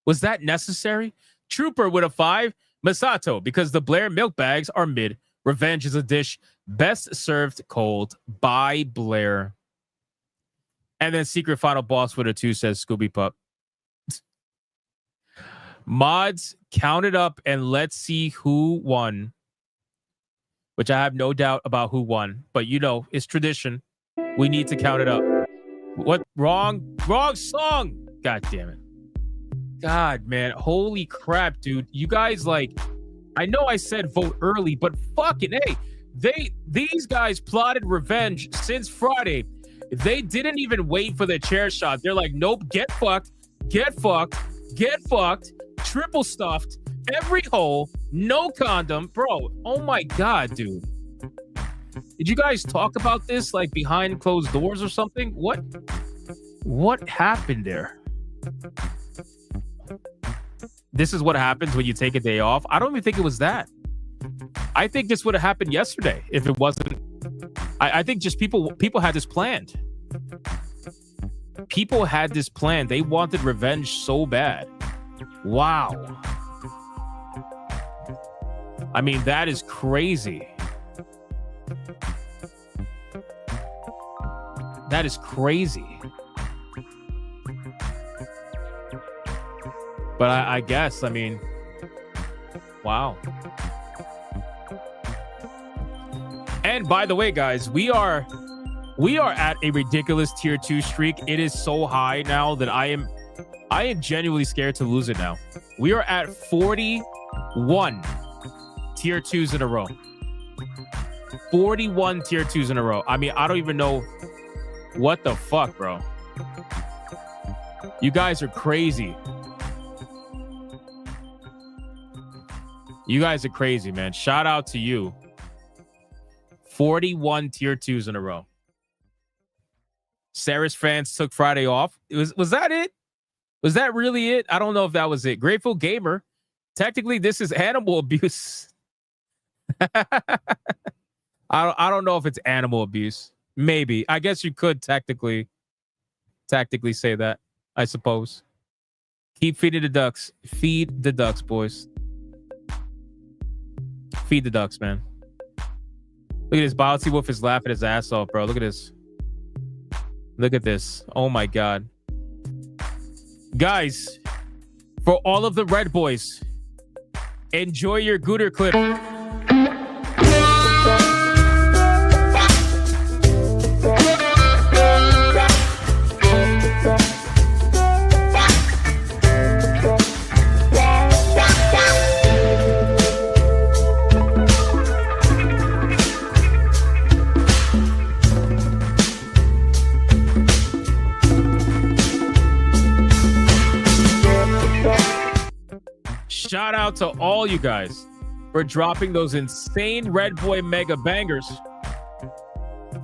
Was that necessary? Trooper with a 5. Masato, because the Blair milk bags are mid. Revenge is a dish best served cold by Blair. And then Secret Final Boss with a 2 says Scooby Pup. Mods, count it up and let's see who won. Which I have no doubt about who won. But you know, it's tradition. We need to count it up. What? Wrong song. God damn it. God, man. Holy crap, dude. You guys, like, I know I said vote early, but fucking hey, these guys plotted revenge since Friday. They didn't even wait for the chair shot. They're like, nope, get fucked, triple stuffed, every hole, no condom. Bro, oh my God, dude. Did you guys talk about this like behind closed doors or something? What happened there? This is what happens when you take a day off. I don't even think it was that. I think this would have happened yesterday if it wasn't. I think just people had this planned. People had this planned. They wanted revenge so bad. Wow. I mean, that is crazy. That is crazy. But I guess, I mean, wow. And by the way, guys, we are at a ridiculous tier 2 streak. It is so high now that I am genuinely scared to lose it now. We are at 41 tier 2s in a row. 41 tier 2s in a row. I mean, I don't even know what the fuck, bro. You guys are crazy. You guys are crazy, man. Shout out to you. 41 tier 2s in a row. Sarah's fans took Friday off. Was that it? Was that really it? I don't know if that was it. Grateful Gamer. Technically, this is animal abuse. I don't know if it's animal abuse. Maybe. I guess you could technically say that, I suppose. Keep feeding the ducks. Feed the ducks, boys. Feed the ducks, man. Look at this. Bouncy Wolf is laughing his ass off, bro. Look at this. Look at this. Oh, my God. Guys, for all of the red boys, enjoy your Gooter clip. Shout out to all you guys for dropping those insane Red Boy mega bangers.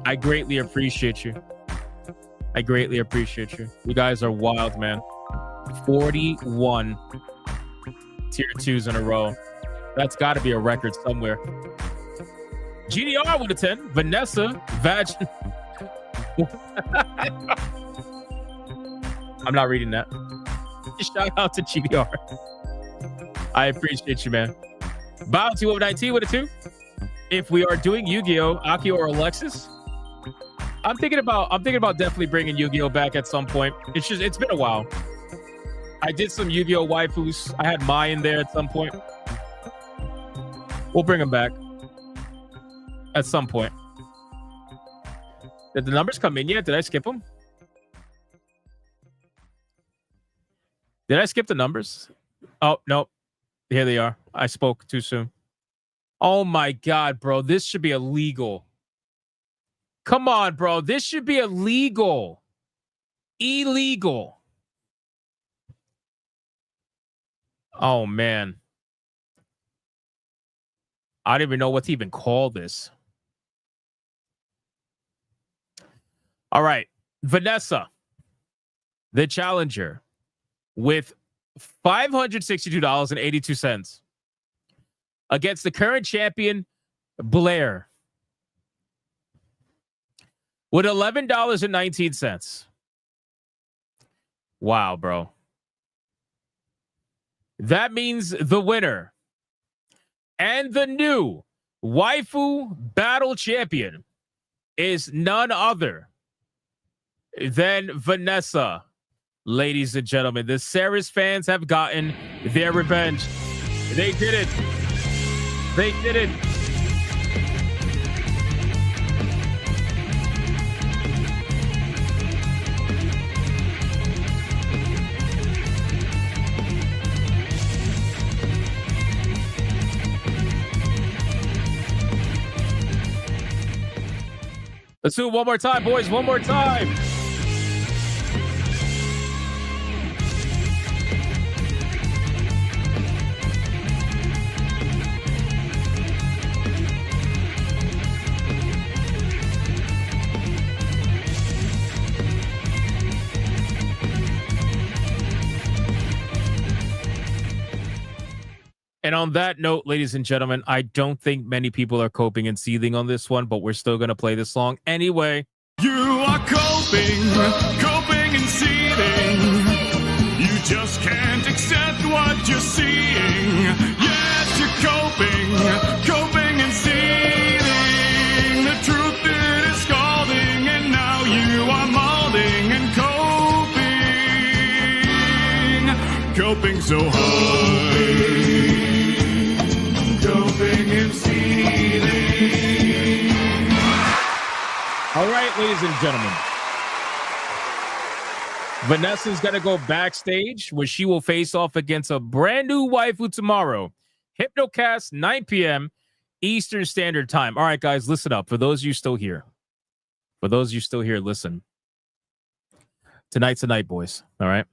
I greatly appreciate you. I greatly appreciate you. You guys are wild, man. 41 tier 2s in a row. That's got to be a record somewhere. GDR with a 10. Vanessa Vag. I'm not reading that. Shout out to GDR. I appreciate you, man. Bounty over 19 with a 2. If we are doing Yu-Gi-Oh, Akio or Alexis, I'm thinking about definitely bringing Yu-Gi-Oh back at some point. It's been a while. I did some Yu-Gi-Oh waifus. I had Mai in there at some point. We'll bring them back at some point. Did the numbers come in yet? Did I skip them? Did I skip the numbers? Oh, no. Here they are. I spoke too soon. Oh, my God, bro. This should be illegal. Come on, bro. This should be illegal. Illegal. Oh, man. I don't even know what to even call this. All right. Vanessa, the challenger, with $562.82 against the current champion, Blair, with $11.19. Wow, bro. That means the winner and the new waifu battle champion is none other than Vanessa. Ladies and gentlemen, the Sarah's fans have gotten their revenge. They did it. They did it. Let's do it one more time, boys. One more time. And on that note, ladies and gentlemen, I don't think many people are coping and seething on this one, but we're still going to play this song anyway. You are coping and seething. You just can't accept what you're seeing. Yes, you're coping and seething. The truth it is scalding, and now you are molding and coping so hard. Coping and seething. All right, ladies and gentlemen. Vanessa's going to go backstage where she will face off against a brand new waifu tomorrow. Hypnocast, 9 p.m. Eastern Standard Time. All right, guys, listen up. For those of you still here, listen. Tonight's the night, boys. All right?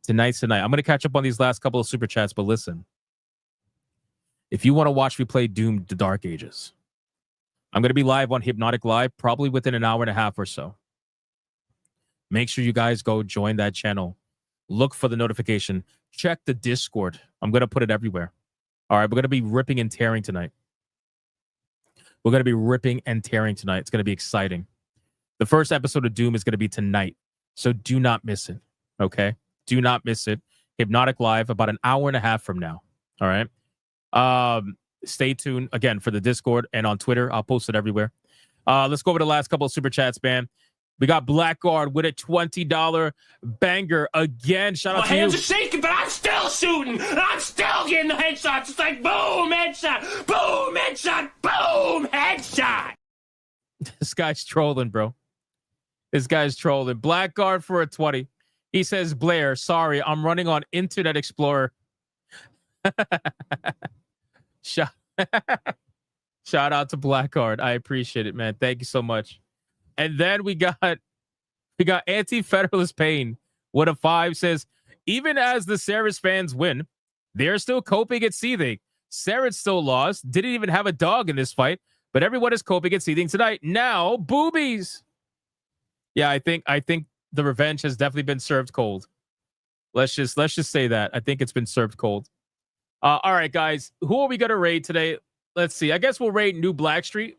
Tonight's the night. I'm going to catch up on these last couple of super chats, but listen. If you want to watch me play Doom the Dark Ages, I'm going to be live on Hypnotic Live probably within an hour and a half or so. Make sure you guys go join that channel. Look for the notification. Check the Discord. I'm going to put it everywhere. All right, we're going to be ripping and tearing tonight. It's going to be exciting. The first episode of Doom is going to be tonight, so do not miss it, okay? Do not miss it. Hypnotic Live about an hour and a half from now, all right? Stay tuned, again, for the Discord and on Twitter. I'll post it everywhere. Let's go over the last couple of super chats, man. We got Blackguard with a $20 banger again. Shout out to you. My hands are shaking, but I'm still shooting. I'm still getting the headshots. It's like boom, headshot, boom, headshot, boom, headshot. This guy's trolling, bro. This guy's trolling. Blackguard for a 20. He says, Blair, sorry, I'm running on Internet Explorer. Shout out to Blackguard. I appreciate it, man. Thank you so much. And then we got Anti-Federalist Pain. What a 5 says, even as the Ceres fans win, they're still coping and seething. Ceres still lost. Didn't even have a dog in this fight, but everyone is coping and seething tonight. Now, boobies. Yeah, I think the revenge has definitely been served cold. Let's just say that. I think it's been served cold. All right, guys. Who are we going to raid today? Let's see. I guess we'll raid New Blackstreet.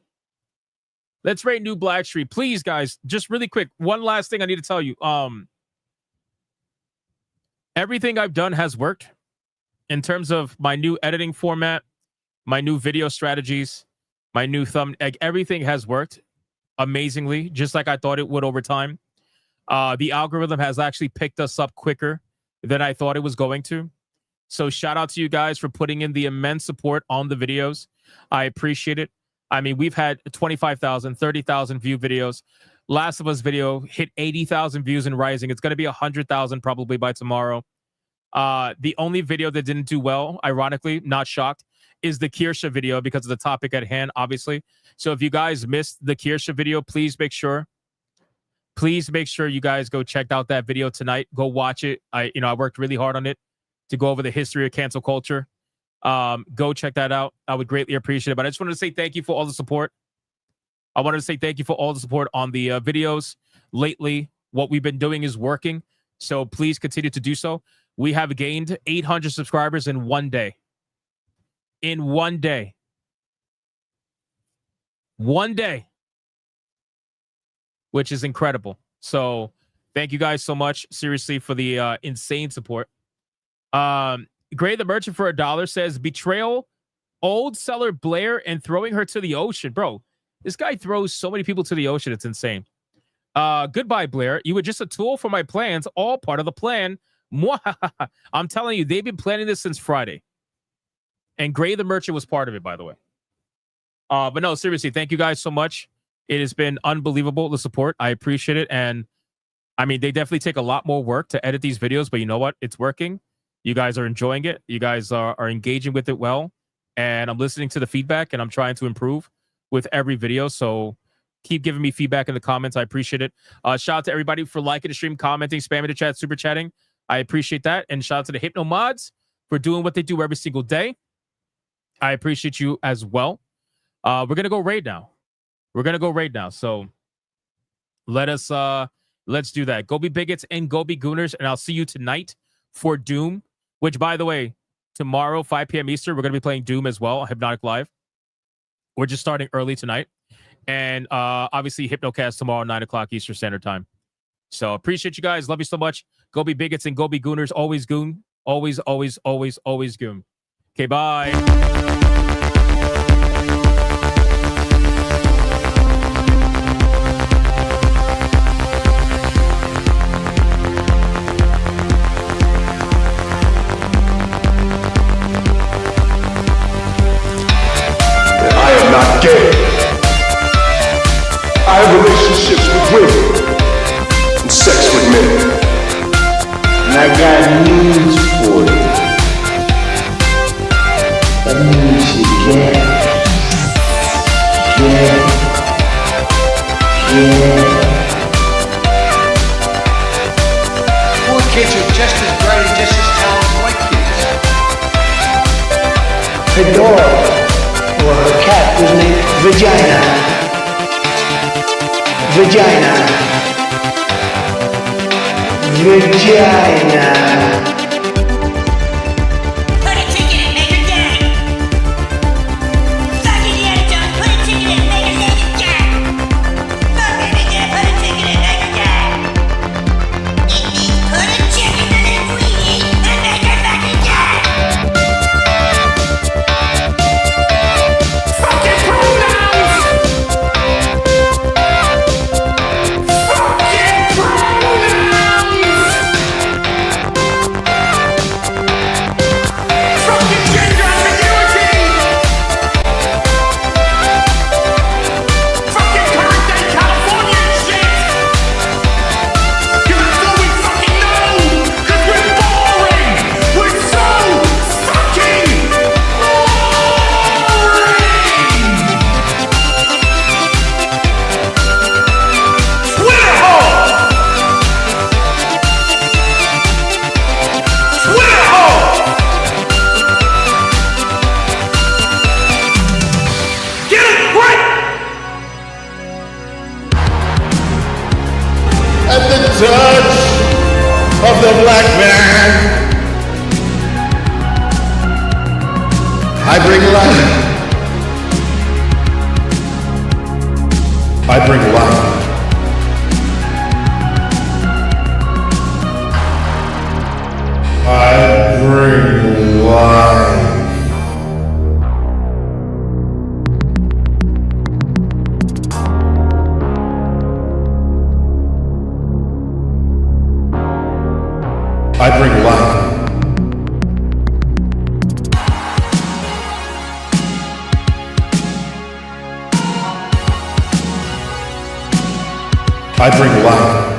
Let's rate New Blackstreet. Please, guys, just really quick. One last thing I need to tell you. Everything I've done has worked in terms of my new editing format, my new video strategies, my new thumb. Everything has worked amazingly, just like I thought it would over time. The algorithm has actually picked us up quicker than I thought it was going to. So shout out to you guys for putting in the immense support on the videos. I appreciate it. I mean, we've had 25,000, 30,000 view videos. Last of Us video hit 80,000 views and rising. It's going to be 100,000 probably by tomorrow. The only video that didn't do well, ironically, not shocked, is the Kirsha video because of the topic at hand, obviously. So if you guys missed the Kirsha video, please make sure you guys go check out that video tonight. Go watch it. I worked really hard on it to go over the history of cancel culture. Go check that out. I would greatly appreciate it. But I just wanted to say thank you for all the support. I wanted to say thank you for all the support on the videos lately. What we've been doing is working. So please continue to do so. We have gained 800 subscribers in one day. In one day. One day. Which is incredible. So thank you guys so much, seriously, for the insane support. Gray the Merchant for $1 says, betrayal, old seller Blair, and throwing her to the ocean. Bro, this guy throws so many people to the ocean. It's insane. Goodbye, Blair. You were just a tool for my plans, all part of the plan. I'm telling you, they've been planning this since Friday. And Gray the Merchant was part of it, by the way. But no, seriously, thank you guys so much. It has been unbelievable, the support. I appreciate it. And I mean, they definitely take a lot more work to edit these videos, but you know what? It's working. You guys are enjoying it. You guys are engaging with it well. And I'm listening to the feedback, and I'm trying to improve with every video. So keep giving me feedback in the comments. I appreciate it. Shout out to everybody for liking the stream, commenting, spamming the chat, super chatting. I appreciate that. And shout out to the Hypno mods for doing what they do every single day. I appreciate you as well. We're going to go raid now. So let's do that. Go be bigots and go be gooners. And I'll see you tonight for Doom, which, by the way, tomorrow, 5 p.m. Eastern, we're going to be playing Doom as well, Hypnotic Live. We're just starting early tonight. And obviously, Hypnocast tomorrow, 9 o'clock Eastern Standard Time. So appreciate you guys. Love you so much. Go be bigots and go be gooners. Always goon. Always, always, always, always goon. Okay, bye. I am not gay. I have relationships with women and sex with men. And I got news for you. That means you get. Poor kids are just as bright and just as talented as white kids. Her dog or her cat was named Vagina. Vagina. Put a ticket in, make her gay. Fuck Indiana Jones, put a ticket in, make her lady gay. Fuck baby gay, put a ticket in, make her gay. It means put a chicken in a queenie and make her fucking gay. Fucking pronouns! Fucking pronouns! Fucking gender ambiguity! Fucking current day California shit! Because that's all we fucking know! Because we're boring! We're so fucking Twitter hole! Twitter hole! Get it right! At the touch of the black man, I bring life. I bring life. I bring life. I bring life. I bring life.